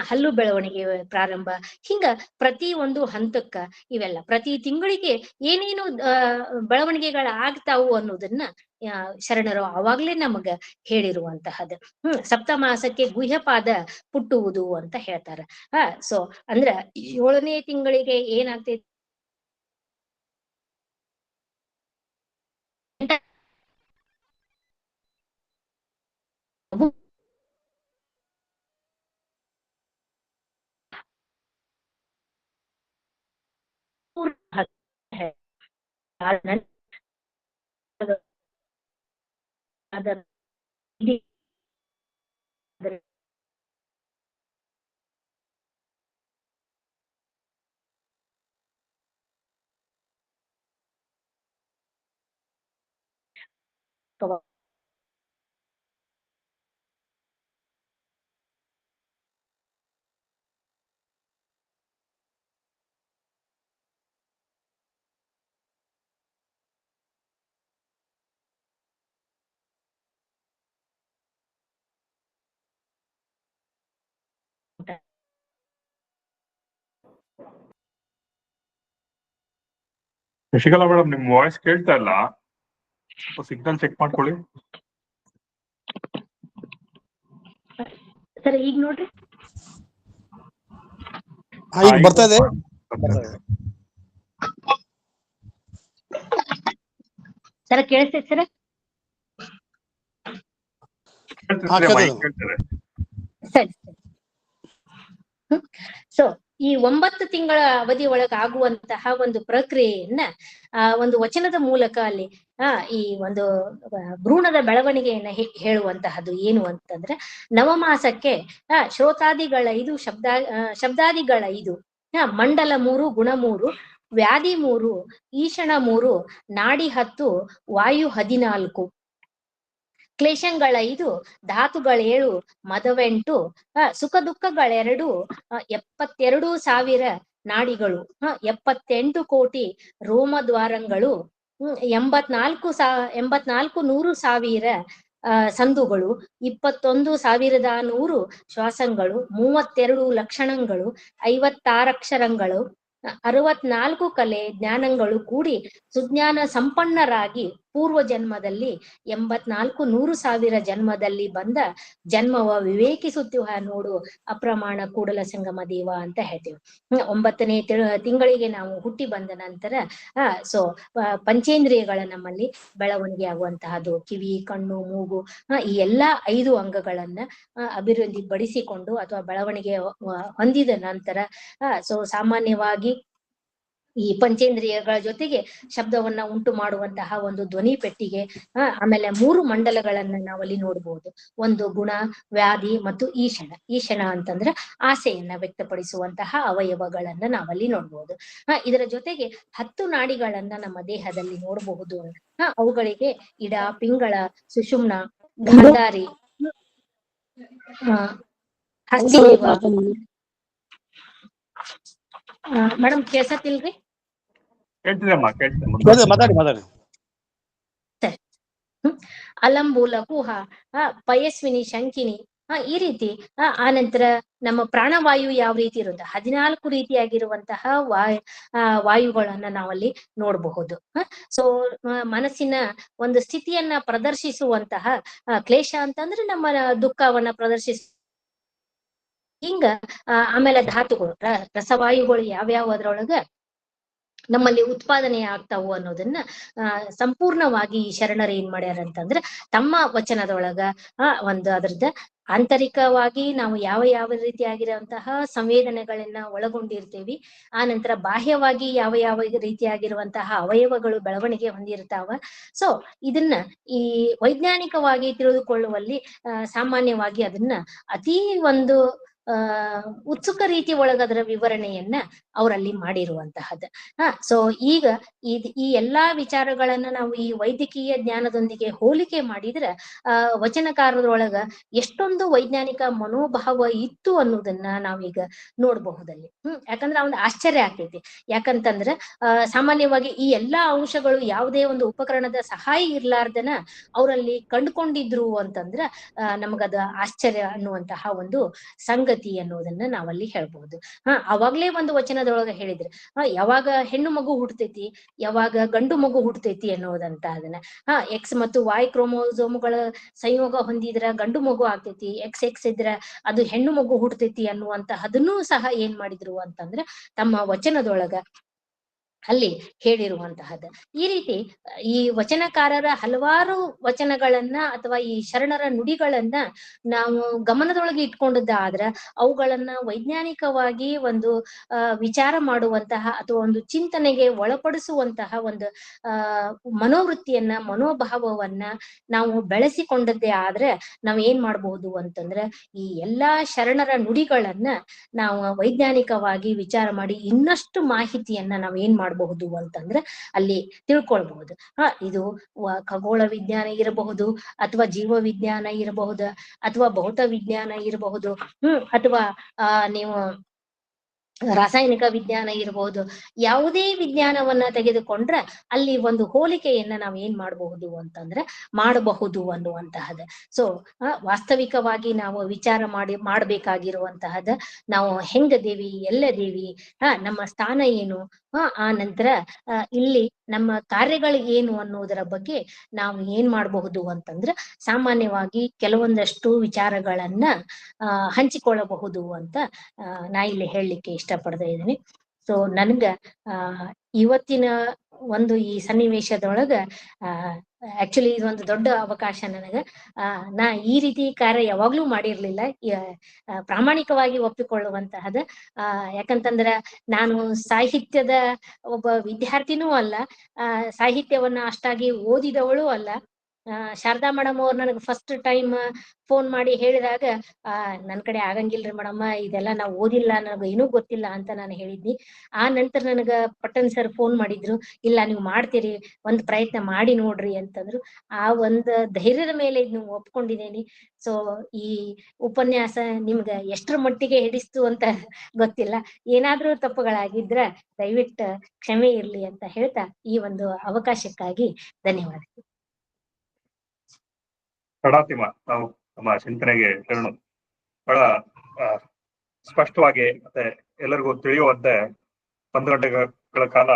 ಹಲ್ಲು ಬೆಳವಣಿಗೆ ಪ್ರಾರಂಭ, ಹಿಂಗ ಪ್ರತಿ ಒಂದು ಹಂತಕ್ಕ ಇವೆಲ್ಲ ಪ್ರತಿ ತಿಂಗಳಿಗೆ ಏನೇನು ಬೆಳವಣಿಗೆಗಳ ಆಗ್ತಾವು ಅನ್ನೋದನ್ನ ಶರಣರು ಅವಾಗ್ಲೇ ನಮಗ ಹೇಳಿರುವಂತಹದ್ದು. ಸಪ್ತಮಾಸಕ್ಕೆ ಗುಹ್ಯಪಾದ ಪುಟ್ಟುವುದು ಅಂತ ಹೇಳ್ತಾರ. ಸೊ ಅಂದ್ರ 7ನೇ ತಿಂಗಳಿಗೆ ಏನಾಗ್ತೈತಿ ಶಶಿಕಲಾ ಮೇಡಮ್, ನಿಮ್ ವಾಯ್ಸ್ ಕೇಳ್ತಾ ಇಲ್ಲ, ಸಿಗ್ನಲ್ ಚೆಕ್ ಮಾಡ್ಕೊಳ್ಳಿ. ಸರ್ ಈಗ ನೋಡ್ರಿ, ಈಗ ಬರ್ತಾ ಇದೆ. ಸರ್ ಕೇಳಿಸ್ತೈತೆ ಸರ್? ಸರಿ. ಸೊ ಈ 9 ತಿಂಗಳ ಅವಧಿ ಒಳಗ ಆಗುವಂತಹ ಒಂದು ಪ್ರಕ್ರಿಯೆಯನ್ನ ಒಂದು ವಚನದ ಮೂಲಕ ಅಲ್ಲಿ ಈ ಒಂದು ಭ್ರೂಣದ ಬೆಳವಣಿಗೆಯನ್ನ ಹೇಳುವಂತಹದ್ದು ಏನು ಅಂತಂದ್ರೆ, ನವಮಾಸಕ್ಕೆ ಶ್ರೋತಾದಿಗಳ 5 ಶಬ್ದಾದಿಗಳ 5, ಮಂಡಲ 3, ಗುಣ 3, ವ್ಯಾಧಿ 3, ಈಶಣ 3, ನಾಡಿ 10, ವಾಯು 14, ಕ್ಲೇಶಗಳ 5, ಧಾತುಗಳ 7, ಮದವೆಂಟು, ಸುಖ ದುಃಖಗಳೆರಡು, 72,000 ನಾಡಿಗಳು, 78 ಕೋಟಿ ರೋಮದ್ವಾರಗಳು, 84,100,000 ಸಂದುಗಳು, 21,100 ಶ್ವಾಸಗಳು, 32 ಲಕ್ಷಣಗಳು, 56 ಅಕ್ಷರಗಳು, 64 ಕಲೆ ಜ್ಞಾನಗಳು ಕೂಡಿ ಸುಜ್ಞಾನ ಸಂಪನ್ನರಾಗಿ ಪೂರ್ವ ಜನ್ಮದಲ್ಲಿ 84,100,000 ಜನ್ಮದಲ್ಲಿ ಬಂದ ಜನ್ಮವ ವಿವೇಕಿಸುತ್ತೀವ ನೋಡು ಅಪ್ರಮಾಣ ಕೂಡಲ ಸಂಗಮ ದೇವ ಅಂತ ಹೇಳ್ತೀವಿ. 9ನೇ ತಿಂಗಳಿಗೆ ನಾವು ಹುಟ್ಟಿ ಬಂದ ನಂತರ ಸೊ ಪಂಚೇಂದ್ರಿಯಗಳ ನಮ್ಮಲ್ಲಿ ಬೆಳವಣಿಗೆ ಆಗುವಂತಹದ್ದು, ಕಿವಿ, ಕಣ್ಣು, ಮೂಗು, ಈ ಎಲ್ಲಾ 5 ಅಂಗಗಳನ್ನ ಅಭಿವೃದ್ಧಿ ಪಡಿಸಿಕೊಂಡು ಅಥವಾ ಬೆಳವಣಿಗೆ ಹೊಂದಿದ ನಂತರ ಸೊ ಸಾಮಾನ್ಯವಾಗಿ ಈ ಪಂಚೇಂದ್ರಿಯಗಳ ಜೊತೆಗೆ ಶಬ್ದವನ್ನ ಉಂಟು ಮಾಡುವಂತಹ ಒಂದು ಧ್ವನಿ ಪೆಟ್ಟಿಗೆ, ಆಮೇಲೆ 3 ಮಂಡಲಗಳನ್ನ ನಾವಲ್ಲಿ ನೋಡ್ಬೋದು. ಒಂದು ಗುಣ, ವ್ಯಾಧಿ ಮತ್ತು ಈಶಣ ಅಂತಂದ್ರೆ ಆಸೆಯನ್ನ ವ್ಯಕ್ತಪಡಿಸುವಂತಹ ಅವಯವಗಳನ್ನ ನಾವಲ್ಲಿ ನೋಡ್ಬೋದು. ಇದರ ಜೊತೆಗೆ 10 ನಾಡಿಗಳನ್ನ ನಮ್ಮ ದೇಹದಲ್ಲಿ ನೋಡಬಹುದು. ಅವುಗಳಿಗೆ ಇಡ, ಪಿಂಗಳ, ಸುಷುಮ್ನ, ಗಾಂಧಾರಿ, ಹಸ್ತಿದೇವ. ಮೇಡಮ್ ಕೇಳ್ಸತ್ತಿಲ್ರಿ? ಕೇಳ್ತಿದೆಮ್ಮ, ಕೇಳ್ತಿದೆ. ಮಾತಾಡಿ. ಅಲಂಬೂಲ, ಕುಹ, ಪಯಸ್ವಿನಿ, ಶಂಕಿನಿ, ಈ ರೀತಿ ಆನಂತರ ನಮ್ಮ ಪ್ರಾಣವಾಯು ಯಾವ ರೀತಿ ಇರುತ್ತೆ, 14 ರೀತಿಯಾಗಿರುವಂತಹ ವಾಯುಗಳನ್ನ ನಾವಲ್ಲಿ ನೋಡಬಹುದು. ಸೊ ಮನಸ್ಸಿನ ಒಂದು ಸ್ಥಿತಿಯನ್ನ ಪ್ರದರ್ಶಿಸುವಂತಹ ಕ್ಲೇಶ ಅಂತಂದ್ರೆ ನಮ್ಮ ದುಃಖವನ್ನ ಹಿಂಗ ಆಮೇಲೆ ಧಾತುಗಳು, ರಸವಾಯುಗಳು ಯಾವ್ಯಾವ ಅದ್ರೊಳಗ ನಮ್ಮಲ್ಲಿ ಉತ್ಪಾದನೆ ಆಗ್ತಾವು ಅನ್ನೋದನ್ನ ಸಂಪೂರ್ಣವಾಗಿ ಈ ಶರಣರು ಏನ್ ಮಾಡ್ಯಾರ ಅಂತಂದ್ರೆ ತಮ್ಮ ವಚನದೊಳಗ ಒಂದು ಅದ್ರದ್ದು ಆಂತರಿಕವಾಗಿ ನಾವು ಯಾವ ರೀತಿಯಾಗಿರುವಂತಹ ಸಂವೇದನೆಗಳನ್ನ ಒಳಗೊಂಡಿರ್ತೇವಿ. ಆ ನಂತರ ಬಾಹ್ಯವಾಗಿ ಯಾವ ರೀತಿಯಾಗಿರುವಂತಹ ಅವಯವಗಳು ಬೆಳವಣಿಗೆ ಹೊಂದಿರ್ತಾವ. ಸೊ ಇದನ್ನ ಈ ವೈಜ್ಞಾನಿಕವಾಗಿ ತಿಳಿದುಕೊಳ್ಳುವಲ್ಲಿ ಸಾಮಾನ್ಯವಾಗಿ ಅದನ್ನ ಅತಿ ಒಂದು ಉತ್ಸುಕ ರೀತಿ ಒಳಗದರ ವಿವರಣೆಯನ್ನ ಅವರಲ್ಲಿ ಮಾಡಿರುವಂತಹದ್ದು. ಸೊ ಈಗ ಈ ಎಲ್ಲಾ ವಿಚಾರಗಳನ್ನ ನಾವು ಈ ವೈದ್ಯಕೀಯ ಜ್ಞಾನದೊಂದಿಗೆ ಹೋಲಿಕೆ ಮಾಡಿದ್ರೆ ವಚನಕಾರರೊಳಗ ಎಷ್ಟೊಂದು ವೈಜ್ಞಾನಿಕ ಮನೋಭಾವ ಇತ್ತು ಅನ್ನೋದನ್ನ ನಾವೀಗ ನೋಡಬಹುದಲ್ಲಿ. ಯಾಕಂದ್ರೆ ಒಂದು ಆಶ್ಚರ್ಯ ಆಗ್ತೈತಿ. ಯಾಕಂತಂದ್ರ ಸಾಮಾನ್ಯವಾಗಿ ಈ ಎಲ್ಲಾ ಅಂಶಗಳು ಯಾವುದೇ ಒಂದು ಉಪಕರಣದ ಸಹಾಯ ಇರ್ಲಾರ್ದನ ಅವರಲ್ಲಿ ಕಂಡುಕೊಂಡಿದ್ರು ಅಂತಂದ್ರ ನಮಗದ ಆಶ್ಚರ್ಯ ಅನ್ನುವಂತಹ ಒಂದು ಸಂಗತಿ ಅನ್ನೋದನ್ನ ನಾವಲ್ಲಿ ಹೇಳ್ಬಹುದು. ಅವಾಗ್ಲೇ ಒಂದು ವಚನದೊಳಗ ಹೇಳಿದ್ರೆ ಯಾವಾಗ ಹೆಣ್ಣು ಮಗು ಹುಟ್ಟತೈತಿ, ಯಾವಾಗ ಗಂಡು ಮಗು ಹುಟ್ಟತೈತಿ ಅನ್ನೋದಂತ ಅದನ್ನ ಎಕ್ಸ್ ಮತ್ತು ವಾಯ್ ಕ್ರೋಮೋಸೋಮ್ಗಳ ಸಂಯೋಗ ಹೊಂದಿದ್ರ ಗಂಡು ಮಗು ಆಗ್ತೈತಿ, ಎಕ್ಸ್ ಇದ್ರ ಅದು ಹೆಣ್ಣು ಮಗು ಹುಟ್ಟತೈತಿ ಅನ್ನುವಂತಹದನ್ನೂ ಸಹ ಏನ್ ಮಾಡಿದ್ರು ಅಂತಂದ್ರೆ ತಮ್ಮ ವಚನದೊಳಗ ಅಲ್ಲಿ ಹೇಳಿರುವಂತಹದ್ದು. ಈ ರೀತಿ ಈ ವಚನಕಾರರ ಹಲವಾರು ವಚನಗಳನ್ನ ಅಥವಾ ಈ ಶರಣರ ನುಡಿಗಳನ್ನ ನಾವು ಗಮನದೊಳಗೆ ಇಟ್ಕೊಂಡದ್ದಾದ್ರ ಅವುಗಳನ್ನ ವೈಜ್ಞಾನಿಕವಾಗಿ ಒಂದು ವಿಚಾರ ಮಾಡುವಂತಹ ಅಥವಾ ಒಂದು ಚಿಂತನೆಗೆ ಒಳಪಡಿಸುವಂತಹ ಒಂದು ಮನೋವೃತ್ತಿಯನ್ನ, ಮನೋಭಾವವನ್ನ ನಾವು ಬೆಳೆಸಿಕೊಂಡದ್ದೇ ಆದ್ರೆ ನಾವ್ ಏನ್ ಮಾಡಬಹುದು ಅಂತಂದ್ರೆ ಈ ಎಲ್ಲಾ ಶರಣರ ನುಡಿಗಳನ್ನ ನಾವು ವೈಜ್ಞಾನಿಕವಾಗಿ ವಿಚಾರ ಮಾಡಿ ಇನ್ನಷ್ಟು ಮಾಹಿತಿಯನ್ನ ನಾವ್ ಏನ್ ಮಾಡಬಹುದು ಅಂತಂದ್ರೆ ಅಲ್ಲಿ ತಿಳ್ಕೊಳ್ಬಹುದು. ಇದು ಖಗೋಳ ವಿಜ್ಞಾನ ಇರಬಹುದು, ಅಥವಾ ಜೀವ ವಿಜ್ಞಾನ ಇರಬಹುದು, ಅಥವಾ ಭೌತ ವಿಜ್ಞಾನ ಇರಬಹುದು, ಅಥವಾ ನೀವು ರಾಸಾಯನಿಕ ವಿಜ್ಞಾನ ಇರಬಹುದು. ಯಾವುದೇ ವಿಜ್ಞಾನವನ್ನ ತೆಗೆದುಕೊಂಡ್ರೆ ಅಲ್ಲಿ ಒಂದು ಹೋಲಿಕೆಯನ್ನ ನಾವ್ ಏನ್ ಮಾಡಬಹುದು ಅಂತಂದ್ರೆ ಮಾಡಬಹುದು ಅನ್ನುವಂತಹದ್ದು. ಸೊ ವಾಸ್ತವಿಕವಾಗಿ ನಾವು ವಿಚಾರ ಮಾಡ್ಬೇಕಾಗಿರುವಂತಹದ್ದು ನಾವು ಹೆಂಗದೇವಿ, ಎಲ್ಲದೇವಿ, ನಮ್ಮ ಸ್ಥಾನ ಏನು, ಆ ನಂತರ ಇಲ್ಲಿ ನಮ್ಮ ಕಾರ್ಯಗಳು ಏನು ಅನ್ನೋದರ ಬಗ್ಗೆ ನಾವು ಏನ್ ಮಾಡಬಹುದು ಅಂತಂದ್ರೆ ಸಾಮಾನ್ಯವಾಗಿ ಕೆಲವೊಂದಷ್ಟು ವಿಚಾರಗಳನ್ನ ಹಂಚಿಕೊಳ್ಳಬಹುದು ಅಂತ ನಾ ಇಲ್ಲಿ ಹೇಳಲಿಕ್ಕೆ ಇಷ್ಟಪಡ್ತಾ ಇದ್ದೀನಿ. ಸೊ ನನ್ಗ ಇವತ್ತಿನ ಒಂದು ಈ ಸನ್ನಿವೇಶದೊಳಗ ಆಕ್ಚುಲಿ ಇದೊಂದು ದೊಡ್ಡ ಅವಕಾಶ ನನಗ. ನಾ ಈ ರೀತಿ ಕಾರ್ಯ ಯಾವಾಗ್ಲೂ ಮಾಡಿರ್ಲಿಲ್ಲ, ಪ್ರಾಮಾಣಿಕವಾಗಿ ಒಪ್ಪಿಕೊಳ್ಳುವಂತಹದ. ಯಾಕಂತಂದ್ರ ನಾನು ಸಾಹಿತ್ಯದ ಒಬ್ಬ ವಿದ್ಯಾರ್ಥಿನೂ ಅಲ್ಲ, ಸಾಹಿತ್ಯವನ್ನ ಅಷ್ಟಾಗಿ ಓದಿದವಳು ಅಲ್ಲ. ಶಾರದಾ ಮೇಡಮ್ ಅವ್ರು ನನಗೆ ಫಸ್ಟ್ ಟೈಮ್ ಫೋನ್ ಮಾಡಿ ಹೇಳಿದಾಗ ನನ್ ಕಡೆ ಆಗಂಗಿಲ್ರಿ ಮೇಡಮ್, ಇದೆಲ್ಲ ನಾವು ಓದಿಲ್ಲ, ನನಗೆ ಏನೂ ಗೊತ್ತಿಲ್ಲ ಅಂತ ನಾನು ಹೇಳಿದ್ನಿ. ಆ ನಂತರ ನನಗ ಪಟ್ಟಣ್ ಸರ್ ಫೋನ್ ಮಾಡಿದ್ರು, ಇಲ್ಲ ನೀವು ಮಾಡ್ತೀರಿ, ಒಂದ್ ಪ್ರಯತ್ನ ಮಾಡಿ ನೋಡ್ರಿ ಅಂತಂದ್ರು. ಆ ಒಂದ್ ಧೈರ್ಯದ ಮೇಲೆ ಇದನ್ನು ಒಪ್ಕೊಂಡಿದ್ದೇನೆ. ಸೊ ಈ ಉಪನ್ಯಾಸ ನಿಮ್ಗ ಎಷ್ಟರ ಮಟ್ಟಿಗೆ ಹಿಡಿಸ್ತು ಅಂತ ಗೊತ್ತಿಲ್ಲ. ಏನಾದ್ರೂ ತಪ್ಪುಗಳಾಗಿದ್ರ ದಯವಿಟ್ಟು ಕ್ಷಮೆ ಇರ್ಲಿ ಅಂತ ಹೇಳ್ತಾ ಈ ಒಂದು ಅವಕಾಶಕ್ಕಾಗಿ ಧನ್ಯವಾದ. ಪ್ರಣಾತಿಮ ನಾವು ನಮ್ಮ ಚಿಂತನೆಗೆ ಶರಣು. ಬಹಳ ಆ, ಸ್ಪಷ್ಟವಾಗಿ ಮತ್ತೆ ಎಲ್ಲರಿಗೂ ತಿಳಿಯುವಂತೆ 1 ಗಂಟೆಗಳ ಕಾಲ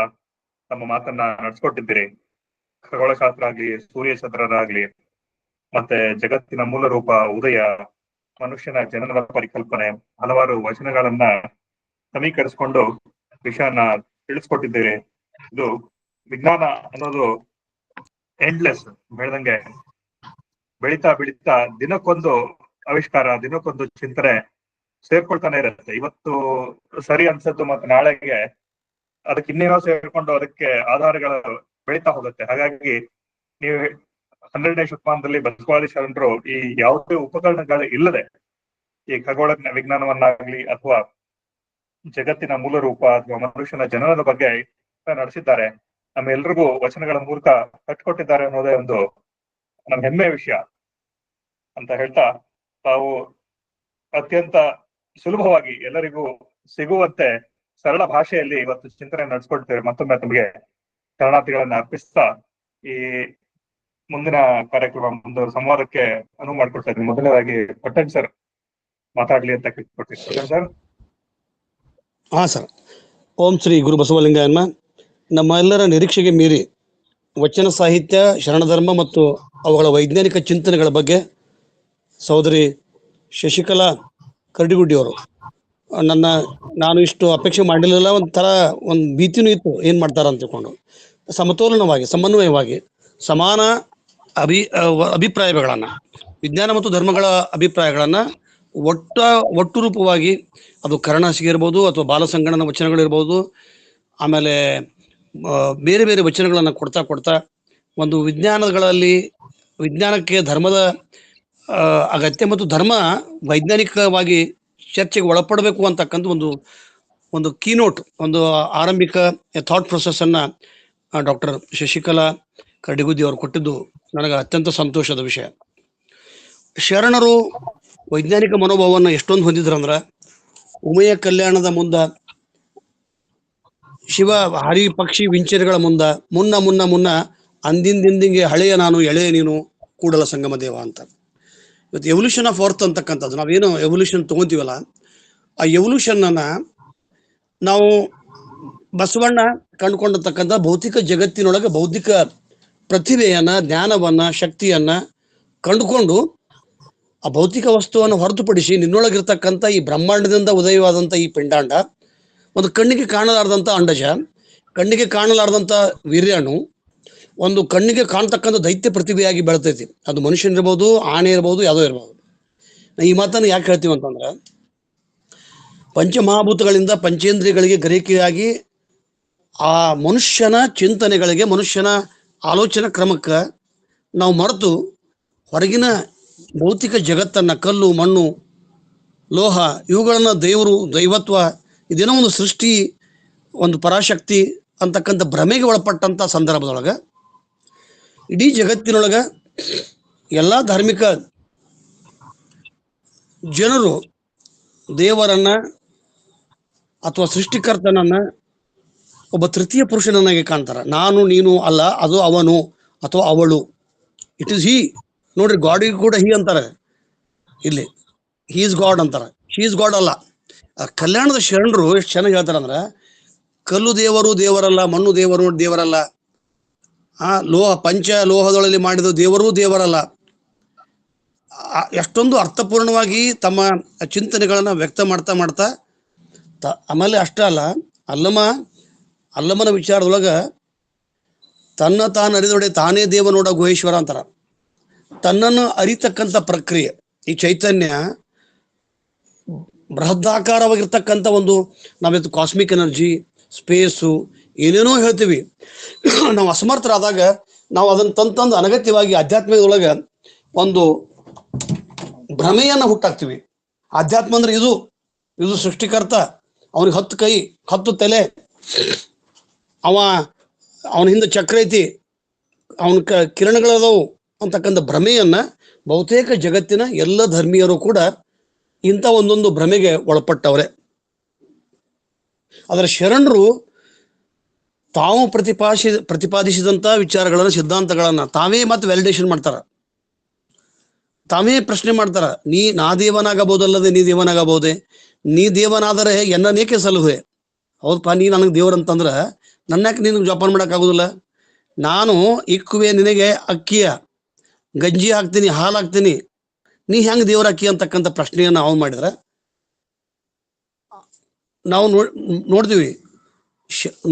ತಮ್ಮ ಮಾತನ್ನ ನಡೆಸ್ಕೊಟ್ಟಿದ್ದೀರಿ. ಖಗೋಳಶಾಸ್ತ್ರ ಆಗ್ಲಿ, ಸೂರ್ಯ ಚಂದ್ರರಾಗ್ಲಿ, ಮತ್ತೆ ಜಗತ್ತಿನ ಮೂಲ ರೂಪ, ಉದಯ, ಮನುಷ್ಯನ ಜನನದ ಪರಿಕಲ್ಪನೆ, ಹಲವಾರು ವಚನಗಳನ್ನ ಸಮೀಕರಿಸಿಕೊಂಡು ವಿಷಯನ ತಿಳಿಸ್ಕೊಟ್ಟಿದ್ದೀರಿ. ಇದು ವಿಜ್ಞಾನ ಅನ್ನೋದು ಎಂಡ್ಲೆಸ್, ಬೆಳೆದಂಗೆ ಬೆಳೀತಾ ಬೆಳೀತಾ ದಿನಕ್ಕೊಂದು ಆವಿಷ್ಕಾರ, ದಿನಕ್ಕೊಂದು ಚಿಂತನೆ ಸೇರ್ಕೊಳ್ತಾನೆ ಇರುತ್ತೆ. ಇವತ್ತು ಸರಿ ಅನ್ಸದ್ದು ಮತ್ತೆ ನಾಳೆಗೆ ಅದಕ್ಕೆ ಇನ್ನೇನೋ ಸೇರ್ಕೊಂಡು ಅದಕ್ಕೆ ಆಧಾರಗಳು ಬೆಳೀತಾ ಹೋಗುತ್ತೆ. ಹಾಗಾಗಿ ನೀವು 12ನೇ ಶತಮಾನದಲ್ಲಿ ಬಸವಾದಿ ಶರಣರು ಈ ಯಾವುದೇ ಉಪಕರಣಗಳು ಇಲ್ಲದೆ ಈ ಖಗೋಳ ವಿಜ್ಞಾನವನ್ನಾಗ್ಲಿ ಅಥವಾ ಜಗತ್ತಿನ ಮೂಲ ರೂಪ ಅಥವಾ ಮನುಷ್ಯನ ಜನನದ ಬಗ್ಗೆ ನಡೆಸಿದ್ದಾರೆ. ನಮ್ಮೆಲ್ರಿಗೂ ವಚನಗಳ ಮೂಲಕ ಕಟ್ಕೊಟ್ಟಿದ್ದಾರೆ ಅನ್ನೋದೇ ಒಂದು ನಮ್ಮ ಹೆಮ್ಮೆಯ ವಿಷಯ ಅಂತ ಹೇಳ್ತಾ, ತಾವು ಅತ್ಯಂತ ಸುಲಭವಾಗಿ ಎಲ್ಲರಿಗೂ ಸಿಗುವಂತೆ ಸರಳ ಭಾಷೆಯಲ್ಲಿ ಇವತ್ತು ಚಿಂತನೆ ನಡೆಸ್ಕೊಡ್ತೇವೆ. ಮತ್ತೊಮ್ಮೆ ತಮಗೆ ಶರಣಾರ್ಥಿಗಳನ್ನ ಅರ್ಪಿಸ್ತಾ ಈ ಮುಂದಿನ ಕಾರ್ಯಕ್ರಮ, ಸಂವಾದಕ್ಕೆ ಅನುವು ಮಾಡಿಕೊಡ್ತಾ ಇದ್ದೀನಿ. ಮೊದಲನೇದಾಗಿ ಪಟ್ಟಣ್ ಸರ್ ಮಾತಾಡ್ಲಿ ಅಂತ ಕೇಳ್ಕೊಡ್ತೀನಿ. ಪಟ್ಟಣ್ ಸರ್. ಹಾ ಸರ್. ಓಂ ಶ್ರೀ ಗುರು ಬಸವಲಿಂಗಾಯನ. ನಮ್ಮ ಎಲ್ಲರ ನಿರೀಕ್ಷೆಗೆ ಮೀರಿ ವಚನ ಸಾಹಿತ್ಯ, ಶರಣಧರ್ಮ ಮತ್ತು ಅವುಗಳ ವೈಜ್ಞಾನಿಕ ಚಿಂತನೆಗಳ ಬಗ್ಗೆ ಸಹೋದರಿ ಶಶಿಕಲಾ ಕರಡಿಗುಡ್ಡಿಯವರು ನಾನು ಇಷ್ಟು ಅಪೇಕ್ಷೆ ಮಾಡಿರಲಿಲ್ಲ. ಒಂದು ಭೀತಿನೂ ಇತ್ತು, ಏನು ಮಾಡ್ತಾರ ಅಂತ ತಿಳ್ಕೊಂಡು. ಸಮತೋಲನವಾಗಿ, ಸಮನ್ವಯವಾಗಿ, ಸಮಾನ ಅಭಿಪ್ರಾಯಗಳನ್ನು, ವಿಜ್ಞಾನ ಮತ್ತು ಧರ್ಮಗಳ ಅಭಿಪ್ರಾಯಗಳನ್ನು ಒಟ್ಟು ರೂಪವಾಗಿ, ಅದು ಕರ್ಣಾಸಿಗೆ ಇರ್ಬೋದು ಅಥವಾ ಬಾಲಸಂಗಣನ ವಚನಗಳಿರ್ಬೋದು, ಆಮೇಲೆ ಬೇರೆ ಬೇರೆ ವಚನಗಳನ್ನು ಕೊಡ್ತಾ ಒಂದು ವಿಜ್ಞಾನಕ್ಕೆ ಧರ್ಮದ ಅಗತ್ಯ ಮತ್ತು ಧರ್ಮ ವೈಜ್ಞಾನಿಕವಾಗಿ ಚರ್ಚೆಗೆ ಒಳಪಡಬೇಕು ಅಂತಕ್ಕಂಥ ಒಂದು ಕೀನೋಟ್, ಒಂದು ಆರಂಭಿಕ ಥಾಟ್ ಪ್ರೊಸೆಸ್ ಅನ್ನ ಡಾಕ್ಟರ್ ಶಶಿಕಲಾ ಕರಡಿಗುದ್ದಿ ಅವರು ಕೊಟ್ಟಿದ್ದು ನನಗೆ ಅತ್ಯಂತ ಸಂತೋಷದ ವಿಷಯ. ಶರಣರು ವೈಜ್ಞಾನಿಕ ಮನೋಭಾವವನ್ನು ಎಷ್ಟೊಂದು ಹೊಂದಿದ್ರಂದ್ರ, ಉಮಯ ಕಲ್ಯಾಣದ ಮುಂದ, ಶಿವ ಹರಿ ಪಕ್ಷಿ ವಿಂಚರಿಗಳ ಮುನ್ನ ಅಂದಿಂದಿಂದಿಂಗೆ ಹಳೆಯ ನಾನು ಎಳೆಯ ನೀನು ಕೂಡಲ ಸಂಗಮ ದೇವ ಅಂತ. ಇವತ್ತು ಎವಲ್ಯೂಷನ್ ಆಫ್ ಅರ್ತ್ ಅಂತಕ್ಕಂಥದ್ದು, ನಾವೇನು ಎವಲ್ಯೂಷನ್ ತಗೊಂತೀವಲ್ಲ, ಆ ಎವಲ್ಯೂಷನ್ ಅನ್ನ ನಾವು ಬಸವಣ್ಣ ಕಂಡುಕೊಂಡಿರ್ತಕ್ಕಂಥ ಭೌತಿಕ ಜಗತ್ತಿನೊಳಗೆ ಬೌದ್ಧಿಕ ಪ್ರತಿಭೆಯನ್ನ, ಜ್ಞಾನವನ್ನ, ಶಕ್ತಿಯನ್ನ ಕಂಡುಕೊಂಡು ಆ ಭೌತಿಕ ವಸ್ತುವನ್ನು ಹೊರತುಪಡಿಸಿ ನಿನ್ನೊಳಗಿರ್ತಕ್ಕಂಥ ಈ ಬ್ರಹ್ಮಾಂಡದಿಂದ ಉದಯವಾದಂಥ ಈ ಪಿಂಡಾಂಡ, ಒಂದು ಕಣ್ಣಿಗೆ ಕಾಣಲಾರದಂಥ ಅಂಡಜ, ಕಣ್ಣಿಗೆ ಕಾಣಲಾರದಂಥ ವೀರ್ಯಾಣು, ಒಂದು ಕಣ್ಣಿಗೆ ಕಾಣ್ತಕ್ಕಂಥ ದೈತ್ಯ ಪ್ರತಿಭೆಯಾಗಿ ಬೆಳೆತೈತಿ. ಅದು ಮನುಷ್ಯನಿರ್ಬೋದು, ಆನೆ ಇರ್ಬೋದು, ಯಾವುದೋ ಇರ್ಬೋದು. ಈ ಮಾತನ್ನು ಯಾಕೆ ಹೇಳ್ತೀವಿ ಅಂತಂದ್ರೆ, ಪಂಚಮಹಾಭೂತಗಳಿಂದ ಪಂಚೇಂದ್ರಿಯಗಳಿಗೆ ಗ್ರಹಿಕೆಯಾಗಿ ಆ ಮನುಷ್ಯನ ಚಿಂತನೆಗಳಿಗೆ, ಮನುಷ್ಯನ ಆಲೋಚನಾ ಕ್ರಮಕ್ಕೆ ನಾವು ಮರೆತು ಹೊರಗಿನ ಭೌತಿಕ ಜಗತ್ತನ್ನ, ಕಲ್ಲು ಮಣ್ಣು ಲೋಹ ಇವುಗಳನ್ನ ದೇವರು, ದೈವತ್ವ, ಇದೇನೋ ಒಂದು ಸೃಷ್ಟಿ, ಒಂದು ಪರಾಶಕ್ತಿ ಅಂತಕ್ಕಂಥ ಭ್ರಮೆಗೆ ಒಳಪಟ್ಟಂತ ಸಂದರ್ಭದೊಳಗೆ ಇಡೀ ಜಗತ್ತಿನೊಳಗ ಎಲ್ಲಾ ಧಾರ್ಮಿಕ ಜನರು ದೇವರನ್ನ ಅಥವಾ ಸೃಷ್ಟಿಕರ್ತನನ್ನ ಒಬ್ಬ ತೃತೀಯ ಪುರುಷನನ್ನಾಗಿ ಕಾಣ್ತಾರ. ನಾನು, ನೀನು ಅಲ್ಲ, ಅದು ಅವನು ಅಥವಾ ಅವಳು. It is he. ನೋಡ್ರಿ, ಗಾಡಿಗೆ ಕೂಡ ಹಿ ಅಂತಾರೆ, ಇಲ್ಲಿ ಹಿ ಇಸ್ ಗಾಡ್ ಅಂತಾರ, ಹಿ ಇಸ್ ಗಾಡ್ ಅಲ್ಲ. ಕಲ್ಯಾಣದ ಶರಣರು ಎಷ್ಟು ಚೆನ್ನಾಗಿ ಹೇಳ್ತಾರಂದ್ರ, ಕಲ್ಲು ದೇವರು ದೇವರಲ್ಲ, ಮಣ್ಣು ದೇವರು ದೇವರಲ್ಲ, ಪಂಚ ಲೋಹದೊಳಗೆ ಮಾಡಿದ ದೇವರೂ ದೇವರಲ್ಲ. ಎಷ್ಟೊಂದು ಅರ್ಥಪೂರ್ಣವಾಗಿ ತಮ್ಮ ಚಿಂತನೆಗಳನ್ನ ವ್ಯಕ್ತ ಮಾಡ್ತಾ ಆಮೇಲೆ ಅಷ್ಟೇ ಅಲ್ಲ, ಅಲ್ಲಮನ ವಿಚಾರದೊಳಗ ತನ್ನ ತಾನು ಅರಿದೊಡೆ ತಾನೇ ದೇವ ನೋಡ ಗುಹೇಶ್ವರ ಅಂತಾರ. ತನ್ನನ್ನು ಅರಿತಕ್ಕಂಥ ಪ್ರಕ್ರಿಯೆ, ಈ ಚೈತನ್ಯ ಬೃಹದಾಕಾರವಾಗಿರ್ತಕ್ಕಂಥ ಒಂದು, ನಾವಿತ್ತು ಕಾಸ್ಮಿಕ್ ಎನರ್ಜಿ, ಸ್ಪೇಸು, ಏನೇನೋ ಹೇಳ್ತೀವಿ. ನಾವು ಅಸಮರ್ಥರಾದಾಗ ನಾವು ಅದನ್ನು ತಂದು ಅನಗತ್ಯವಾಗಿ ಆಧ್ಯಾತ್ಮದೊಳಗೆ ಒಂದು ಭ್ರಮೆಯನ್ನ ಹುಟ್ಟಾಕ್ತಿವಿ. ಆಧ್ಯಾತ್ಮ ಅಂದ್ರೆ ಇದು ಸೃಷ್ಟಿಕರ್ತ, ಅವನಿಗೆ 10 ಕೈ 10 ತಲೆ, ಅವನ ಹಿಂದೆ ಚಕ್ರ ಐತಿ, ಅವನ ಕಿರಣಗಳದವು ಅಂತಕ್ಕಂಥ ಭ್ರಮೆಯನ್ನ ಬಹುತೇಕ ಜಗತ್ತಿನ ಎಲ್ಲ ಧರ್ಮೀಯರು ಕೂಡ ಇಂಥ ಒಂದೊಂದು ಭ್ರಮೆಗೆ ಒಳಪಟ್ಟವ್ರೆ. ಅದರ ಶರಣರು ತಾವು ಪ್ರತಿಪಾದಿಸಿದಂಥ ವಿಚಾರಗಳನ್ನ, ಸಿದ್ಧಾಂತಗಳನ್ನ ತಾವೇ ಮತ್ತೆ ವ್ಯಾಲಿಡೇಷನ್ ಮಾಡ್ತಾರ. ತಾವೇ ಪ್ರಶ್ನೆ ಮಾಡ್ತಾರ, ನಾ ದೇವನಾಗಬಹುದಲ್ಲದೆ ನೀ ದೇವನಾಗಬಹುದೇ, ನೀ ದೇವನಾದರೆ ಎನ್ನನೇಕೆ ಸಲುಹೆ. ಹೌದಪ್ಪ, ನೀ ನನಗೆ ದೇವರಂತಂದ್ರ ನನ್ಯಾಕೆ ನಿನಗೆ ಜೋಪಾನ ಮಾಡಕ್ ಆಗುದಿಲ್ಲ. ನಾನು ಇಕ್ಕುವೆ ನಿನಗೆ ಅಕ್ಕಿಯ, ಗಂಜಿ ಹಾಕ್ತೀನಿ, ಹಾಲು ಹಾಕ್ತೀನಿ, ನೀ ಹೆಂಗ್ ದೇವ್ರ ಅಕ್ಕಿ ಅಂತಕ್ಕಂಥ ಪ್ರಶ್ನೆಯನ್ನು ನಾವು ಮಾಡಿದ್ರೆ ನಾವು ನೋಡ್ತೀವಿ.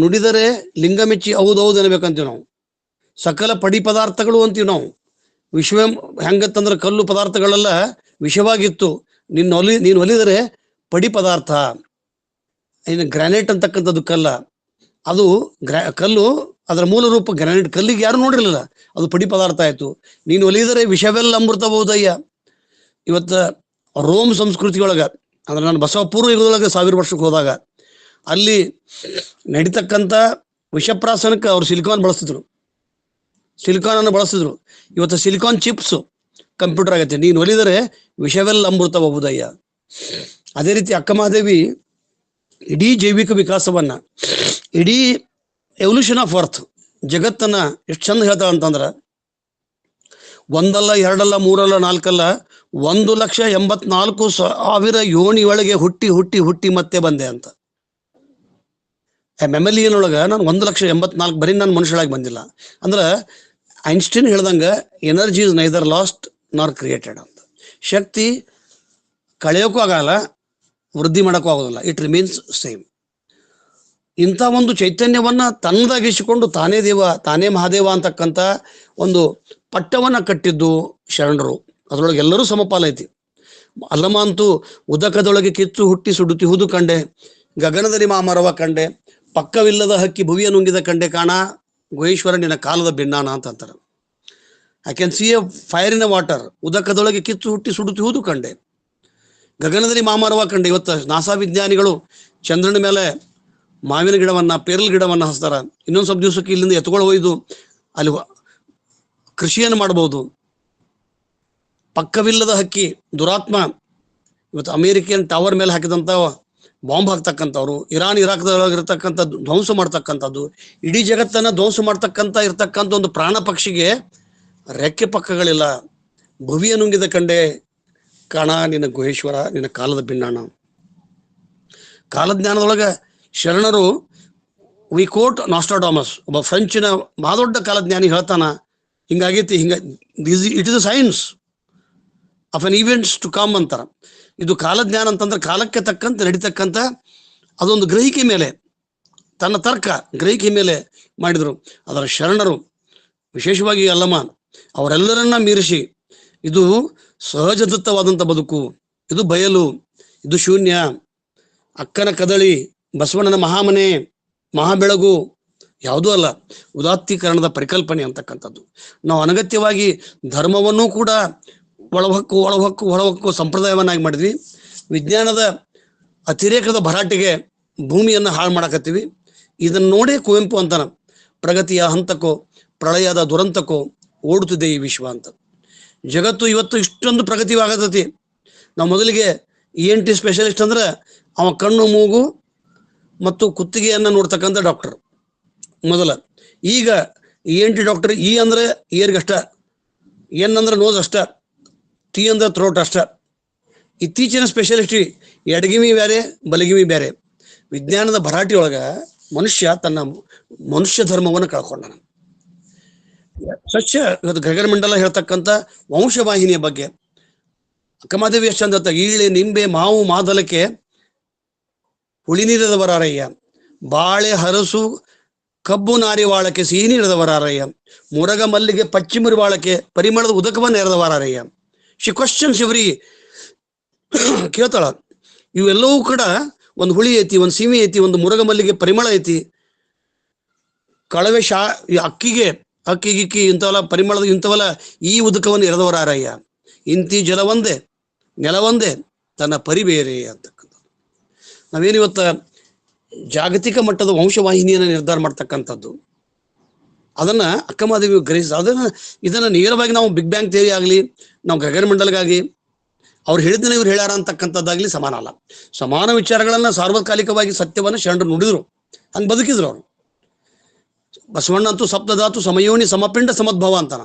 ನುಡಿದರೆ ಲಿಂಗ ಮೆಚ್ಚಿ ಹೌದೌದು ಅನ್ಬೇಕಂತೀವಿ ನಾವು. ಸಕಲ ಪಡಿ ಪದಾರ್ಥಗಳು ಅಂತೀವಿ ನಾವು. ವಿಶ್ವ ಹೆಂಗತ್ತಂದ್ರೆ ಕಲ್ಲು ಪದಾರ್ಥಗಳೆಲ್ಲ ವಿಷವಾಗಿತ್ತು, ನೀನು ಒಲಿದರೆ ಪಡಿ ಪದಾರ್ಥ. ಇನ್ನು ಗ್ರಾನೈಟ್ ಅಂತಕ್ಕಂಥದ್ದು ಕಲ್ಲ, ಅದು ಕಲ್ಲು, ಅದರ ಮೂಲ ರೂಪ ಗ್ರಾನೈಟ್. ಕಲ್ಲಿಗೆ ಯಾರು ನೋಡಿರಲಿಲ್ಲ, ಅದು ಪಡಿ ಪದಾರ್ಥ ಆಯ್ತು. ನೀನು ಒಲಿದರೆ ವಿಷವೆಲ್ಲ ಅಮೃತಬಹುದಯ್ಯ. ಇವತ್ತ ರೋಮ್ ಸಂಸ್ಕೃತಿಯೊಳಗ, ಅಂದ್ರೆ ನಾನು ಬಸವ ಪೂರ್ವ ಯುಗದೊಳಗೆ 1000 ವರ್ಷಕ್ಕೆ ಹೋದಾಗ ಅಲ್ಲಿ ನಡೀತಕ್ಕಂಥ ವಿಷಪ್ರಾಸನಕ್ಕೆ ಅವ್ರು ಸಿಲಿಕಾನ್ ಬಳಸ್ತಿದ್ರು, ಸಿಲಿಕಾನ್ ಅನ್ನು ಬಳಸ್ತಿದ್ರು. ಇವತ್ತು ಸಿಲಿಕಾನ್ ಚಿಪ್ಸ್ ಕಂಪ್ಯೂಟರ್ ಆಗತ್ತೆ. ನೀನು ಒಲಿದರೆ ವಿಷವೆಲ್ಲ ಅಮೃತಬಹುದಯ್ಯ. ಅದೇ ರೀತಿ ಅಕ್ಕಮಹಾದೇವಿ ಇಡೀ ಜೈವಿಕ ವಿಕಾಸವನ್ನ, ಇಡೀ ಎವಲ್ಯೂಷನ್ ಆಫ್ ಅರ್ತ್ ಜಗತ್ತನ್ನ ಎಷ್ಟು ಚಂದ ಹೇಳ್ತಾಳ ಅಂತಂದ್ರ, 1 ಅಲ್ಲ 2 ಅಲ್ಲ 3 ಅಲ್ಲ 4 ಅಲ್ಲ 1,84,000 ಯೋನಿಯೊಳಗೆ ಹುಟ್ಟಿ ಹುಟ್ಟಿ ಹುಟ್ಟಿ ಮತ್ತೆ ಬಂದೆ ಅಂತ. ಮೆಮಲಿಯನೊಳಗ ನಾನು 1,84,000 ಬರೀ ನಾನು ಮನುಷ್ಯರಾಗಿ ಬಂದಿಲ್ಲ ಅಂದ್ರೆ, ಐನ್ಸ್ಟೀನ್ ಹೇಳ್ದಂಗ energy is neither lost nor created ಅಂತ. ಶಕ್ತಿ ಕಳೆಯೋಕ್ಕೂ ಆಗಲ್ಲ, ವೃದ್ಧಿ ಮಾಡೋಕ್ಕೂ ಆಗೋದಿಲ್ಲ, ಇಟ್ ರಿಮೀನ್ಸ್ ಸೇಮ್. ಇಂಥ ಒಂದು ಚೈತನ್ಯವನ್ನ ತನ್ನದಾಗಿಸಿಕೊಂಡು ತಾನೇ ದೇವ ತಾನೇ ಮಹಾದೇವ ಅಂತಕ್ಕಂಥ ಒಂದು ಪಟ್ಟವನ್ನ ಕಟ್ಟಿದ್ದು ಶರಣರು. ಅದರೊಳಗೆ ಎಲ್ಲರೂ ಸಮಪಾಲ ಐತಿ. ಅಲ್ಲಮ ಅಂತೂ ಉದಕದೊಳಗೆ ಕಿತ್ತು ಹುಟ್ಟಿ ಸುಡುತ್ತಿಹುದು ಕಂಡೆ, ಗಗನದಲ್ಲಿ ಮಾಮರವ ಕಂಡೆ, ಪಕ್ಕವಿಲ್ಲದ ಹಕ್ಕಿ ಭುವಿಯ ನುಂಗಿದ ಕಂಡೆ ಕಾಣ, ಗುಹೇಶ್ವರ ನಿನ್ನ ಕಾಲದ ಭಿನ್ನಾಣ ಅಂತ ಅಂತಾರೆ. I can see a fire in a water. ಉದಕದೊಳಗೆ ಕಿತ್ತು ಹುಟ್ಟಿ ಸುಡುತ್ತಿಹುದು ಕಂಡೆ, ಗಗನದಲ್ಲಿ ಮಾಮರವ ಕಂಡೆ. ಇವತ್ತು ನಾಸಾ ವಿಜ್ಞಾನಿಗಳು ಚಂದ್ರನ ಮೇಲೆ ಮಾವಿನ ಗಿಡವನ್ನ, ಪೇರಲ್ ಗಿಡವನ್ನ ಹಚ್ತಾರ. ಇನ್ನೊಂದು ಸ್ವಲ್ಪ ದಿವಸಕ್ಕೆ ಇಲ್ಲಿಂದ ಎತ್ಕೊಂಡು ಒಯ್ದು ಅಲ್ಲಿ ಕೃಷಿಯನ್ನು ಮಾಡಬಹುದು. ಪಕ್ಕವಿಲ್ಲದ ಹಕ್ಕಿ ದುರಾತ್ಮ ಇವತ್ತು ಅಮೇರಿಕನ್ ಟವರ್ ಮೇಲೆ ಹಾಕಿದಂತ ಬಾಂಬ್ ಹಾಕ್ತಕ್ಕಂಥವ್ರು, ಇರಾಕ್ದೊಳಗಿರ್ತಕ್ಕಂಥ ಧ್ವಂಸ ಮಾಡ್ತಕ್ಕಂಥದ್ದು, ಇಡೀ ಜಗತ್ತನ್ನ ಧ್ವಂಸ ಇರ್ತಕ್ಕಂಥ ಒಂದು ಪ್ರಾಣ ಪಕ್ಷಿಗೆ ರೆಕ್ಕೆ ಪಕ್ಕಗಳಿಲ್ಲ. ಭುವಿಯ ನುಂಗಿದ ಕಂಡೆ ಕಾಣ ನಿನ್ನ ಗುಹೇಶ್ವರ ನಿನ್ನ ಕಾಲದ ಭಿನ್ನಾಣ. ಕಾಲಜ್ಞಾನದೊಳಗ ಶರಣರು ವಿ ಕೋಟ್ ನಾಸ್ಟ್ರಾಡಾಮಸ್, ಒಬ್ಬ ಫ್ರೆಂಚಿನ ಮಹಾದೊಡ್ಡ ಕಾಲಜ್ಞಾನಿ ಹೇಳ್ತಾನ, ಹಿಂಗಾಗೈತಿ, it is a science of an events to come ಅಂತಾರ. ಇದು ಕಾಲಜ್ಞಾನ ಅಂತಂದ್ರೆ ಕಾಲಕ್ಕೆ ತಕ್ಕಂತೆ ನಡೀತಕ್ಕಂಥ ಅದೊಂದು ಗ್ರಹಿಕೆ ಮೇಲೆ, ತನ್ನ ತರ್ಕ ಗ್ರಹಿಕೆ ಮೇಲೆ ಮಾಡಿದರು. ಅದರ ಶರಣರು ವಿಶೇಷವಾಗಿ ಅಲ್ಲಮ ಅವರೆಲ್ಲರನ್ನ ಮೀರಿಸಿ, ಇದು ಸಹಜದತ್ತವಾದಂಥ ಬದುಕು, ಇದು ಬಯಲು, ಇದು ಶೂನ್ಯ, ಅಕ್ಕನ ಕದಳಿ, ಬಸವಣ್ಣನ ಮಹಾಮನೆ, ಮಹಾಬೆಳಗು ಯಾವುದೂ ಅಲ್ಲ, ಉದಾತ್ತೀಕರಣದ ಪರಿಕಲ್ಪನೆ ಅಂತಕ್ಕಂಥದ್ದು. ನಾವು ಅನಗತ್ಯವಾಗಿ ಧರ್ಮವನ್ನೂ ಕೂಡ ಒಳಹೊಕ್ಕು ಸಂಪ್ರದಾಯವನ್ನಾಗಿ ಮಾಡಿದ್ವಿ. ವಿಜ್ಞಾನದ ಅತಿರೇಕದ ಭರಾಟೆಗೆ ಭೂಮಿಯನ್ನು ಹಾಳು ಮಾಡಕತ್ತೀವಿ. ಇದನ್ನು ನೋಡೇ ಕುವೆಂಪು ಅಂತಾನ, ಪ್ರಗತಿಯ ಹಂತಕ್ಕೋ ಪ್ರಳಯದ ದುರಂತಕ್ಕೋ ಓಡುತ್ತಿದೆ ಈ ವಿಶ್ವ ಅಂತ. ಜಗತ್ತು ಇವತ್ತು ಇಷ್ಟೊಂದು ಪ್ರಗತಿವಾಗತೈತಿ. ನಾವು ಮೊದಲಿಗೆ ENT ಸ್ಪೆಷಲಿಸ್ಟ್ ಅಂದ್ರೆ ಅವ ಕಣ್ಣು ಮೂಗು ಮತ್ತು ಕುತ್ತಿಗೆಯನ್ನ ನೋಡ್ತಕ್ಕಂಥ ಡಾಕ್ಟರ್ ಮೊದಲ. ಈಗ ENT ಡಾಕ್ಟರ್ ಇ ಅಂದ್ರೆ ಇಯರ್ಗಷ್ಟ, ಎನ್ ಅಂದ್ರೆ ನೋಸ್ ಅಷ್ಟ, ಟಿ ಅಂದ್ರೆ ಥ್ರೋಟ್ ಅಷ್ಟ. ಇತ್ತೀಚಿನ ಸ್ಪೆಷಲಿಸ್ಟ್ ಎಡಗಿಮಿ ಬೇರೆ ಬಲಗಿಮಿ ಬೇರೆ. ವಿಜ್ಞಾನದ ಭರಾಟಿ ಒಳಗ ಮನುಷ್ಯ ತನ್ನ ಮನುಷ್ಯ ಧರ್ಮವನ್ನು ಕಳ್ಕೊಂಡ. ಸಸ್ಯ ಗಗನ ಮಂಡಲ ಹೇಳ್ತಕ್ಕಂಥ ವಂಶವಾಹಿನಿಯ ಬಗ್ಗೆ ಅಕ್ಕಮಹಾದೇವಿ ಎಷ್ಟು ಚಂದ, ಈಳೆ ನಿಂಬೆ ಮಾವು ಮಾದಲಕ್ಕೆ ಹುಳಿ ನೀರಿದವರಾರಯ್ಯ, ಬಾಳೆ ಹರಸು ಕಬ್ಬು ನಾರಿವಾಳಕ್ಕೆ ಸಿಹಿ ನೀಡಿದವರಾರಯ್ಯ, ಮುರಗ ಮಲ್ಲಿಗೆ ಪಶ್ಚಿಮರಿವಾಳಕ್ಕೆ ಪರಿಮಳದ ಉದಕವನ್ನು ಎರೆದವರಾರಯ್ಯ. ಶಿ ಕ್ವಶನ್ಸ್ ಎವ್ರಿ, ಕೇಳ್ತಾಳ. ಇವೆಲ್ಲವೂ ಕೂಡ ಒಂದು ಹುಳಿ ಐತಿ, ಒಂದು ಸಿಮಿ ಐತಿ, ಒಂದು ಮುರಗ ಮಲ್ಲಿಗೆ ಪರಿಮಳ ಐತಿ, ಕಳವೆ ಅಕ್ಕಿಗಿಕ್ಕಿ ಇಂಥವಲ್ಲ ಪರಿಮಳದ ಇಂಥವಲ್ಲ ಈ ಉದಕವನ್ನು ಎರೆದವರಾರಯ್ಯ. ಇಂತಿ ಜಲ ಒಂದೇ ನೆಲ ಒಂದೇ ತನ್ನ ಪರಿಬೇರೆ ಅಂತಕ್ಕಂಥದ್ದು. ನಾವೇನಿವತ್ತ ಜಾಗತಿಕ ಮಟ್ಟದ ವಂಶವಾಹಿನಿಯನ್ನು ನಿರ್ಧಾರ ಮಾಡ್ತಕ್ಕಂಥದ್ದು, ಅದನ್ನ ಅಕ್ಕಮಹಾದೇವಿ ಗ್ರಹಿಸ, ಇದನ್ನ ನೇರವಾಗಿ ನಾವು ಬಿಗ್ ಬ್ಯಾಂಗ್ ಥಿಯರಿ ಆಗಲಿ, ನಾವು ಗಗನ ಮಂಡಲಗಾಗಿ ಅವ್ರು ಹೇಳಿದ್ದನ್ನ ಇವ್ರು ಹೇಳ್ಯಾರ ಅಂತಕ್ಕಂಥದ್ದಾಗ್ಲಿ ಸಮಾನ ಅಲ್ಲ. ಸಮಾನ ವಿಚಾರಗಳನ್ನ ಸಾರ್ವಕಾಲಿಕವಾಗಿ ಸತ್ಯವನ್ನು ಶರಣರು ನುಡಿದ್ರು, ಹಂಗೆ ಬದುಕಿದ್ರು ಅವರು. ಬಸವಣ್ಣ ಅಂತೂ ಸಪ್ತಧಾತು ಸಮಯೋನಿ ಸಮಪಿಂಡ ಸಮದ್ಭವ ಅಂತಾನ.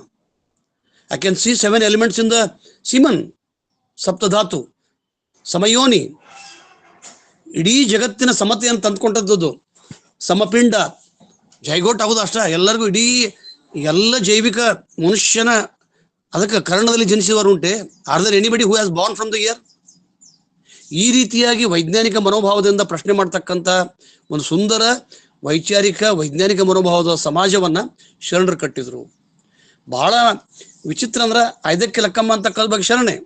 I can see 7 elements in the semen, ಸಪ್ತಧಾತು, ಸಮಯೋನಿ, ಇಡೀ ಜಗತ್ತಿನ ಸಮತೆಯನ್ನು ತಂದ್ಕೊಂಡದ್ದು, ಸಮಪಿಂಡ, ಜೈಗೋಟ್ ಆಗೋದು ಅಷ್ಟ, ಎಲ್ಲರಿಗೂ ಇಡೀ ಎಲ್ಲ ಜೈವಿಕ ಮನುಷ್ಯನ ಅದಕ್ಕೆ ಕರ್ಣದಲ್ಲಿ ಜನಿಸಿದವರು ಉಂಟೆ. Are there anybody who has born from the ear? ಈ ರೀತಿಯಾಗಿ ವೈಜ್ಞಾನಿಕ ಮನೋಭಾವದಿಂದ ಪ್ರಶ್ನೆ ಮಾಡ್ತಕ್ಕಂಥ ಒಂದು ಸುಂದರ ವೈಜ್ಞಾನಿಕ ಮನೋಭಾವದ ಸಮಾಜವನ್ನ ಶರಣರು ಕಟ್ಟಿದ್ರು. ಬಹಳ ವಿಚಿತ್ರ ಅಂದ್ರ ಐದಕ್ಕೆ ಲಕ್ಕಮ್ಮ ಅಂತ ಬಗ್ಗೆ ಶರಣೆ.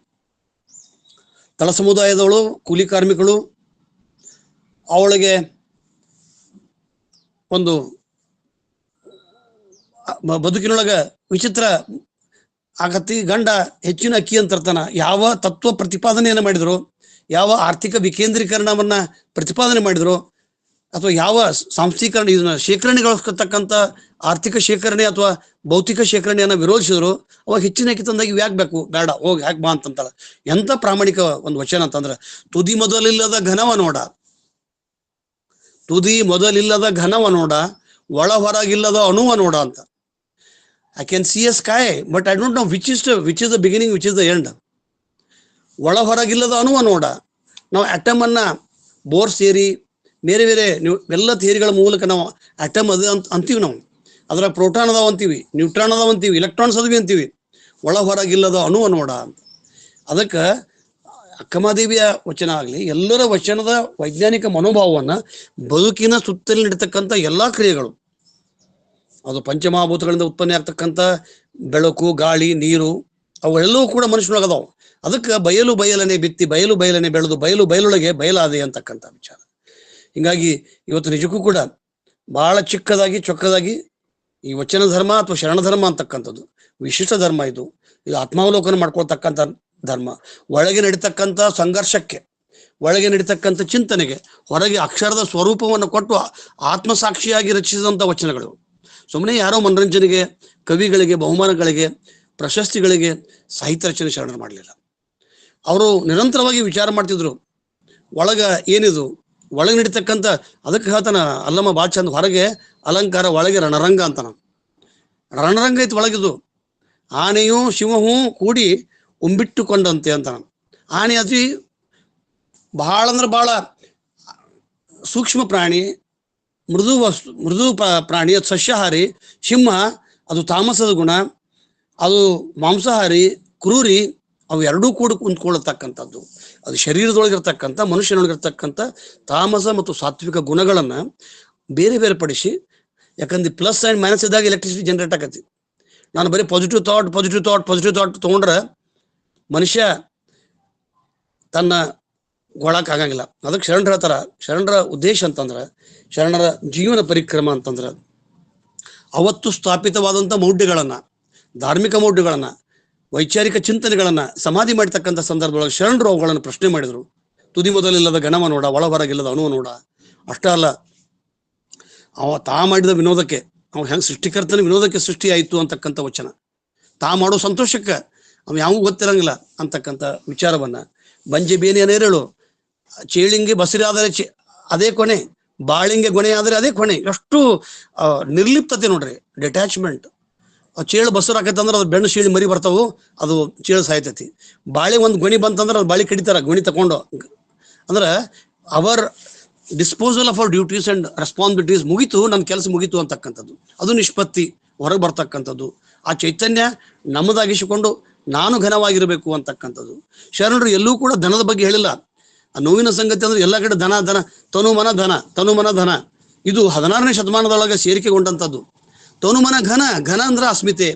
ತಳ ಸಮುದಾಯದವಳು, ಕೂಲಿ ಕಾರ್ಮಿಕಳು, ಅವಳಿಗೆ ಒಂದು ಬದುಕಿನೊಳಗ ವಿಚಿತ್ರ ಆಗತ್ತಿ. ಗಂಡ ಹೆಚ್ಚಿನ ಅಕ್ಕಿ ಅಂತ ತರ್ತಾನ. ಯಾವ ತತ್ವ ಪ್ರತಿಪಾದನೆಯನ್ನ ಮಾಡಿದ್ರು, ಯಾವ ಆರ್ಥಿಕ ವಿಕೇಂದ್ರೀಕರಣವನ್ನ ಪ್ರತಿಪಾದನೆ ಮಾಡಿದ್ರು, ಅಥವಾ ಯಾವ ಸಾಂಸ್ಥೀಕರಣ ಇದನ್ನ ಶೇಖರಣೆಗೊಳಿಸ್ತಕ್ಕಂಥ ಆರ್ಥಿಕ ಶೇಖರಣೆ ಅಥವಾ ಭೌತಿಕ ಶೇಖರಣೆಯನ್ನ ವಿರೋಧಿಸಿದ್ರು. ಅವಾಗ ಹೆಚ್ಚಿನ ಅಕ್ಕಿ ತಂದಾಗ ಯಾಕೆ ಬೇಕು, ಬೇಡ, ಹೋಗಿ ಯಾಕೆ ಬಾ ಅಂತಂತಾಳ. ಎಂತ ಪ್ರಾಮಾಣಿಕ ಒಂದು ವಚನ ಅಂತಂದ್ರ, ತುದಿ ಮೊದಲಿಲ್ಲದ ಘನವ ನೋಡ, ತುದಿ ಮೊದಲಿಲ್ಲದ ಘನವ ನೋಡ, ಒಳ ಹೊರಗಿಲ್ಲದ ಅಣುವ ನೋಡ ಅಂತ. I can see A sky but I don't know which is the beginning, which is the end. ಒಳ ಹೊರಗಿಲ್ಲದ ಅಣುವ ನೋಡ. ನಾವು ಅಟಮ್ ಅನ್ನ ಬೋರ್ ಸೇರಿ ಬೇರೆ ಬೇರೆ ಎಲ್ಲ ಥಿಯರಿಗಳ ಮೂಲಕ ನಾವು ಅಟಮ್ ಅದು ಅಂತೀವಿ. ನಾವು ಅದರ ಪ್ರೋಟಾನ್ ಅದಾವ ಅಂತೀವಿ, ನ್ಯೂಟ್ರಾನ್ ಅದಾವ ಅಂತೀವಿ, ಇಲೆಕ್ಟ್ರಾನ್ಸ್ ಅದಾವಿ ಅಂತೀವಿ. ಒಳ ಹೊರಗಿಲ್ಲದ ಅಣುವ ನೋಡ ಅಂತ. ಅದಕ್ಕೆ ಅಕ್ಕಮಹಾದೇವಿಯ ವಚನ ಆಗಲಿ, ಎಲ್ಲರ ವಚನದ ವೈಜ್ಞಾನಿಕ ಮನೋಭಾವವನ್ನ ಬದುಕಿನ ಸುತ್ತಲಿನ ನಡೀತಕ್ಕಂಥ ಎಲ್ಲಾ ಕ್ರಿಯೆಗಳು, ಅದು ಪಂಚಮಹಾಭೂತಗಳಿಂದ ಉತ್ಪನ್ನ ಆಗ್ತಕ್ಕಂಥ ಬೆಳಕು, ಗಾಳಿ, ನೀರು, ಅವೆಲ್ಲವೂ ಕೂಡ ಮನುಷ್ಯನೊಳಗದಾವು. ಅದಕ್ಕೆ ಬಯಲು ಬಯಲನೆ ಬಿತ್ತಿ, ಬಯಲು ಬಯಲನೆ ಬೆಳೆದು, ಬಯಲು ಬಯಲೊಳಗೆ ಬಯಲಾದೆ ಅಂತಕ್ಕಂಥ ವಿಚಾರ. ಹಿಂಗಾಗಿ ಇವತ್ತು ನಿಜಕ್ಕೂ ಕೂಡ ಬಹಳ ಚಿಕ್ಕದಾಗಿ ಚೊಕ್ಕದಾಗಿ ಈ ವಚನ ಧರ್ಮ ಅಥವಾ ಶರಣ ಧರ್ಮ ಅಂತಕ್ಕಂಥದ್ದು ವಿಶಿಷ್ಟ ಧರ್ಮ. ಇದು ಆತ್ಮಾವಲೋಕನ ಮಾಡ್ಕೊಳ್ತಕ್ಕಂಥ ಧರ್ಮ. ಒಳಗೆ ನಡೀತಕ್ಕಂಥ ಸಂಘರ್ಷಕ್ಕೆ, ಒಳಗೆ ನಡೀತಕ್ಕಂಥ ಚಿಂತನೆಗೆ ಹೊರಗೆ ಅಕ್ಷರದ ಸ್ವರೂಪವನ್ನು ಕೊಟ್ಟು ಆತ್ಮಸಾಕ್ಷಿಯಾಗಿ ರಚಿಸಿದಂಥ ವಚನಗಳು. ಸುಮ್ಮನೆ ಯಾರೋ ಮನರಂಜನೆಗೆ, ಕವಿಗಳಿಗೆ, ಬಹುಮಾನಗಳಿಗೆ, ಪ್ರಶಸ್ತಿಗಳಿಗೆ ಸಾಹಿತ್ಯ ರಚನೆ ಶರಣರು ಮಾಡಲಿಲ್ಲ. ಅವರು ನಿರಂತರವಾಗಿ ವಿಚಾರ ಮಾಡ್ತಿದ್ರು. ಒಳಗ ಏನಿದು, ಒಳಗೆ ನಡೀತಕ್ಕಂಥ, ಅದಕ್ಕೆ ಹೇಳ್ತಾನ ಅಲ್ಲಮ್ಮ ಭಾಳ ಚಂದ, ಹೊರಗೆ ಅಲಂಕಾರ, ಒಳಗೆ ರಣರಂಗ ಅಂತಾನ. ರಣರಂಗ ಐತಿ ಒಳಗಿದು. ಆನೆಯೂ ಶಿವಹೂ ಕೂಡಿ ಉಂಬಿಟ್ಟುಕೊಂಡಂತೆ ಅಂತಾನ. ಆನೆ ಅತಿ ಬಹಳ ಅಂದ್ರೆ ಬಹಳ ಸೂಕ್ಷ್ಮ ಪ್ರಾಣಿ, ಮೃದು ಪ್ರಾಣಿ, ಅದು ಸಸ್ಯಾಹಾರಿ. ಸಿಂಹ ಅದು ತಾಮಸದ ಗುಣ, ಅದು ಮಾಂಸಾಹಾರಿ, ಕ್ರೂರಿ. ಅವು ಎರಡೂ ಕೂಡ ಕುಂತ್ಕೊಳ್ಳತಕ್ಕಂಥದ್ದು. ಅದು ಶರೀರದೊಳಗಿರ್ತಕ್ಕಂಥ, ಮನುಷ್ಯನೊಳಗಿರ್ತಕ್ಕಂಥ ತಾಮಸ ಮತ್ತು ಸಾತ್ವಿಕ ಗುಣಗಳನ್ನ ಬೇರೆ ಬೇರೆ ಪಡಿಸಿ, ಯಾಕಂದ್ರೆ ಪ್ಲಸ್ ಅಂಡ್ ಮೈನಸ್ ಇದ್ದಾಗ ಎಲೆಕ್ಟ್ರಿಸಿಟಿ ಜನರೇಟ್ ಆಗತ್ತೆ. ನಾನು ಬರೀ ಪಾಸಿಟಿವ್ ಥಾಟ್ ತಗೊಂಡ್ರೆ ಮನುಷ್ಯ ತನ್ನ ಗೊಳಕ್ ಆಗಂಗಿಲ್ಲ. ಅದಕ್ಕೆ ಶರಣರು ಹೇಳ್ತಾರ, ಶರಣರ ಉದ್ದೇಶ ಅಂತಂದ್ರೆ, ಶರಣರ ಜೀವನ ಪರಿಕ್ರಮ ಅಂತಂದ್ರೆ, ಅವತ್ತು ಸ್ಥಾಪಿತವಾದಂಥ ಮೌಢ್ಯಗಳನ್ನ, ಧಾರ್ಮಿಕ ಮೌಢ್ಯಗಳನ್ನ, ವೈಚಾರಿಕ ಚಿಂತನೆಗಳನ್ನ ಸಮಾಧಿ ಮಾಡತಕ್ಕಂಥ ಸಂದರ್ಭದೊಳಗೆ ಶರಣರು ಅವುಗಳನ್ನು ಪ್ರಶ್ನೆ ಮಾಡಿದ್ರು. ತುದಿ ಮೊದಲಿಲ್ಲದ ಗಣವ ನೋಡ, ಒಳ ಹೊರಗಿಲ್ಲದ ಅಣುವ ನೋಡ. ಅಷ್ಟೇ ಅಲ್ಲ, ತಾ ಮಾಡಿದ ವಿನೋದಕ್ಕೆ, ಅವ ಹೆಂಗ್ ಸೃಷ್ಟಿಕರ್ತನ ವಿನೋದಕ್ಕೆ ಸೃಷ್ಟಿ ಆಯಿತು ಅಂತಕ್ಕಂಥ ವಚನ. ತಾ ಮಾಡೋ ಸಂತೋಷಕ್ಕೆ ಅವ ಯಾವ ಗೊತ್ತಿರಂಗಿಲ್ಲ ಅಂತಕ್ಕಂಥ ವಿಚಾರವನ್ನ, ಬಂಜೆ ಬೇನೆಯ ನೇರಳು, ಚೇಳಿಂಗೆ ಬಸಿರಾದರೆ ಅದೇ ಕೊನೆ, ಬಾಳಿಂಗೆ ಗೊನೆ ಆದರೆ ಅದೇ ಕೊನೆ. ಎಷ್ಟು ನಿರ್ಲಿಪ್ತತೆ ನೋಡ್ರಿ, ಡಿಟ್ಯಾಚ್ಮೆಂಟ್. ಚೇಳು ಬಸರು ಆಕೈತಂದ್ರೆ ಅದು ಬೆಣ್ಣು ಶೀಳಿ ಮರಿ ಬರ್ತಾವು, ಅದು ಚೇಳು ಸಾಯ್ತೈತಿ. ಬಾಳೆ ಒಂದು ಗೊಣಿ ಬಂತಂದ್ರೆ ಅದು ಬಾಳಿ ಕಡಿತಾರ, ಗೊಣಿ ತಕೊಂಡು. ಅಂದ್ರೆ our disposal of our duties and responsibilities ಮುಗಿತು, ನನ್ನ ಕೆಲಸ ಮುಗಿತು ಅಂತಕ್ಕಂಥದ್ದು. ಅದು ನಿಷ್ಪತ್ತಿ, ಹೊರಗೆ ಬರ್ತಕ್ಕಂಥದ್ದು. ಆ ಚೈತನ್ಯ ನಮ್ಮದಾಗಿಸಿಕೊಂಡು ನಾನು ಘನವಾಗಿರಬೇಕು ಅಂತಕ್ಕಂಥದ್ದು. ಶರಣರು ಎಲ್ಲೂ ಕೂಡ ಧನದ ಬಗ್ಗೆ ಹೇಳಿಲ್ಲ. ಆ ನೋವಿನ ಸಂಗತಿ ಅಂದ್ರೆ ಎಲ್ಲ ಕಡೆ ಧನ ಧನ, ತನುಮನ ಧನ, ತನುಮನ ಧನ. ಇದು 16ನೇ ಶತಮಾನದೊಳಗೆ ಸೇರಿಕೆಗೊಂಡಂಥದ್ದು. ತನುಮನ ಘನ ಅಂದ್ರೆ ಅಸ್ಮಿತೆ,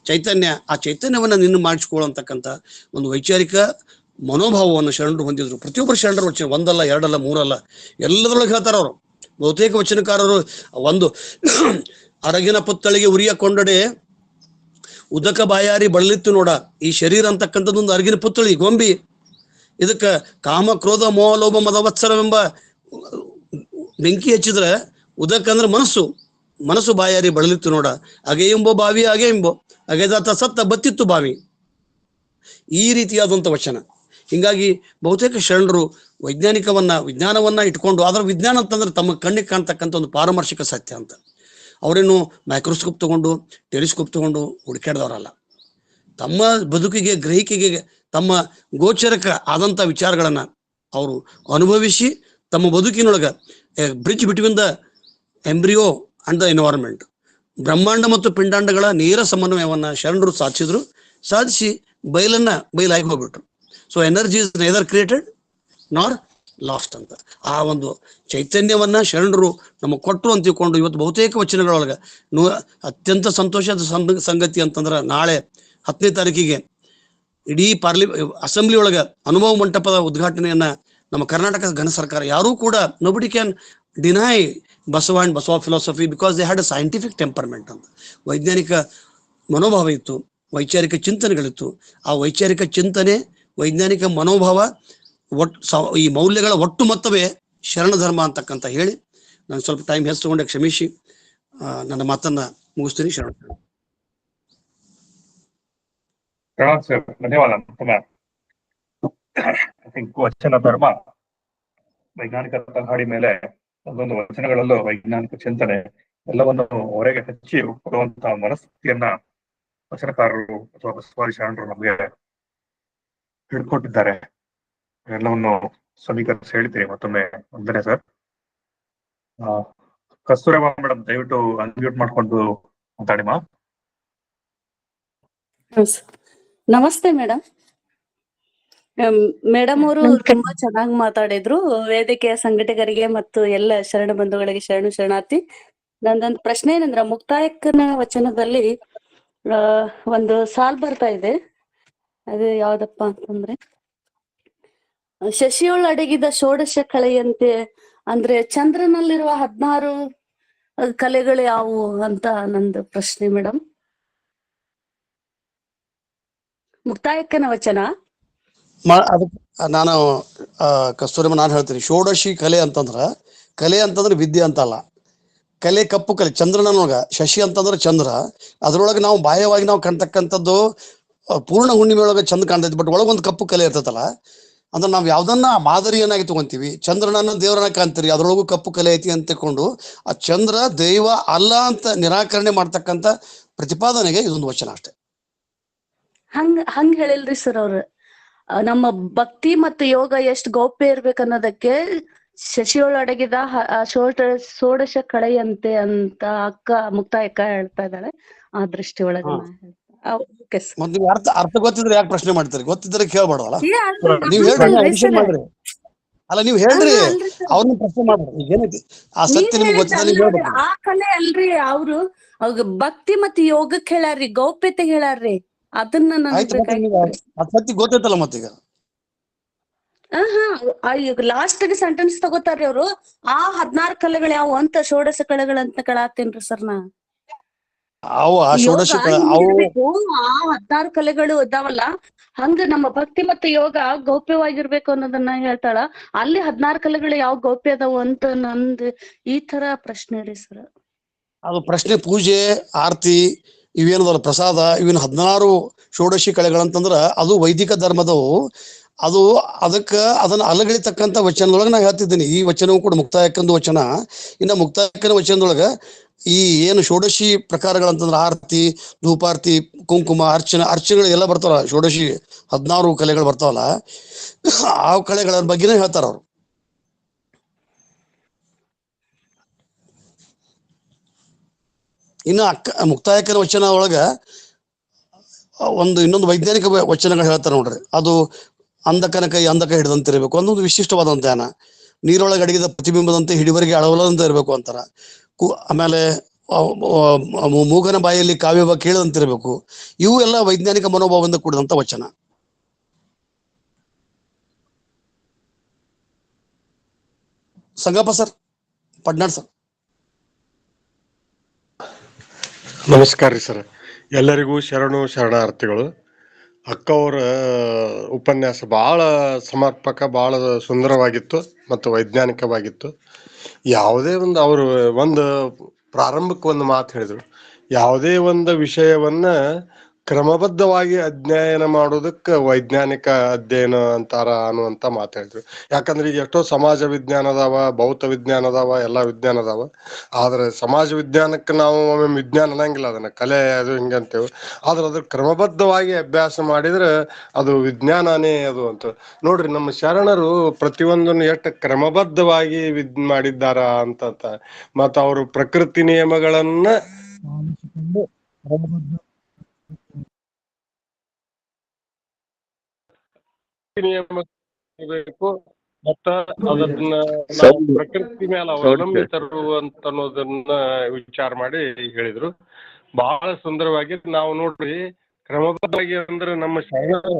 ಚೈತನ್ಯ. ಆ ಚೈತನ್ಯವನ್ನ ನಿನ್ನ ಮಾಡಿಸ್ಕೊಳ್ಳತಕ್ಕಂಥ ಒಂದು ವೈಚಾರಿಕ ಮನೋಭಾವವನ್ನು ಶರಣರು ಹೊಂದಿದ್ರು. ಪ್ರತಿಯೊಬ್ಬರು ಶರಣರು ವಚನ ಒಂದಲ್ಲ, ಎರಡಲ್ಲ, ಮೂರಲ್ಲ, ಎಲ್ಲದರೊಳಗೆ ಹೇಳ್ತಾರ ಅವರು. ಬಹುತೇಕ ವಚನಕಾರರು ಒಂದು ಅರಗಿನ ಪುತ್ತಳಿಗೆ ಉರಿಯ ಕೊಂಡಡೆ ಉದಕ ಬಾಯಾರಿ ಬಳಲಿತ್ತು ನೋಡ. ಈ ಶರೀರ ಅಂತಕ್ಕಂಥದ್ದು ಒಂದು ಅರಗಿನ ಪುತ್ತಳಿ, ಗೊಂಬಿ. ಇದಕ್ಕ ಕಾಮ, ಕ್ರೋಧ, ಮೋಹ, ಲೋಭ, ಮದವತ್ಸರವೆಂಬ ಬೆಂಕಿ ಹಚ್ಚಿದ್ರೆ ಉದಕ ಅಂದ್ರೆ ಮನಸ್ಸು ಬಾಯಾರಿ ಬಳಲಿತ್ತು ನೋಡ. ಅಗೆ ಎಂಬೋ ಬಾವಿ, ಅಗೆ ಎಂಬೋ ಅಗೆದಾತ ಸತ್ತ ಬತ್ತಿತ್ತು ಬಾವಿ. ಈ ರೀತಿಯಾದಂಥ ವಚನ. ಹಿಂಗಾಗಿ ಬಹುತೇಕ ಶರಣರು ವಿಜ್ಞಾನವನ್ನ ಇಟ್ಕೊಂಡು, ಅದರ ವಿಜ್ಞಾನ ಅಂತಂದ್ರೆ ತಮ್ಮ ಕಣ್ಣಿಗೆ ಕಾಣ್ತಕ್ಕಂಥ ಒಂದು ಪಾರಮಾರ್ಶಿಕ ಸತ್ಯ ಅಂತ. ಅವರೇನು ಮೈಕ್ರೋಸ್ಕೋಪ್ ತಗೊಂಡು, ಟೆಲಿಸ್ಕೋಪ್ ತಗೊಂಡು ಹುಡುಕಾಡ್ದವ್ರಲ್ಲ. ತಮ್ಮ ಬದುಕಿಗೆ ಗ್ರಹಿಕೆಗೆ ತಮ್ಮ ಗೋಚರಕ ಆದಂತ ವಿಚಾರಗಳನ್ನ ಅವರು ಅನುಭವಿಸಿ ತಮ್ಮ ಬದುಕಿನೊಳಗ bridge between the embryo and the environment, ಬ್ರಹ್ಮಾಂಡ ಮತ್ತು ಪಿಂಡಾಂಡಗಳ ನೇರ ಸಮನ್ವಯವನ್ನ ಶರಣರು ಸಾಧಿಸಿ ಬಯಲಾಗಿ ಹೋಗ್ಬಿಟ್ರು. So energy is neither created nor lost ಅಂತ ಆ ಒಂದು ಚೈತನ್ಯವನ್ನ ಶರಣರು ನಮಗೆ ಕೊಟ್ಟರು ಅಂತ ತಿಳ್ಕೊಂಡು ಇವತ್ತು ಬಹುತೇಕ ವಚನಗಳೊಳಗ ಅತ್ಯಂತ ಸಂತೋಷದ ಸಂಗತಿ ಅಂತಂದ್ರೆ ನಾಳೆ 10ನೇ ತಾರೀಕಿಗೆ ಇಡೀ ಅಸೆಂಬ್ಲಿ ಒಳಗ ಅನುಭವ ಮಂಟಪದ ಉದ್ಘಾಟನೆಯನ್ನ ನಮ್ಮ ಕರ್ನಾಟಕ ಘನ ಸರ್ಕಾರ ಯಾರೂ ಕೂಡ nobody can deny Basava and Basava philosophy because they had a scientific temperament ಅಂತ. ವೈಜ್ಞಾನಿಕ ಮನೋಭಾವ ಇತ್ತು, ವೈಚಾರಿಕ ಚಿಂತನೆಗಳಿತ್ತು. ಆ ವೈಚಾರಿಕ ಚಿಂತನೆ, ವೈಜ್ಞಾನಿಕ ಮನೋಭಾವ, ಈ ಮೌಲ್ಯಗಳ ಒಟ್ಟು ಮೊತ್ತವೇ ಶರಣ ಧರ್ಮ ಅಂತಕ್ಕಂತ ಹೇಳಿ ನಾನು ಸ್ವಲ್ಪ ಟೈಮ್ ಹೆಚ್ಚಿಕೊಂಡೆ, ಕ್ಷಮಿಸಿ ನನ್ನ ಮಾತನ್ನ ಮುಗಿಸ್ತೀನಿ. ಶರಣ ಸರ್, ಧನ್ಯವಾದ. ಐ ಥಿಂಕ್ ವಚನ ಧರ್ಮ ವೈಜ್ಞಾನಿಕ ತಳಹದಿ ಮೇಲೆ ಒಂದೊಂದು ವಚನಗಳಲ್ಲೂ ವೈಜ್ಞಾನಿಕ ಚಿಂತನೆ ಎಲ್ಲವನ್ನು ಹೊರಗೆ ಹಚ್ಚಿ ಕೊಡುವಂತಹ ಮನಸ್ಥಿತಿಯನ್ನ ವಚನಕಾರರು ಅಥವಾ ಬಸವಾದಿ ಶರಣರು ನಮಗೆ ಹಿಡ್ಕೊಟ್ಟಿದ್ದಾರೆ. ಎಲ್ಲವನ್ನು ಸಮೀಕರಿಸಿ ಹೇಳ್ತೀರಿ. ಮತ್ತೊಮ್ಮೆ ವಂದನೆ ಸರ್. ಕಸ್ತೂರಬಾ ಮೇಡಮ್, ದಯವಿಟ್ಟು ಅನ್ಮ್ಯೂಟ್ ಮಾಡ್ಕೊಂಡು ಮಾತಾಡಿಮಾ. ನಮಸ್ತೆ ಮೇಡಮ್. ಮೇಡಮ್ ಅವರು ತುಂಬಾ ಚೆನ್ನಾಗಿ ಮಾತಾಡಿದ್ರು. ವೇದಿಕೆಯ ಸಂಘಟಕರಿಗೆ ಮತ್ತು ಎಲ್ಲ ಶರಣ ಬಂಧುಗಳಿಗೆ ಶರಣಾರ್ಥಿ. ನಂದೊಂದು ಪ್ರಶ್ನೆ ಏನಂದ್ರ, ಮುಕ್ತಾಯಕ್ಕನ ವಚನದಲ್ಲಿ ಒಂದು ಸಾಲ್ ಬರ್ತಾ ಇದೆ. ಅದು ಯಾವ್ದಪ್ಪ ಅಂತಂದ್ರೆ, ಶಶಿಯೊಳ ಅಡಗಿದ ಷೋಡಶ ಕಲೆಯಂತೆ, ಅಂದ್ರೆ ಚಂದ್ರನಲ್ಲಿರುವ 16 ಕಲೆಗಳು ಯಾವುವು ಅಂತ ನಂದು ಪ್ರಶ್ನೆ ಮೇಡಮ್. ಮುಕ್ತಾಯಕ್ಕನ ವಚನ ಅದಕ್ಕೆ ನಾನು ಕಸ್ತೂರಿಮ ನಾನು ಹೇಳ್ತೀನಿ, ಷೋಡಶಿ ಕಲೆ ಅಂತಂದ್ರೆ ವಿದ್ಯೆ ಅಂತಲ್ಲ. ಕಲೆ ಕಪ್ಪು ಕಲೆ, ಚಂದ್ರನೊಳಗ ಶಶಿ ಅಂತಂದ್ರೆ ಚಂದ್ರ, ಅದ್ರೊಳಗೆ ನಾವು ಬಾಹ್ಯವಾಗಿ ನಾವು ಕಾಣ್ತಕ್ಕಂಥದ್ದು ಪೂರ್ಣ ಹುಣ್ಣಿಮೆ ಒಳಗೆ ಚಂದ ಕಾಣ್ತೈತಿ, ಬಟ್ ಒಳಗೊಂದು ಕಪ್ಪು ಕಲೆ ಇರ್ತೈತಲ್ಲ. ಅಂದ್ರೆ ನಾವು ಯಾವ್ದನ್ನ ಮಾದರಿಯನ್ನಾಗಿ ತಗೊಂತೀವಿ, ಚಂದ್ರನನ್ನ ದೇವರನ್ನ ಕಾಣ್ತೀರಿ, ಅದ್ರೊಳಗೂ ಕಪ್ಪು ಕಲೆ ಐತಿ ಅಂತ ತಿಳ್ಕೊಂಡು ಆ ಚಂದ್ರ ದೈವ ಅಲ್ಲ ಅಂತ ನಿರಾಕರಣೆ ಮಾಡ್ತಕ್ಕಂಥ ಪ್ರತಿಪಾದನೆಗೆ ಇದೊಂದು ವಚನ ಅಷ್ಟೇ. ಹಂಗ ಹೇಳಿಲ್ರಿ ಸರ್ ಅವ್ರು. ನಮ್ಮ ಭಕ್ತಿ ಮತ್ತು ಯೋಗ ಎಷ್ಟು ಗೌಪ್ಯ ಇರ್ಬೇಕನ್ನೋದಕ್ಕೆ ಶಶಿಯೊಳ ಅಡಗಿದ ಷೋಡಶ ಕಳೆಯಂತೆ ಅಂತ ಮುಕ್ತಾಯಕ್ಕ ಹೇಳ್ತಾ ಇದ್ದಾಳೆ. ಆ ದೃಷ್ಟಿ ಒಳಗೆ ಅರ್ಥ ಗೊತ್ತಿದ್ರೆ ಯಾಕೆ ಪ್ರಶ್ನೆ ಮಾಡ್ತೀರಿ? ಗೊತ್ತಿದ್ರೆ ಕೇಳ್ಬಾರ್ದಲ್ಲ. ನೀವ್ ಹೇಳ್ರಿ, ಮಾಡ್ರಿ. ಅಲ್ಲ ನೀವ್ ಹೇಳ್ರಿ, ಅವ್ರನ್ನ ಪ್ರಶ್ನೆ ಮಾಡ್ರಿ. ಏನೈತಿ ಆ ಸತ್ಯ ನಿಮ್ಗೆ ಗೊತ್ತಿದ್ರೆ ಆ ಕಲೆ ಅಲ್ರಿ. ಅವ್ರು ಭಕ್ತಿ ಮತ್ತು ಯೋಗಕ್ಕೆ ಹೇಳಾರ್ರಿ, ಗೌಪ್ಯತೆಗೆ ಹೇಳಾರ್ರಿ. ಅದನ್ನ ಸತ್ಯ ಗೊತ್ತೈತಲ್ಲ ಮತ್ತೀಗ. ಈಗ ಲಾಸ್ಟ್ ಗೆ ಸೆಂಟೆನ್ಸ್ ತಗೋತಾರ್ರಿ ಅವ್ರು. ಆ 16 ಕಲೆಗಳು ಯಾವ ಅಂತ ಷೋಡಶ ಕಲೆಗಳಂತ ಕೇಳಾತೇನ್ರಿ ಸರ್ ನಾ. ಆ 16 ಕಲೆಗಳು ಇದಾವಲ್ಲ, ಹಂಗ ನಮ್ಮ ಭಕ್ತಿ ಮತ್ತು ಯೋಗ ಗೌಪ್ಯವಾಗಿರ್ಬೇಕು ಅನ್ನೋದನ್ನ ಹೇಳ್ತಾಳ. ಅಲ್ಲಿ 16 ಕಲೆಗಳು ಯಾವ ಗೌಪ್ಯ ಅದಾವು ಅಂತ ನಂದು ಈ ತರ ಪ್ರಶ್ನೆ ರೀ ಸರ್. ಅದು ಪ್ರಶ್ನೆ ಪೂಜೆ, ಆರತಿ, ಇವೇನದಲ್ಲ ಪ್ರಸಾದ, ಇವೇನು 16 ಷೋಡಶಿ ಕಳೆಗಳಂತಂದ್ರ ಅದು ವೈದಿಕ ಧರ್ಮದವು. ಅದನ್ನ ಅಲಗಳಿತಕ್ಕಂಥ ವಚನದೊಳಗೆ ನಾ ಹೇಳ್ತಿದ್ದೀನಿ. ಈ ವಚನವು ಕೂಡ ಮುಕ್ತಾಯಕ್ಕಂದು ವಚನ. ಇನ್ನು ಮುಕ್ತಾಯಕ್ಕನ ವಚನದೊಳಗ ಈ ಏನು ಷೋಡಶಿ ಪ್ರಕಾರಗಳಂತಂದ್ರೆ ಆರತಿ, ಧೂಪಾರತಿ, ಕುಂಕುಮ, ಅರ್ಚನೆಗಳು ಎಲ್ಲ ಬರ್ತಾವಲ್ಲ, ಷೋಡಶಿ 16 ಕಲೆಗಳು ಬರ್ತಾವಲ್ಲ, ಆ ಕಲೆಗಳ ಬಗ್ಗೆನೇ ಹೇಳ್ತಾರ ಅವ್ರು. ಇನ್ನು ಮುಕ್ತಾಯಕ್ಕನ ವಚನ ಒಳಗ ಇನ್ನೊಂದು ವೈಜ್ಞಾನಿಕ ವಚನಗಳು ಹೇಳ್ತಾರೆ ನೋಡ್ರಿ. ಅದು ಅಂಧಕನ ಕೈ ಅಂಧಕ ಹಿಡಿದಂತಿರ್ಬೇಕು, ಒಂದೊಂದು ವಿಶಿಷ್ಟವಾದಂತ ಧ್ಯಾನ. ನೀರೊಳಗೆ ಅಡಗಿದ ಪ್ರತಿಬಿಂಬದಂತೆ ಹಿಡಿವರಿಗೆ ಅಳವಲದಂತೆ ಇರಬೇಕು ಅಂತಾರ. ಆಮೇಲೆ ಮೂಗನ ಬಾಯಲ್ಲಿ ಕಾವ್ಯವ ಕೇಳದಂತಿರ್ಬೇಕು. ಇವು ಎಲ್ಲ ವೈಜ್ಞಾನಿಕ ಮನೋಭಾವದಿಂದ ಕೂಡಿದಂತ ವಚನ. ಸಂಗಪ್ಪ ಸರ್, ಪಡ್ನಾಡ್ ಸರ್. ನಮಸ್ಕಾರ ರೀ ಸರ್. ಎಲ್ಲರಿಗೂ ಶರಣಾರ್ಥಿಗಳು. ಅಕ್ಕ ಅವರ ಉಪನ್ಯಾಸ ಬಹಳ ಸಮರ್ಪಕ, ಬಹಳ ಸುಂದರವಾಗಿತ್ತು ಮತ್ತು ವೈಜ್ಞಾನಿಕವಾಗಿತ್ತು. ಯಾವುದೇ ಒಂದು ಪ್ರಾರಂಭಕ್ಕೆ ಒಂದು ಮಾತು ಹೇಳಿದ್ರು, ಯಾವುದೇ ಒಂದು ವಿಷಯವನ್ನ ಕ್ರಮಬದ್ಧವಾಗಿ ಅಧ್ಯಯನ ಮಾಡೋದಕ್ಕೆ ವೈಜ್ಞಾನಿಕ ಅಧ್ಯಯನ ಅಂತಾರ ಅನ್ನುವಂತ ಮಾತಾಡಿದ್ರು. ಯಾಕಂದ್ರೆ ಈಗ ಎಷ್ಟೋ ಸಮಾಜ ವಿಜ್ಞಾನ ಅದಾವ, ಭೌತ ವಿಜ್ಞಾನ ಅದಾವ, ಎಲ್ಲಾ ವಿಜ್ಞಾನ ಅದಾವ. ಆದ್ರೆ ಸಮಾಜ ವಿಜ್ಞಾನಕ್ಕೆ ನಾವು ಒಮ್ಮೆ ವಿಜ್ಞಾನ ಅನ್ನಂಗಿಲ್ಲ, ಅದನ್ನ ಕಲೆ ಅದು ಹಿಂಗಂತೇವೆ. ಆದ್ರೆ ಅದ್ರ ಕ್ರಮಬದ್ಧವಾಗಿ ಅಭ್ಯಾಸ ಮಾಡಿದ್ರೆ ಅದು ವಿಜ್ಞಾನನೇ ಅದು ಅಂತ ನೋಡ್ರಿ. ನಮ್ಮ ಶರಣರು ಪ್ರತಿಯೊಂದನ್ನು ಎಷ್ಟು ಕ್ರಮಬದ್ಧವಾಗಿ ಮಾಡಿದ್ದಾರ ಅಂತ ಮತ್ತ ಅವರು ಪ್ರಕೃತಿ ನಿಯಮಗಳನ್ನ ನಿಯಮ ಬೇಕು ಮತ್ತ ಅದನ್ನ ನಾವು ಪ್ರಕೃತಿ ಮೇಲೆ ಅವಲಂಬಿತರು ಅಂತ ಅನ್ನೋದನ್ನ ವಿಚಾರ ಮಾಡಿ ಹೇಳಿದ್ರು. ಬಹಳ ಸುಂದರವಾಗಿ ನಾವು ನೋಡ್ರಿ ಕ್ರಮಬದ್ಧವಾಗಿ ಅಂದ್ರೆ ನಮ್ಮ ಶರಣರು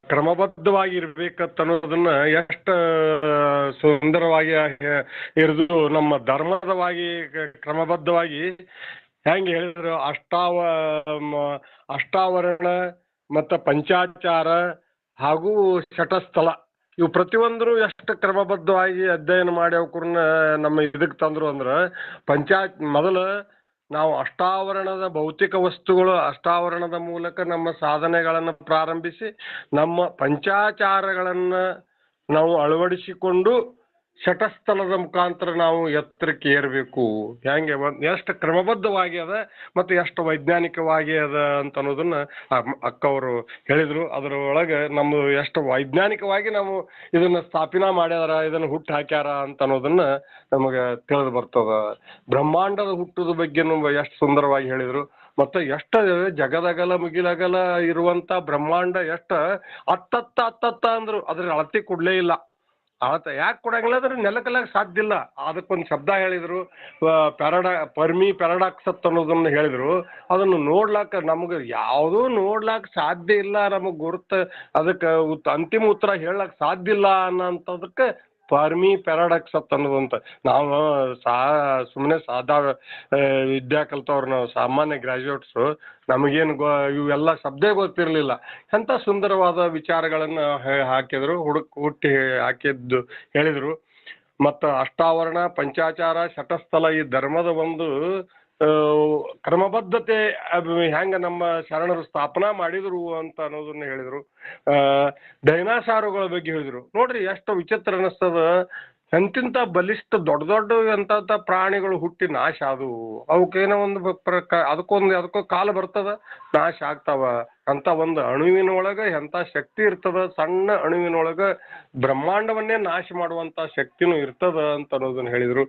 ಕ್ರಮಬದ್ಧವಾಗಿ ಇರ್ಬೇಕಂತ ಅನ್ನೋದನ್ನ ಎಷ್ಟ ಸುಂದರವಾಗಿ ಇರಿದು ನಮ್ಮ ಧರ್ಮದವಾಗಿ ಕ್ರಮಬದ್ಧವಾಗಿ ಹೆಂಗೆ ಹೇಳಿದ್ರು. ಅಷ್ಟಾವರಣ ಮತ್ತ ಪಂಚಾಚಾರ ಹಾಗೂ ಶಟಸ್ಥಳ ಇವು ಪ್ರತಿಯೊಂದರು ಎಷ್ಟು ಕ್ರಮಬದ್ಧವಾಗಿ ಅಧ್ಯಯನ ಮಾಡಿ ಅವಕೂರ್ನ ನಮ್ಮ ಇದಕ್ಕೆ ತಂದ್ರು ಅಂದ್ರ ಮೊದಲು ನಾವು ಅಷ್ಟಾವರಣದ ಭೌತಿಕ ವಸ್ತುಗಳು ಅಷ್ಟಾವರಣದ ಮೂಲಕ ನಮ್ಮ ಸಾಧನೆಗಳನ್ನು ಪ್ರಾರಂಭಿಸಿ ನಮ್ಮ ಪಂಚಾಚಾರಗಳನ್ನ ನಾವು ಅಳವಡಿಸಿಕೊಂಡು ಶಟಸ್ಥಲದ ಮುಖಾಂತರ ನಾವು ಎತ್ತರಕ್ಕೆ ಏರ್ಬೇಕು. ಹೆಂಗೆ ಎಷ್ಟು ಕ್ರಮಬದ್ಧವಾಗಿ ಅದ ಮತ್ತು ಎಷ್ಟು ವೈಜ್ಞಾನಿಕವಾಗಿ ಅದ ಅಂತ ಅನ್ನೋದನ್ನ ಅಕ್ಕವರು ಹೇಳಿದ್ರು. ಅದರೊಳಗೆ ನಮ್ದು ಎಷ್ಟು ವೈಜ್ಞಾನಿಕವಾಗಿ ನಾವು ಇದನ್ನ ಸ್ಥಾಪನಾ ಮಾಡ್ಯಾರ, ಇದನ್ನ ಹುಟ್ಟು ಹಾಕ್ಯಾರ ಅಂತ ಅನ್ನೋದನ್ನ ನಮಗೆ ತಿಳಿದು ಬರ್ತದ. ಬ್ರಹ್ಮಾಂಡದ ಹುಟ್ಟದ ಬಗ್ಗೆ ಎಷ್ಟು ಸುಂದರವಾಗಿ ಹೇಳಿದ್ರು. ಮತ್ತೆ ಎಷ್ಟು ಜಗದಗಲ ಮುಗಿಲಗಲ ಇರುವಂತ ಬ್ರಹ್ಮಾಂಡ ಎಷ್ಟು ಹತ್ತತ್ತ ಅಂದ್ರು ಅದ್ರ ಅಳತೆ ಕೊಡ್ಲೇ ಇಲ್ಲ. ಯಾಕೆ ಕೊಡಂಗಿಲ್ಲ ಅಂದ್ರೆ ನೆಲಕಲಾಗ ಸಾಧ್ಯ ಇಲ್ಲ. ಅದಕ್ಕೊಂದು ಶಬ್ದ ಹೇಳಿದ್ರು, ಪರ್ಮಿ ಪ್ಯಾರಾಡಾಕ್ಸ್ ಅನ್ನೋದನ್ನ ಹೇಳಿದ್ರು. ಅದನ್ನು ನೋಡ್ಲಾಕ ನಮ್ಗೆ ಯಾವುದೂ ನೋಡ್ಲಾಕ ಸಾಧ್ಯ ಇಲ್ಲ, ನಮಗ್ ಗುರುತ ಅದಕ್ಕೆ ಅಂತಿಮ ಉತ್ತರ ಹೇಳಕ್ ಸಾಧ್ಯ ಇಲ್ಲ ಅನ್ನೋಂಥದಕ್ಕೆ ಫರ್ಮಿ ಪ್ಯಾರಾಡಾಕ್ಸ್ ಅನ್ನೋದಂತ. ನಾವು ಸುಮ್ಮನೆ ಸಾದಾ ವಿದ್ಯಾ ಕಲ್ತವ್ರು, ನಾವು ಸಾಮಾನ್ಯ ಗ್ರಾಜ್ಯುಯೇಟ್ಸು, ನಮಗೇನು ಇವೆಲ್ಲ ಶಬ್ದ ಗೊತ್ತಿರಲಿಲ್ಲ. ಎಂಥ ಸುಂದರವಾದ ವಿಚಾರಗಳನ್ನ ಹಾಕಿದ್ರು, ಹುಟ್ಟಿ ಹಾಕಿದ್ದು ಹೇಳಿದ್ರು. ಮತ್ತು ಅಷ್ಟಾವರಣ, ಪಂಚಾಚಾರ, ಶಟಸ್ಥಲ ಈ ಧರ್ಮದ ಒಂದು ಕ್ರಮಬದ್ಧತೆ ಹೆಂಗ ನಮ್ಮ ಶರಣರು ಸ್ಥಾಪನಾ ಮಾಡಿದ್ರು ಅಂತ ಅನ್ನೋದನ್ನ ಹೇಳಿದ್ರು. ಡೈನಾಸಾರುಗಳ ಬಗ್ಗೆ ಹೇಳಿದ್ರು. ನೋಡ್ರಿ ಎಷ್ಟು ವಿಚಿತ್ರ ಅನಿಸ್ತದ. ಎಂತಿಂತ ಬಲಿಷ್ಠ ದೊಡ್ಡ ಎಂತ ಪ್ರಾಣಿಗಳು ಹುಟ್ಟಿ ನಾಶ ಆದವು. ಅವಕ್ಕೇನೋ ಒಂದು ಅದಕ್ಕೋ ಕಾಲ ಬರ್ತದ, ನಾಶ ಆಗ್ತಾವ. ಅಂತ ಒಂದು ಅಣುವಿನೊಳಗ ಎಂತ ಶಕ್ತಿ ಇರ್ತದ. ಸಣ್ಣ ಅಣುವಿನೊಳಗ ಬ್ರಹ್ಮಾಂಡವನ್ನೇ ನಾಶ ಮಾಡುವಂತ ಶಕ್ತಿನೂ ಇರ್ತದ ಅಂತ ಅನ್ನೋದನ್ನ ಹೇಳಿದ್ರು.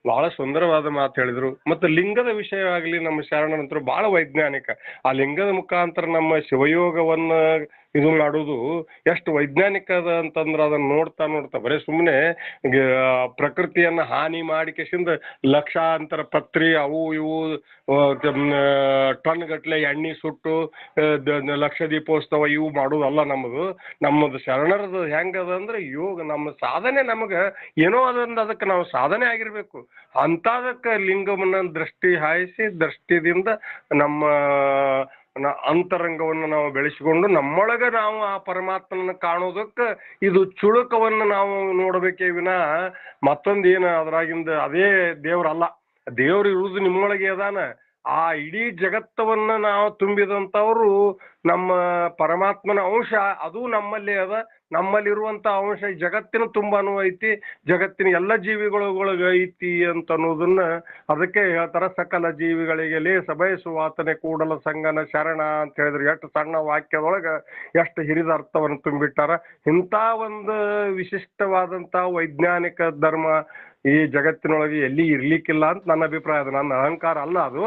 ಬಹಳ ಸುಂದರವಾದ ಮಾತು ಹೇಳಿದ್ರು. ಮತ್ತೆ ಲಿಂಗದ ವಿಷಯ ಆಗ್ಲಿ ನಮ್ಮ ಶರಣರಂತರು ಬಹಳ ವೈಜ್ಞಾನಿಕ. ಆ ಲಿಂಗದ ಮುಖಾಂತರ ನಮ್ಮ ಶಿವಯೋಗವನ್ನ ಇದು ಮಾಡೋದು ಎಷ್ಟು ವೈಜ್ಞಾನಿಕ ಅದ ಅಂತಂದ್ರೆ ಅದನ್ನ ನೋಡ್ತಾ ಬರೀ ಸುಮ್ಮನೆ ಪ್ರಕೃತಿಯನ್ನ ಹಾನಿ ಮಾಡಿಕೆಸಿಂದ ಲಕ್ಷಾಂತರ ಪತ್ರಿ ಅವು ಇವು ಟನ್ ಗಟ್ಲೆ ಎಣ್ಣೆ ಸುಟ್ಟು ಲಕ್ಷ ದೀಪೋತ್ಸವ ಇವು ಮಾಡೋದಲ್ಲ. ನಮ್ಮದು ಶರಣರದು ಹೆಂಗದ ಅಂದ್ರೆ ಯೋಗ ನಮ್ಮ ಸಾಧನೆ ನಮಗ ಏನೋ ಅದಕ್ಕೆ ನಾವು ಸಾಧನೆ ಆಗಿರ್ಬೇಕು. ಅಂತದಕ್ಕೆ ಲಿಂಗವನ್ನ ದೃಷ್ಟಿ ಹಾಯಿಸಿ ದೃಷ್ಟಿದಿಂದ ನಮ್ಮ ಅಂತರಂಗವನ್ನು ನಾವು ಬೆಳೆಸಿಕೊಂಡು ನಮ್ಮೊಳಗ ನಾವು ಆ ಪರಮಾತ್ಮನ ಕಾಣೋದಕ್ಕೆ ಇದು ಚುಳುಕವನ್ನು ನಾವು ನೋಡಬೇಕೇ ವಿನ ಮತ್ತೊಂದು ಏನು ಅದ್ರಾಗಿಂದ ಅದೇ ದೇವ್ರಲ್ಲ. ದೇವ್ರು ಇರುವುದು ನಿಮ್ಮೊಳಗೆ ಅದಾನ. ಆ ಇಡೀ ಜಗತ್ತವನ್ನ ನಾವು ತುಂಬಿದಂಥವ್ರು ನಮ್ಮ ಪರಮಾತ್ಮನ ಅಂಶ, ಅದು ನಮ್ಮಲ್ಲಿ ಅದ. ನಮ್ಮಲ್ಲಿರುವಂತ ಅಂಶ ಜಗತ್ತಿನ ತುಂಬಾನು ಐತಿ, ಜಗತ್ತಿನ ಎಲ್ಲ ಜೀವಿಗಳೊಳಗೆ ಐತಿ ಅಂತ ಅನ್ನೋದನ್ನ ಅದಕ್ಕೆ ಹೇಳ್ತಾರ. ಸಕಲ ಜೀವಿಗಳಿಗೆ ಲೇಸ ಬಯಸುವ ಆತನೇ ಕೂಡಲ ಸಂಗನ ಶರಣ ಅಂತ ಹೇಳಿದ್ರು. ಎಷ್ಟು ಸಣ್ಣ ವಾಕ್ಯದೊಳಗ ಎಷ್ಟು ಹಿರಿದ ಅರ್ಥವನ್ನು ತುಂಬಿಟ್ಟಾರ. ಇಂಥ ಒಂದು ವಿಶಿಷ್ಟವಾದಂತ ವೈಜ್ಞಾನಿಕ ಧರ್ಮ ಈ ಜಗತ್ತಿನೊಳಗೆ ಎಲ್ಲಿ ಇರ್ಲಿಕ್ಕಿಲ್ಲ ಅಂತ ನನ್ನ ಅಭಿಪ್ರಾಯ. ಅದು ನನ್ನ ಅಹಂಕಾರ ಅಲ್ಲ. ಅದು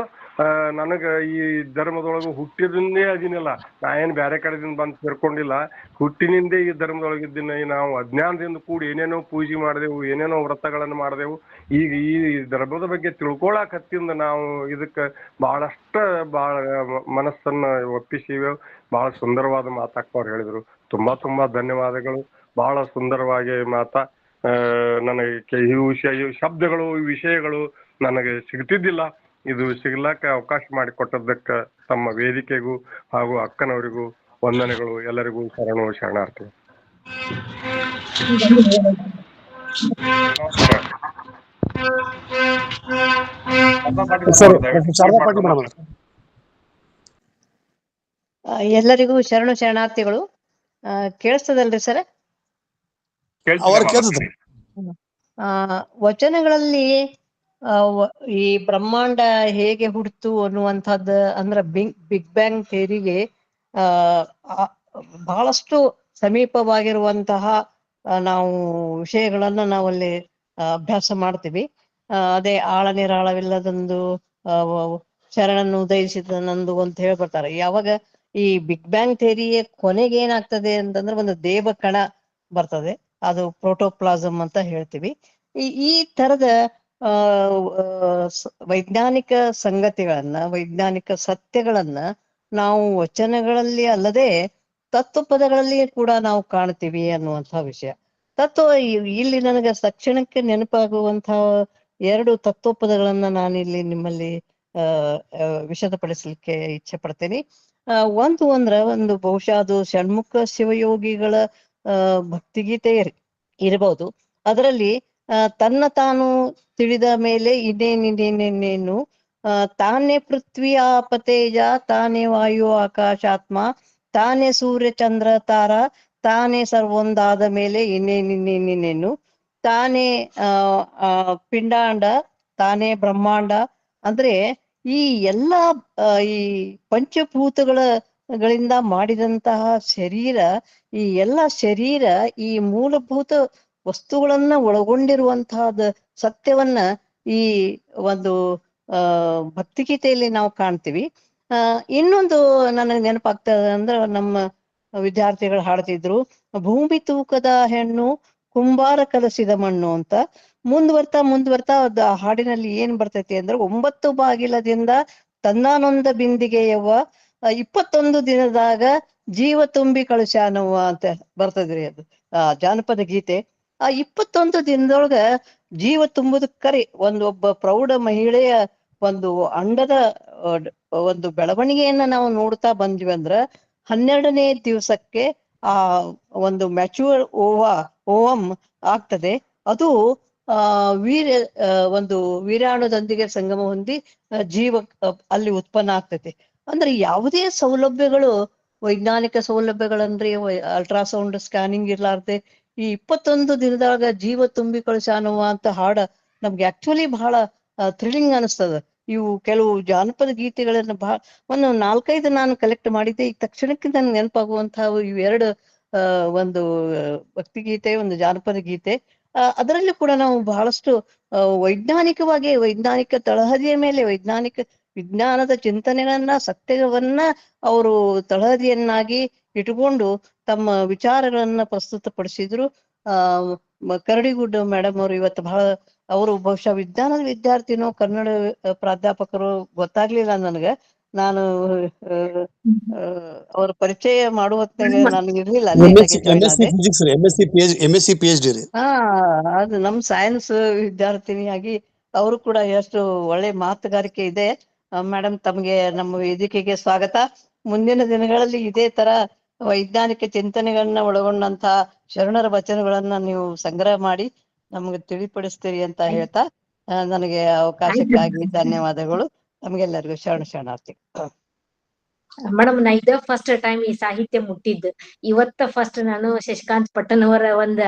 ನನಗೆ ಈ ಧರ್ಮದೊಳಗೆ ಹುಟ್ಟಿದಿಂದೇ ಅದಿನಿಲ್ಲ. ನಾ ಏನು ಬೇರೆ ಕಡೆದಿಂದ ಬಂದು ಸೇರ್ಕೊಂಡಿಲ್ಲ. ಹುಟ್ಟಿನಿಂದೇ ಈ ಧರ್ಮದೊಳಗಿದ್ದೀನಿ. ನಾವು ಅಜ್ಞಾನದಿಂದ ಕೂಡಿ ಏನೇನೋ ಪೂಜೆ ಮಾಡಿದೆವು, ಏನೇನೋ ವ್ರತಗಳನ್ನು ಮಾಡಿದೆವು. ಈಗ ಈ ಧರ್ಮದ ಬಗ್ಗೆ ತಿಳ್ಕೊಳಕ್ ಹತ್ತಿಂದ ನಾವು ಇದಕ್ಕೆ ಬಹಳ ಮನಸ್ಸನ್ನ ಒಪ್ಪಿಸಿವೆ. ಬಹಳ ಸುಂದರವಾದ ಮಾತಾಡ್ಕೋರು ಹೇಳಿದ್ರು. ತುಂಬಾ ಧನ್ಯವಾದಗಳು. ಬಹಳ ಸುಂದರವಾಗಿ ನನಗೆ ಈ ಶಬ್ದಗಳು ಈ ವಿಷಯಗಳು ನನಗೆ ಸಿಗ್ತಿದ್ದಿಲ್ಲ. ಇದು ಸಿಗ್ಲಾಕ ಅವಕಾಶ ಮಾಡಿಕೊಟ್ಟದ್ದಕ್ಕೆ ತಮ್ಮ ವೇದಿಕೆಗೂ ಹಾಗೂ ಅಕ್ಕನವರಿಗೂ ವಂದನೆಗಳು. ಎಲ್ಲರಿಗೂ ಶರಣಾರ್ಥಿ. ನಮಸ್ಕಾರ. ಶಾರದಾ ಪಾಟೀಲ್ ಸರ್ ಅವರು ದಯವಿಟ್ಟು ಶಾರದಾ unmute ಪಾಟೀಲ್ ಮಾಡ್ಕೊಂಡು ಮೇಡಮ್. ಮಾತಾಡಿ. ಎಲ್ಲರಿಗೂ ಶರಣಾರ್ಥಿಗಳು. ಕೇಳಿಸ್ತದಲ್ರಿ ಸರ್? ಅವ್ರ ಕೇಳ್ತಿದೆ ಕೇಳ್ತದ್ರಿ. ವಚನಗಳಲ್ಲಿ ಈ ಬ್ರಹ್ಮಾಂಡ ಹೇಗೆ ಹುಟ್ಟಿತು ಅನ್ನುವಂಥದ್ದು ಅಂದ್ರ ಬಿಗ್ ಬ್ಯಾಂಗ್ ಥಿಯರಿಗೆ ಬಹಳಷ್ಟು ಸಮೀಪವಾಗಿರುವಂತಹ ನಾವು ವಿಷಯಗಳನ್ನ ನಾವಲ್ಲಿ ಅಭ್ಯಾಸ ಮಾಡ್ತೀವಿ. ಅದೇ ಆಳ ನಿರಾಳವಿಲ್ಲದೊಂದು ಶರಣನ್ನು ಉದಯಿಸಿದ ನಂದು ಅಂತ ಹೇಳಿ ಬರ್ತಾರೆ. ಯಾವಾಗ ಈ ಬಿಗ್ ಬ್ಯಾಂಗ್ ಥಿಯರಿಯ ಕೊನೆಗೆ ಏನಾಗ್ತದೆ ಅಂತಂದ್ರೆ ಒಂದು ದೇವ ಕಣ ಬರ್ತದೆ, ಅದು ಪ್ರೋಟೋಪ್ಲಾಸಮ್ ಅಂತ ಹೇಳ್ತೀವಿ. ಈ ತರದ ವೈಜ್ಞಾನಿಕ ಸಂಗತಿಗಳನ್ನ, ವೈಜ್ಞಾನಿಕ ಸತ್ಯಗಳನ್ನ ನಾವು ವಚನಗಳಲ್ಲಿ ಅಲ್ಲದೆ ತತ್ವಪದಗಳಲ್ಲಿ ಕೂಡ ನಾವು ಕಾಣ್ತೀವಿ ಅನ್ನುವಂತಹ ವಿಷಯ. ಇಲ್ಲಿ ನನಗೆ ತಕ್ಷಣಕ್ಕೆ ನೆನಪಾಗುವಂತಹ 2 ತತ್ವಪದಗಳನ್ನ ನಾನಿಲ್ಲಿ ನಿಮ್ಮಲ್ಲಿ ವಿಶದಪಡಿಸಲಿಕ್ಕೆ ಇಚ್ಛೆ ಪಡ್ತೇನೆ. ಒಂದು ಬಹುಶಃ ಅದು ಷಣ್ಮುಖ ಶಿವಯೋಗಿಗಳ ಭಕ್ತಿಗೀತೆ ಇರಬಹುದು. ಅದರಲ್ಲಿ ತನ್ನ ತಾನು ತಿಳಿದ ಮೇಲೆ ಇನ್ನೇನು ತಾನೇ ಪೃಥ್ವಿ ಆಪತೇಜ, ತಾನೇ ವಾಯು ಆಕಾಶಾತ್ಮ, ತಾನೇ ಸೂರ್ಯ ಚಂದ್ರ ತಾರ, ತಾನೇ ಸರ್ವೊಂದಾದ ಮೇಲೆ ಇನ್ನೇನು ತಾನೇ ಪಿಂಡಾಂಡ, ತಾನೇ ಬ್ರಹ್ಮಾಂಡ. ಅಂದ್ರೆ ಈ ಎಲ್ಲ ಈ ಪಂಚಭೂತಗಳಿಂದ ಮಾಡಿದಂತಹ ಶರೀರ, ಈ ಎಲ್ಲ ಶರೀರ ಈ ಮೂಲಭೂತ ವಸ್ತುಗಳನ್ನ ಒಳಗೊಂಡಿರುವಂತಹದ ಸತ್ಯವನ್ನ ಈ ಒಂದು ಭಕ್ತಿಗೀತೆಯಲ್ಲಿ ನಾವು ಕಾಣ್ತೀವಿ. ಇನ್ನೊಂದು ನನಗೆ ನೆನಪಾಗ್ತದೆ ಅಂದ್ರೆ, ನಮ್ಮ ವಿದ್ಯಾರ್ಥಿಗಳು ಹಾಡ್ತಿದ್ರು, ಭೂಮಿ ತೂಕದ ಹೆಣ್ಣು ಕುಂಬಾರ ಕಲಸಿದ ಮಣ್ಣು ಅಂತ. ಮುಂದುವರ್ತಾ ಹಾಡಿನಲ್ಲಿ ಏನ್ ಬರ್ತೈತಿ ಅಂದ್ರೆ, 9 ಬಾಗಿಲದಿಂದ ತನ್ನಾನೊಂದ ಬಿಂದಿಗೆಯವ್ವ, 21 ದಿನದಾಗ ಜೀವ ತುಂಬಿ ಕಳುಶಾನವ್ವ ಅಂತ ಬರ್ತದ್ರಿ. ಅದು ಜಾನಪದ ಗೀತೆ. 21 ದಿನದೊಳಗ ಜೀವ ತುಂಬುದಕ್ಕರಿ ಒಬ್ಬ ಪ್ರೌಢ ಮಹಿಳೆಯ ಒಂದು ಅಂಡದ ಒಂದು ಬೆಳವಣಿಗೆಯನ್ನ ನಾವು ನೋಡ್ತಾ ಬಂದ್ವಿ ಅಂದ್ರ 12ನೇ ದಿವಸಕ್ಕೆ ಆ ಒಂದು ಮ್ಯಾಚುವರ್ ಓವಮ್ ಆಗ್ತದೆ. ಅದು ಒಂದು ವೀರ್ಯಾಣುದೊಂದಿಗೆ ಸಂಗಮ ಹೊಂದಿ ಜೀವ ಅಲ್ಲಿ ಉತ್ಪನ್ನ ಆಗ್ತೈತಿ. ಅಂದ್ರೆ ಯಾವುದೇ ಸೌಲಭ್ಯಗಳು, ವೈಜ್ಞಾನಿಕ ಸೌಲಭ್ಯಗಳನ್ರಿ, ಅಲ್ಟ್ರಾಸೌಂಡ್ ಸ್ಕ್ಯಾನಿಂಗ್ ಇರ್ಲಾರ್ದೆ ಈ 21 ದಿನದಾಗ ಜೀವ ತುಂಬಿ ಕಳುಶಾನುವ ಅಂತ ಹಾಡ ನಮ್ಗೆ ಆಕ್ಚುಲಿ ಬಹಳ ಥ್ರಿಲ್ಲಿಂಗ್ ಅನಿಸ್ತದ. ಇವು ಕೆಲವು ಜಾನಪದ ಗೀತೆಗಳನ್ನ ಒಂದು 4-5 ನಾನು ಕಲೆಕ್ಟ್ ಮಾಡಿದ್ದೆ. ಈಗ ತಕ್ಷಣಕ್ಕೆ ನನ್ಗೆ ನೆನಪಾಗುವಂತಹ ಇವು 2 ಒಂದು ಭಕ್ತಿಗೀತೆ, ಒಂದು ಜಾನಪದ ಗೀತೆ. ಅದರಲ್ಲಿ ಕೂಡ ನಾವು ಬಹಳಷ್ಟು ವೈಜ್ಞಾನಿಕ ತಳಹದಿಯ ಮೇಲೆ ವಿಜ್ಞಾನದ ಚಿಂತನೆಗಳನ್ನ, ಸತ್ಯವನ್ನ ಅವರು ತಳಹದಿಯನ್ನಾಗಿ ಇಟ್ಟುಕೊಂಡು ತಮ್ಮ ವಿಚಾರಗಳನ್ನ ಪ್ರಸ್ತುತಪಡಿಸಿದ್ರು. ಕರಡಿಗುಡ್ಡ ಮೇಡಮ್ ಅವರು ಇವತ್ತು ಅವರು ಬಹುಶಃ ವಿಜ್ಞಾನದ ವಿದ್ಯಾರ್ಥಿನೋ ಕನ್ನಡ ಪ್ರಾಧ್ಯಾಪಕರು ಗೊತ್ತಾಗ್ಲಿಲ್ಲ ನನಗೆ. ನಾನು ಅವ್ರ ಪರಿಚಯ ಮಾಡುವ ಹೊತ್ತಿಗೆ ನನಗೆ ಇರ್ಲಿಲ್ಲ, ಲೇಟಾಗಿ ಜಾಯ್ನ್ ಆದೆ. MSc PhD ರೀ. ಅದು ನಮ್ ಸೈನ್ಸ್ ವಿದ್ಯಾರ್ಥಿನಿಯಾಗಿ ಅವರು ಕೂಡ ಎಷ್ಟು ಒಳ್ಳೆ ಮಾತುಗಾರಿಕೆ ಇದೆ. ಮೇಡಮ್, ತಮಗೆ ನಮ್ಮ ವೇದಿಕೆಗೆ ಸ್ವಾಗತ. ಮುಂದಿನ ದಿನಗಳಲ್ಲಿ ಇದೇ ತರ ವೈಜ್ಞಾನಿಕ ಚಿಂತನೆಗಳನ್ನ ಒಳಗೊಂಡಂತ ಶರಣರ ವಚನಗಳನ್ನ ನೀವು ಸಂಗ್ರಹ ಮಾಡಿ ನಮ್ಗೆ ತಿಳಿಪಡಿಸ್ತೀರಿ ಅಂತ ಹೇಳ್ತಾ ನನಗೆ ಅವಕಾಶಕ್ಕಾಗಿ ಧನ್ಯವಾದಗಳು. ನಮ್ಗೆಲ್ಲರಿಗೂ ಶರಣಾರ್ಥಿ. ಮೇಡಮ್, ನಾ ಇದ ಫಸ್ಟ್ ಟೈಮ್ ಈ ಸಾಹಿತ್ಯ ಮುಟ್ಟಿದ್ದು. ಇವತ್ತ ಫಸ್ಟ್ ನಾನು ಶಶಿಕಾಂತ್ ಪಟ್ಟಣ್ ಅವರ ಒಂದ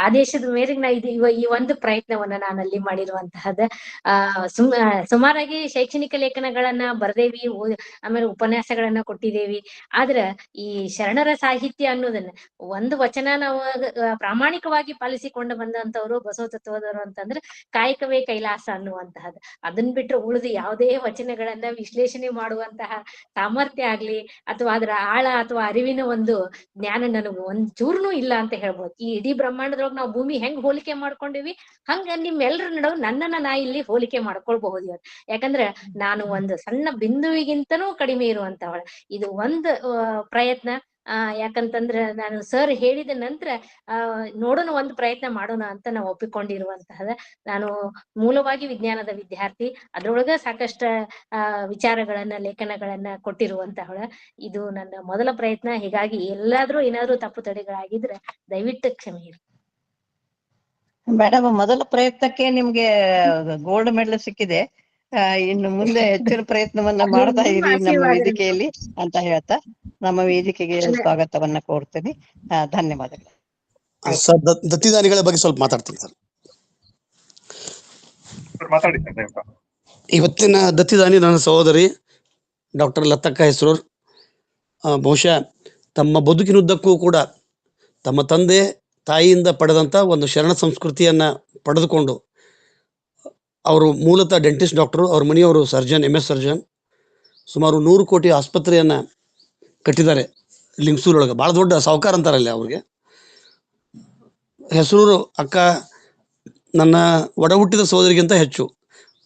ಆದೇಶದ ಮೇರೆಗೆ ನಾ ಈ ಒಂದು ಪ್ರಯತ್ನವನ್ನ ನಾನಲ್ಲಿ ಮಾಡಿರುವಂತಹದ್ದು. ಸುಮಾರಾಗಿ ಶೈಕ್ಷಣಿಕ ಲೇಖನಗಳನ್ನ ಬರ್ದೇವಿ, ಆಮೇಲೆ ಉಪನ್ಯಾಸಗಳನ್ನ ಕೊಟ್ಟಿದ್ದೇವಿ. ಆದ್ರ ಈ ಶರಣರ ಸಾಹಿತ್ಯ ಅನ್ನೋದನ್ನ ಒಂದು ವಚನ ನಾವು ಪ್ರಾಮಾಣಿಕವಾಗಿ ಪಾಲಿಸಿಕೊಂಡು ಬಂದಂತವ್ರು ಬಸವ ತತ್ವದವರು ಅಂತಂದ್ರೆ ಕಾಯಕವೇ ಕೈಲಾಸ ಅನ್ನುವಂತಹದ್ದು. ಅದನ್ನ ಬಿಟ್ರೆ ಉಳಿದು ಯಾವುದೇ ವಚನಗಳನ್ನ ವಿಶ್ಲೇಷಣೆ ಮಾಡುವಂತಹ ಸಾಮರ್ಥ್ಯ ಆಗ್ಲಿ ಅಥವಾ ಅದರ ಆಳ ಅಥವಾ ಅರಿವಿನ ಒಂದು ಜ್ಞಾನ ನನಗೆ ಒಂದ್ ಚೂರ್ನೂ ಇಲ್ಲ ಅಂತ ಹೇಳ್ಬೋದು. ಈ ಇಡೀ ಬ್ರಹ್ಮಾಂಡದೊಳಗೆ ನಾವು ಭೂಮಿ ಹೆಂಗ್ ಹೋಲಿಕೆ ಮಾಡ್ಕೊಂಡಿವಿ, ಹಂಗ ನಿಮ್ಮೆಲ್ಲರ ನಡುವೆ ನನ್ನನ್ನ ನಾ ಇಲ್ಲಿ ಹೋಲಿಕೆ ಮಾಡ್ಕೊಳ್ಬಹುದು ಇವತ್ತು. ಯಾಕಂದ್ರೆ ನಾನು ಒಂದು ಸಣ್ಣ ಬಿಂದುವಿಗಿಂತನೂ ಕಡಿಮೆ ಇರುವಂತವಳ. ಇದು ಒಂದು ಪ್ರಯತ್ನ. ಯಾಕಂತಂದ್ರೆ ನಾನು ಸರ್ ಹೇಳಿದ ನಂತರ ನೋಡೋಣ, ಒಂದು ಪ್ರಯತ್ನ ಮಾಡೋಣ ಅಂತ ನಾವು ಒಪ್ಪಿಕೊಂಡಿರುವಂತಹದ. ನಾನು ಮೂಲವಾಗಿ ವಿಜ್ಞಾನದ ವಿದ್ಯಾರ್ಥಿ, ಅದ್ರೊಳಗ ಸಾಕಷ್ಟು ವಿಚಾರಗಳನ್ನ, ಲೇಖನಗಳನ್ನ ಕೊಟ್ಟಿರುವಂತಹಳ. ಇದು ನನ್ನ ಮೊದಲ ಪ್ರಯತ್ನ. ಹೀಗಾಗಿ ಏನಾದ್ರೂ ತಪ್ಪು ತಡೆಗಳಾಗಿದ್ರೆ ದಯವಿಟ್ಟು ಕ್ಷಮೆ ಇರಿ. ಮೇಡಮ್, ಮೊದಲ ಪ್ರಯತ್ನಕ್ಕೆ ನಿಮ್ಗೆ ಗೋಲ್ಡ್ ಮೆಡಲ್ ಸಿಕ್ಕಿದೆ. ಇನ್ನು ಮುಂದೆ ಹೆಚ್ಚಿನ ಪ್ರಯತ್ನವನ್ನ ಮಾಡ್ತಾ ಇರಿ ನಮ್ಮ ವೇದಿಕೆಯಲ್ಲಿ ಅಂತ ಹೇಳ್ತಾ ನಮ್ಮ ವೇದಿಕೆಗೆ ಸ್ವಾಗತವನ್ನ ಕೋರ್ತೇನೆ. ಧನ್ಯವಾದಗಳು. ಸರ್, ದತ್ತಿದಾನಿಗಳ ಬಗ್ಗೆ ಸ್ವಲ್ಪ ಮಾತಾಡ್ತೀನಿ ಸರ್. ಮಾತಾಡಿ ಸರ್ ದಯವಿಟ್ಟು. ಇವತ್ತಿನ ದತ್ತಿದಾನಿ ನನ್ನ ಸಹೋದರಿ ಡಾಕ್ಟರ್ ಲತಕ್ಕ ಹೆಸರೂರ್. ಬಹುಶಃ ತಮ್ಮ ಬದುಕಿನುದ್ದಕ್ಕೂ ಕೂಡ ತಮ್ಮ ತಂದೆ ತಾಯಿಯಿಂದ ಪಡೆದಂಥ ಒಂದು ಶರಣ ಸಂಸ್ಕೃತಿಯನ್ನು ಪಡೆದುಕೊಂಡು, ಅವರು ಮೂಲತಃ ಡೆಂಟಿಸ್ಟ್ ಡಾಕ್ಟರು, ಅವ್ರ ಮನೆಯವರು ಸರ್ಜನ್, MS ಸರ್ಜನ್. ಸುಮಾರು 100 ಕೋಟಿ ಆಸ್ಪತ್ರೆಯನ್ನು ಕಟ್ಟಿದ್ದಾರೆ ಲಿಂಗಸೂರೊಳಗೆ. ಭಾಳ ದೊಡ್ಡ ಸಾಹುಕಾರ ಅಂತಾರಲ್ಲ ಅವ್ರಿಗೆ. ಹೆಸರೂರು ಅಕ್ಕ ನನ್ನ ಒಡ ಹುಟ್ಟಿದ ಸಹೋದರಿಗಿಂತ ಹೆಚ್ಚು.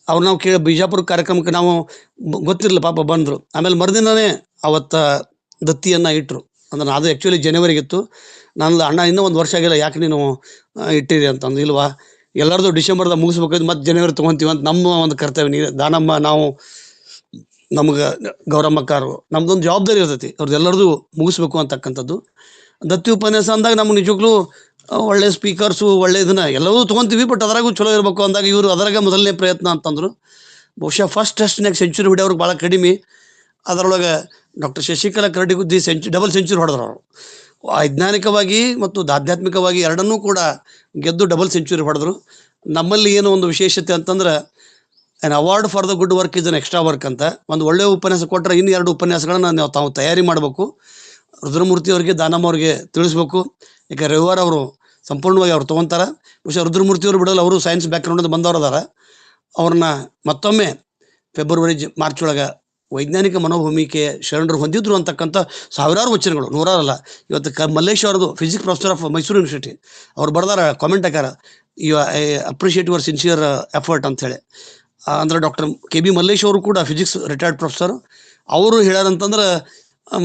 ಅವ್ರು ನಾವು ಬಿಜಾಪುರ ಕಾರ್ಯಕ್ರಮಕ್ಕೆ ನಾವು ಗೊತ್ತಿರಲಿಲ್ಲ, ಪಾಪ ಬಂದರು. ಆಮೇಲೆ ಮರುದಿನನೇ ಅವತ್ತ ದತ್ತಿಯನ್ನು ಇಟ್ಟರು. ಅಂದ್ರೆ ಅದು ಆ್ಯಕ್ಚುಲಿ ಜನವರಿಗಿತ್ತು. ನಾನು ಅಣ್ಣ ಇನ್ನೂ 1 ವರ್ಷ ಆಗಿಲ್ಲ, ಯಾಕೆ ನೀನು ಇಟ್ಟಿರಿ ಅಂತಂದು. ಇಲ್ವಾ, ಎಲ್ಲರದು ಡಿಸೆಂಬರ್ದಾಗ ಮುಗಿಸ್ಬೇಕು, ಮತ್ತೆ ಜನವರಿ ತೊಗೊತೀವಿ ಅಂತ ನಮ್ಮ ಒಂದು ಕರ್ತವ್ಯ. ದಾನಮ್ಮ, ನಾವು ನಮ್ಗೆ ಗೌರಮ್ಮಕ್ಕಾರು, ನಮ್ದೊಂದು ಜವಾಬ್ದಾರಿ ಇರ್ತೈತಿ, ಅವ್ರದ್ದು ಎಲ್ಲರದು ಮುಗಿಸ್ಬೇಕು ಅಂತಕ್ಕಂಥದ್ದು. ದತ್ತಿ ಉಪನ್ಯಾಸ ಅಂದಾಗ ನಮ್ಗೆ ನಿಜವಾಗ್ಲೂ ಒಳ್ಳೆ ಸ್ಪೀಕರ್ಸು, ಒಳ್ಳೆ ಇದನ್ನ ಎಲ್ಲವೂ ತೊಗೊತೀವಿ, ಬಟ್ ಅದರಾಗೂ ಚಲೋ ಇರಬೇಕು ಅಂದಾಗ ಇವರು ಅದರಾಗ ಮೊದಲನೇ ಪ್ರಯತ್ನ ಅಂತಂದರು. ಬಹುಶಃ ಫಸ್ಟ್ ಟೆಸ್ಟ್ನಾಗ ಸೆಂಚುರಿ ಹೊಡೆಯವ್ರಿಗೆ ಭಾಳ ಕಡಿಮೆ. ಅದರೊಳಗೆ ಡಾಕ್ಟರ್ ಶಶಿಕಲಾ ಕರಡಿಗುದ್ದಿ ಡಬಲ್ ಸೆಂಚುರಿ ಹೊಡೆದ್ರು. ಅವರು ವೈಜ್ಞಾನಿಕವಾಗಿ ಮತ್ತು ಆಧ್ಯಾತ್ಮಿಕವಾಗಿ ಎರಡನ್ನೂ ಕೂಡ ಗೆದ್ದು ಡಬಲ್ ಸೆಂಚುರಿ ಹೊಡೆದ್ರು. ನಮ್ಮಲ್ಲಿ ಏನು ಒಂದು ವಿಶೇಷತೆ ಅಂತಂದ್ರೆ, an award for the good work is an extra work ಅಂತ. ಒಂದು ಒಳ್ಳೆಯ ಉಪನ್ಯಾಸ ಕೊಟ್ಟರೆ ಇನ್ನು 2 ಉಪನ್ಯಾಸಗಳನ್ನ ನಾವು ತಾವು ತಯಾರಿ ಮಾಡಬೇಕು. ರುದ್ರಮೂರ್ತಿ ಅವರಿಗೆ, ದಾನಮ್ಮ ಅವ್ರಿಗೆ ತಿಳಿಸ್ಬೇಕು. ಯಾಕೆ ರವಿವಾರ ಅವರು ಸಂಪೂರ್ಣವಾಗಿ ಅವ್ರು ತೊಗೊತಾರೆ. ಬಹುಶಃ ರುದ್ರಮೂರ್ತಿ ಅವರು ಬಿಡಲ್ಲ, ಅವರು ಸೈನ್ಸ್ ಬ್ಯಾಕ್ಗ್ರೌಂಡ್ ಬಂದವರು ಅದಾರ. ಅವ್ರನ್ನ ಮತ್ತೊಮ್ಮೆ ಮಾರ್ಚ್ ಒಳಗೆ ವೈಜ್ಞಾನಿಕ ಮನೋಭೂಮಿಕೆ ಶರಣರು ಹೊಂದಿದ್ರು ಅಂತಕ್ಕಂಥ ಸಾವಿರಾರು ವಚನಗಳು, ನೂರಾರಲ್ಲ. ಇವತ್ತು ಮಲ್ಲೇಶ್ ಅವ್ರದ್ದು physics professor of Mysuru university, ಅವ್ರು ಬರ್ದಾರ ಕಾಮೆಂಟ್ ಹಾಕಾರ, you appreciate your sincere effort ಅಂತೇಳಿ. ಅಂದ್ರೆ ಡಾಕ್ಟರ್ KB ಮಲ್ಲೇಶ್ ಅವರು ಕೂಡ ಫಿಸಿಕ್ಸ್ ರಿಟೈರ್ಡ್ ಪ್ರೊಫೆಸರ್. ಅವರು ಹೇಳ್ಯಾರಂತಂದ್ರೆ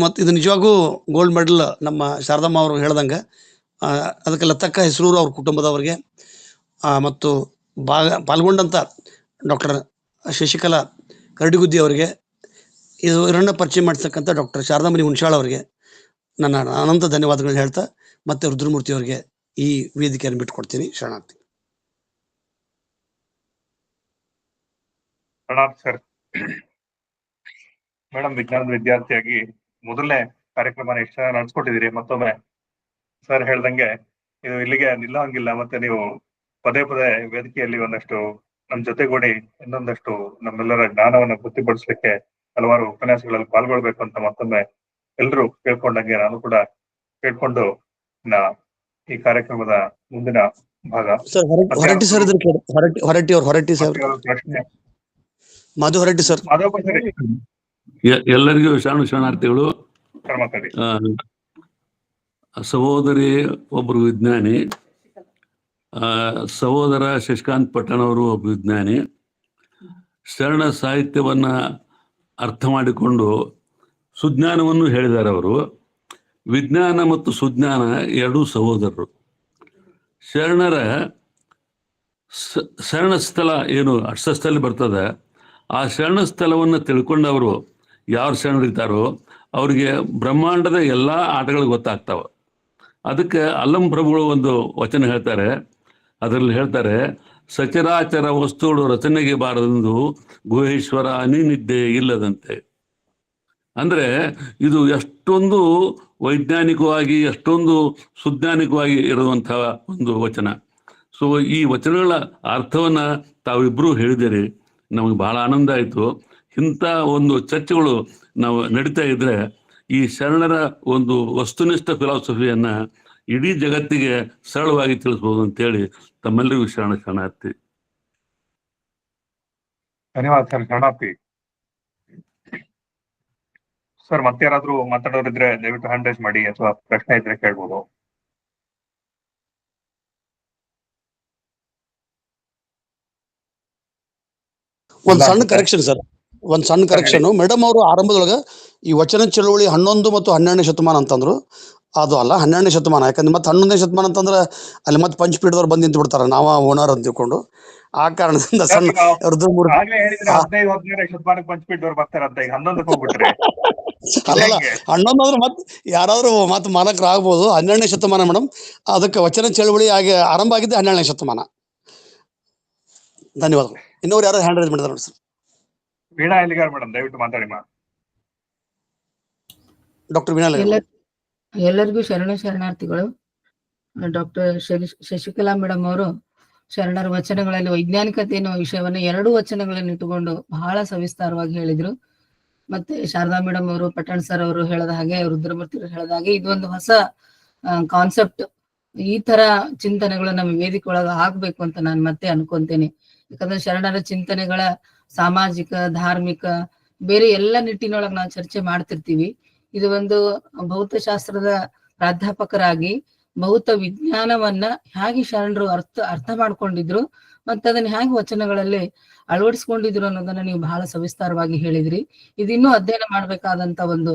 ಮತ್ತು ಇದು ನಿಜವಾಗೂ ಗೋಲ್ಡ್ ಮೆಡಲ್ ನಮ್ಮ ಶಾರದಮ್ಮ ಅವರು ಹೇಳ್ದಂಗೆ. ಅದಕ್ಕೆ ಲತಕ್ಕ ಹೆಸರೂರು ಅವ್ರ ಕುಟುಂಬದವ್ರಿಗೆ ಮತ್ತು ಪಾಲ್ಗೊಂಡಂಥ ಡಾಕ್ಟರ್ ಶಶಿಕಲಾ ಕರಡಿಗುದ್ದಿ ಅವರಿಗೆ, ಇವರನ್ನು ಪರಿಚಯ ಮಾಡಿಸ್ತಕ್ಕಂಥ ಡಾಕ್ಟರ್ ಶಾರದಾಮಣಿ ಹುಣಸಾಳ್ ಅವರಿಗೆ ನನ್ನ ಅನಂತ ಧನ್ಯವಾದಗಳನ್ನ ಹೇಳ್ತಾ, ಮತ್ತೆ ರುದ್ರಮೂರ್ತಿ ಅವರಿಗೆ ಈ ವೇದಿಕೆಯನ್ನು ಬಿಟ್ಟುಕೊಡ್ತೀನಿ. ಶರಣಾರ್ಥಿ. ಸರ್, ಮೇಡಮ್, ವಿಜ್ಞಾನದ ವಿದ್ಯಾರ್ಥಿಯಾಗಿ ಮೊದಲನೇ ಕಾರ್ಯಕ್ರಮನ ಎಷ್ಟು ಚೆನ್ನಾಗಿ ನಡೆಸ್ಕೊಟ್ಟಿದ್ದೀರಿ. ಮತ್ತೊಮ್ಮೆ ಸರ್ ಹೇಳ್ದಂಗೆ ಇದು ಇಲ್ಲಿಗೆ ನಿಲ್ಲಂಗಿಲ್ಲ. ಮತ್ತೆ ನೀವು ಪದೇ ಪದೇ ವೇದಿಕೆಯಲ್ಲಿ ಒಂದಷ್ಟು ನಮ್ಮ ಜೊತೆಗೂಡಿ ಇನ್ನೊಂದಷ್ಟು ನಮ್ಮೆಲ್ಲರ ಜ್ಞಾನವನ್ನು ವೃತ್ತಿಪಡಿಸ್ಲಿಕ್ಕೆ ಹಲವಾರು ಉಪನ್ಯಾಸಗಳಲ್ಲಿ ಪಾಲ್ಗೊಳ್ಬೇಕು ಅಂತ ಮತ್ತೊಮ್ಮೆ ಎಲ್ಲರೂ ಕೇಳ್ಕೊಂಡಂಗೆ ನಾನು ಕೂಡ ಕೇಳ್ಕೊಂಡು ಈ ಕಾರ್ಯಕ್ರಮದ ಮುಂದಿನ ಭಾಗ sir Horatti sir, Horatti sir, ಪ್ರಶ್ನೆ ಮಾಧು ಹೊರಟ್ಟಿ ಸರ್. ಎಲ್ಲರಿಗೂ ಶರಣಾರ್ಥಿಗಳು. ಮಾತಾಡಿ. ಸಹೋದರಿ ಒಬ್ಬರು ವಿಜ್ಞಾನಿ, ಸಹೋದರ ಶಶಿಕಾಂತ್ ಪಟ್ಟಣ ಅವರು ಒಬ್ಬ ವಿಜ್ಞಾನಿ. ಶರಣ ಸಾಹಿತ್ಯವನ್ನ ಅರ್ಥ ಮಾಡಿಕೊಂಡು ಸುಜ್ಞಾನವನ್ನು ಹೇಳಿದ್ದಾರೆ ಅವರು. ವಿಜ್ಞಾನ ಮತ್ತು ಸುಜ್ಞಾನ ಎರಡೂ ಸಹೋದರರು. ಶರಣ ಸ್ಥಳ ಏನು ಅಕ್ಷಸ್ಥಲ್ಲಿ ಬರ್ತದೆ, ಆ ಶರಣ ಸ್ಥಳವನ್ನು ತಿಳ್ಕೊಂಡವರು ಯಾರು ಶರಣರಿದ್ದಾರೋ ಅವ್ರಿಗೆ ಬ್ರಹ್ಮಾಂಡದ ಎಲ್ಲ ಆಟಗಳು ಗೊತ್ತಾಗ್ತಾವ. ಅದಕ್ಕೆ ಅಲ್ಲಂ ಪ್ರಭುಗಳು ಒಂದು ವಚನ ಹೇಳ್ತಾರೆ. ಅದರಲ್ಲಿ ಹೇಳ್ತಾರೆ, ಸಚರಾಚರ ವಸ್ತುಗಳು ರಚನೆಗೆ ಬಾರದೆಂದು ಗುಹೇಶ್ವರ ಅನಿನಿದ್ದೆ ಇಲ್ಲದಂತೆ. ಅಂದ್ರೆ ಇದು ಎಷ್ಟೊಂದು ವೈಜ್ಞಾನಿಕವಾಗಿ, ಎಷ್ಟೊಂದು ಸುಜ್ಞಾನಿಕವಾಗಿ ಇರುವಂತಹ ಒಂದು ವಚನ. ಸೊ ಈ ವಚನಗಳ ಅರ್ಥವನ್ನ ತಾವಿಬ್ರು ಹೇಳಿದಿರಿ, ನಮಗೆ ಬಹಳ ಆನಂದ ಆಯಿತು. ಇಂಥ ಒಂದು ಚರ್ಚೆಗಳು ನಾವು ನಡೀತಾ ಇದ್ರೆ ಈ ಶರಣರ ಒಂದು ವಸ್ತುನಿಷ್ಠ ಫಿಲಾಸಫಿಯನ್ನ ಇಡೀ ಜಗತ್ತಿಗೆ ಸರಳವಾಗಿ ತಿಳಿಸ್ಬೋದು ಅಂತೇಳಿ ತಮ್ಮೆಲ್ಲರಿಗೂ ಶರಣಾರ್ಥಿ. ಧನ್ಯವಾದ ಸರ್, ಶರಣಾರ್ಥಿ. ಸರ್, ಮತ್ತೆ ಯಾರಾದ್ರೂ ಮಾತಾಡೋರಿದ್ರೆ ದಯವಿಟ್ಟು ಹ್ಯಾಂಡ್ ರೈಸ್ ಮಾಡಿ, ಅಥವಾ ಪ್ರಶ್ನೆ ಇದ್ರೆ ಕೇಳ್ಬೋದು. ಒಂದು ಸಣ್ಣ ಕರೆಕ್ಷನ್ ಸರ್, ಒಂದು ಸಣ್ಣ ಕರೆಕ್ಷನ್. ಮೇಡಮ್ ಅವರು ಆರಂಭದೊಳಗೆ ಈ ವಚನ ಚಳವಳಿ 11 ಮತ್ತು 12ನೇ ಶತಮಾನ ಅಂತಂದ್ರು. ಅದು ಅಲ್ಲ, 12ನೇ ಶತಮಾನ. ಯಾಕಂದ್ರೆ ಮತ್ತೆ 11ನೇ ಶತಮಾನ ಅಂತಂದ್ರೆ ಅಲ್ಲಿ ಮತ್ತೆ ಪಂಚಪೀಠದವ್ರು ಬಂದು ನಿಂತು ಬಿಡ್ತಾರೆ, ನಾವ ಓನರ್ ಅಂತ ತಿಳ್ಕೊಂಡು. ಆ ಕಾರಣದಿಂದ ಸಣ್ಣ ರುದ್ರಮೂರ್ತಿ 15-16 ಶತಮಾನಕ್ಕೆ ಪಂಚಪೀಠದವ್ರು ಬರ್ತಾರಂತ, ಈಗ 11ಕ್ಕೆ ಹೋಗ್ಬಿಟ್ರೆ ಅಲ್ಲಲ್ಲ, ಹೆಂಗೆ? ಹನ್ನೊಂದಾದ್ರೆ ಮತ್ತೆ ಯಾರಾದ್ರೂ ಮತ್ತೆ ಮಾಲಕರಾಗ್ಬೋದು. 12ನೇ ಶತಮಾನ ಮೇಡಮ್, ಅದಕ್ಕೆ ವಚನ ಚಳವಳಿ ಆಗಿ ಆರಂಭ ಆಗಿದ್ದೆ 12ನೇ ಶತಮಾನ. ಧನ್ಯವಾದಗಳು. ಇನ್ನೊರು ಯಾರು ಹ್ಯಾಂಡ್ ರೈಸ್ ಮಾಡಿದಾರೆ ನೋಡಿ ಸರ್. ವೀಣಾ ಎಲ್ಲಿಗಾರ್ ಮೇಡಮ್, ದಯವಿಟ್ಟು ಮಾತಾಡಿ ಮಾ. ಡಾಕ್ಟರ್ ವೀಣಾ ಎಲ್ಲಿಗಾರ್. ಎಲ್ಲರಿಗೂ ಶರಣಾರ್ಥಿಗಳು. ಡಾಕ್ಟರ್ ಶಶಿಕಲಾ ಮೇಡಮ್ ಅವರು ಶರಣರ ವಚನಗಳಲ್ಲಿ ವೈಜ್ಞಾನಿಕತೆ ಎನ್ನುವ ವಿಷಯವನ್ನು 2 ವಚನಗಳನ್ನು ಇಟ್ಟುಕೊಂಡು ಬಹಳ ಸವಿಸ್ತಾರವಾಗಿ ಹೇಳಿದ್ರು. ಮತ್ತೆ ಶಾರದಾ ಮೇಡಮ್ ಅವರು, ಪಟ್ಟಣ್ ಸರ್ ಅವರು ಹೇಳದ ಹಾಗೆ, ರುದ್ರಮೂರ್ತಿ ಅವರು ಹೇಳದ ಹಾಗೆ, ಇದೊಂದು ಹೊಸ ಕಾನ್ಸೆಪ್ಟ್. ಈ ತರ ಚಿಂತನೆಗಳು ನಮ್ಮ ವೇದಿಕೆ ಒಳಗ ಆಗ್ಬೇಕು ಅಂತ ನಾನು ಮತ್ತೆ ಅನ್ಕೊಂತೇನೆ. ಯಾಕಂದ್ರೆ ಶರಣರ ಚಿಂತನೆಗಳ ಸಾಮಾಜಿಕ, ಧಾರ್ಮಿಕ, ಬೇರೆ ಎಲ್ಲ ನಿಟ್ಟಿನೊಳಗೆ ನಾವು ಚರ್ಚೆ ಮಾಡ್ತಿರ್ತೀವಿ. ಇದು ಒಂದು ಭೌತಶಾಸ್ತ್ರದ ಪ್ರಾಧ್ಯಾಪಕರಾಗಿ ಭೌತ ವಿಜ್ಞಾನವನ್ನ ಹೇಗೆ ಶರಣರು ಅರ್ಥ ಮಾಡ್ಕೊಂಡಿದ್ರು ಮತ್ತೆ ಅದನ್ನ ಹೇಗೆ ವಚನಗಳಲ್ಲಿ ಅಳವಡಿಸ್ಕೊಂಡಿದ್ರು ಅನ್ನೋದನ್ನ ನೀವು ಬಹಳ ಸವಿಸ್ತಾರವಾಗಿ ಹೇಳಿದ್ರಿ. ಇದಿನ್ನೂ ಅಧ್ಯಯನ ಮಾಡ್ಬೇಕಾದಂತ ಒಂದು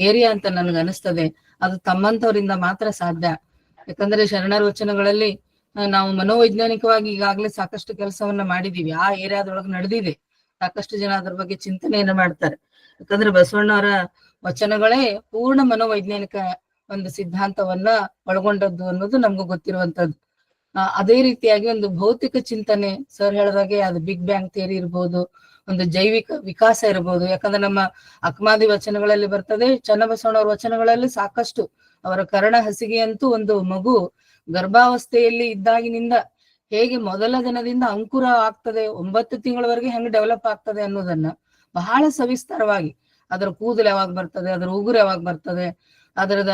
ಏರಿಯಾ ಅಂತ ನನ್ಗೆ ಅನಿಸ್ತದೆ. ಅದು ತಮ್ಮಂತವರಿಂದ ಮಾತ್ರ ಸಾಧ್ಯ. ಯಾಕಂದ್ರೆ ಶರಣರ ವಚನಗಳಲ್ಲಿ ನಾವು ಮನೋವೈಜ್ಞಾನಿಕವಾಗಿ ಈಗಾಗಲೇ ಸಾಕಷ್ಟು ಕೆಲಸವನ್ನ ಮಾಡಿದೀವಿ. ಆ ಏರಿಯಾದೊಳಗೆ ನಡೆದಿದೆ. ಸಾಕಷ್ಟು ಜನ ಅದ್ರ ಬಗ್ಗೆ ಚಿಂತನೆಯನ್ನ ಮಾಡ್ತಾರೆ. ಯಾಕಂದ್ರೆ ಬಸವಣ್ಣವರ ವಚನಗಳೇ ಪೂರ್ಣ ಮನೋವೈಜ್ಞಾನಿಕ ಒಂದು ಸಿದ್ಧಾಂತವನ್ನ ಒಳಗೊಂಡದ್ದು ಅನ್ನೋದು ನಮ್ಗೂ ಗೊತ್ತಿರುವಂತದ್ದು. ಅದೇ ರೀತಿಯಾಗಿ ಒಂದು ಭೌತಿಕ ಚಿಂತನೆ, ಸರ್ ಹೇಳಿದಾಗೆ ಅದು ಬಿಗ್ ಬ್ಯಾಂಗ್ ಥಿಯರಿ ಇರ್ಬೋದು, ಒಂದು ಜೈವಿಕ ವಿಕಾಸ ಇರ್ಬೋದು. ಯಾಕಂದ್ರೆ ನಮ್ಮ ಅಕ್ಮಾದಿ ವಚನಗಳಲ್ಲಿ ಬರ್ತದೆ, ಚನ್ನಬಸವಣ್ಣವ್ರ ವಚನಗಳಲ್ಲಿ ಸಾಕಷ್ಟು ಅವರ ಕರ್ಣ ಹಸಿಗೆ ಅಂತೂ ಒಂದು ಮಗು ಗರ್ಭಾವಸ್ಥೆಯಲ್ಲಿ ಇದ್ದಾಗಿನಿಂದ ಹೇಗೆ ಮೊದಲ ದಿನದಿಂದ ಅಂಕುರ ಆಗ್ತದೆ, 9 ತಿಂಗಳವರೆಗೆ ಹೆಂಗ್ ಡೆವಲಪ್ ಆಗ್ತದೆ ಅನ್ನೋದನ್ನ ಬಹಳ ಸವಿಸ್ತಾರವಾಗಿ, ಅದರ ಕೂದಲು ಯಾವಾಗ ಬರ್ತದೆ, ಅದರ ಉಗುರು ಯಾವಾಗ ಬರ್ತದೆ, ಅದರದ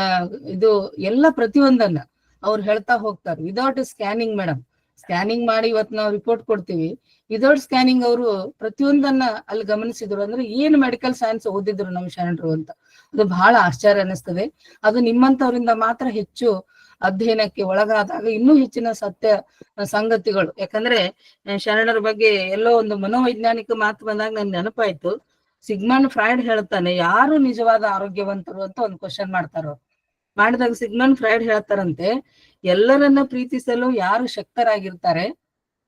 ಇದು ಎಲ್ಲ ಪ್ರತಿಯೊಂದನ್ನ ಅವ್ರು ಹೇಳ್ತಾ ಹೋಗ್ತಾರೆ. ವಿದೌಟ್ ಸ್ಕ್ಯಾನಿಂಗ್ ಮೇಡಮ್, ಸ್ಕ್ಯಾನಿಂಗ್ ಮಾಡಿ ಇವತ್ತು ನಾವು ರಿಪೋರ್ಟ್ ಕೊಡ್ತೀವಿ. ವಿದೌಟ್ ಸ್ಕ್ಯಾನಿಂಗ್ ಅವರು ಪ್ರತಿಯೊಂದನ್ನ ಅಲ್ಲಿ ಗಮನಿಸಿದ್ರು. ಅಂದ್ರೆ ಏನು ಮೆಡಿಕಲ್ ಸೈನ್ಸ್ ಓದಿದ್ರು ನಮ್ಮ ಶರಣರು ಅಂತ, ಅದು ಬಹಳ ಆಶ್ಚರ್ಯ ಅನಿಸ್ತದೆ. ಅದು ನಿಮ್ಮಂತವರಿಂದ ಮಾತ್ರ ಹೆಚ್ಚು ಅಧ್ಯಯನಕ್ಕೆ ಒಳಗಾದಾಗ ಇನ್ನೂ ಹೆಚ್ಚಿನ ಸತ್ಯ ಸಂಗತಿಗಳು. ಯಾಕಂದ್ರೆ ಶರಣರ ಬಗ್ಗೆ ಎಲ್ಲೋ ಒಂದು ಮನೋವೈಜ್ಞಾನಿಕ ಮಾತು ಬಂದಾಗ ನನ್ಗೆ ನೆನಪಾಯ್ತು. ಸಿಗ್ಮಂಡ್ ಫ್ರಾಯ್ಡ್ ಹೇಳ್ತಾನೆ, ಯಾರು ನಿಜವಾದ ಆರೋಗ್ಯವಂತರು ಅಂತ ಒಂದು ಕ್ವಶನ್ ಮಾಡ್ತಾರೋ. ಮಾಡಿದಾಗ ಸಿಗ್ಮಂಡ್ ಫ್ರಾಯ್ಡ್ ಹೇಳ್ತಾರಂತೆ, ಎಲ್ಲರನ್ನ ಪ್ರೀತಿಸಲು ಯಾರು ಶಕ್ತರಾಗಿರ್ತಾರೆ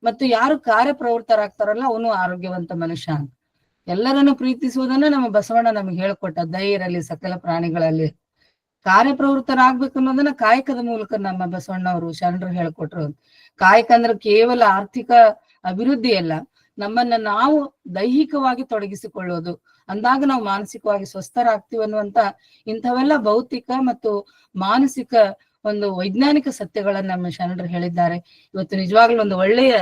ಮತ್ತು ಯಾರು ಕಾರ್ಯಪ್ರವೃತ್ತರಾಗ್ತಾರಲ್ಲ ಅವನು ಆರೋಗ್ಯವಂತ ಮನುಷ್ಯ ಅಂತ. ಎಲ್ಲರನ್ನು ಪ್ರೀತಿಸುವುದನ್ನ ನಮ್ಮ ಬಸವಣ್ಣ ನಮಗೆ ಹೇಳ್ಕೊಟ್ಟ. ದಯೆ ಇರಲಿ ಸಕಲ ಪ್ರಾಣಿಗಳಲ್ಲಿ. ಕಾರ್ಯಪ್ರವೃತ್ತರಾಗ್ಬೇಕು ಅನ್ನೋದನ್ನ ಕಾಯಕದ ಮೂಲಕ ನಮ್ಮ ಬಸವಣ್ಣವರು ಶರಣರು ಹೇಳ್ಕೊಟ್ರು. ಕಾಯಕ ಅಂದ್ರೆ ಕೇವಲ ಆರ್ಥಿಕ ಅಭಿವೃದ್ಧಿ ಅಲ್ಲ, ನಮ್ಮನ್ನ ನಾವು ದೈಹಿಕವಾಗಿ ತೊಡಗಿಸಿಕೊಳ್ಳೋದು. ಅಂದಾಗ ನಾವು ಮಾನಸಿಕವಾಗಿ ಸ್ವಸ್ಥರಾಗ್ತೀವಿ ಅನ್ನುವಂತ ಇಂಥವೆಲ್ಲ ಭೌತಿಕ ಮತ್ತು ಮಾನಸಿಕ ಒಂದು ವೈಜ್ಞಾನಿಕ ಸತ್ಯಗಳನ್ನ ನಮ್ಮ ಶರಣರು ಹೇಳಿದ್ದಾರೆ. ಇವತ್ತು ನಿಜವಾಗ್ಲೂ ಒಂದು ಒಳ್ಳೆಯ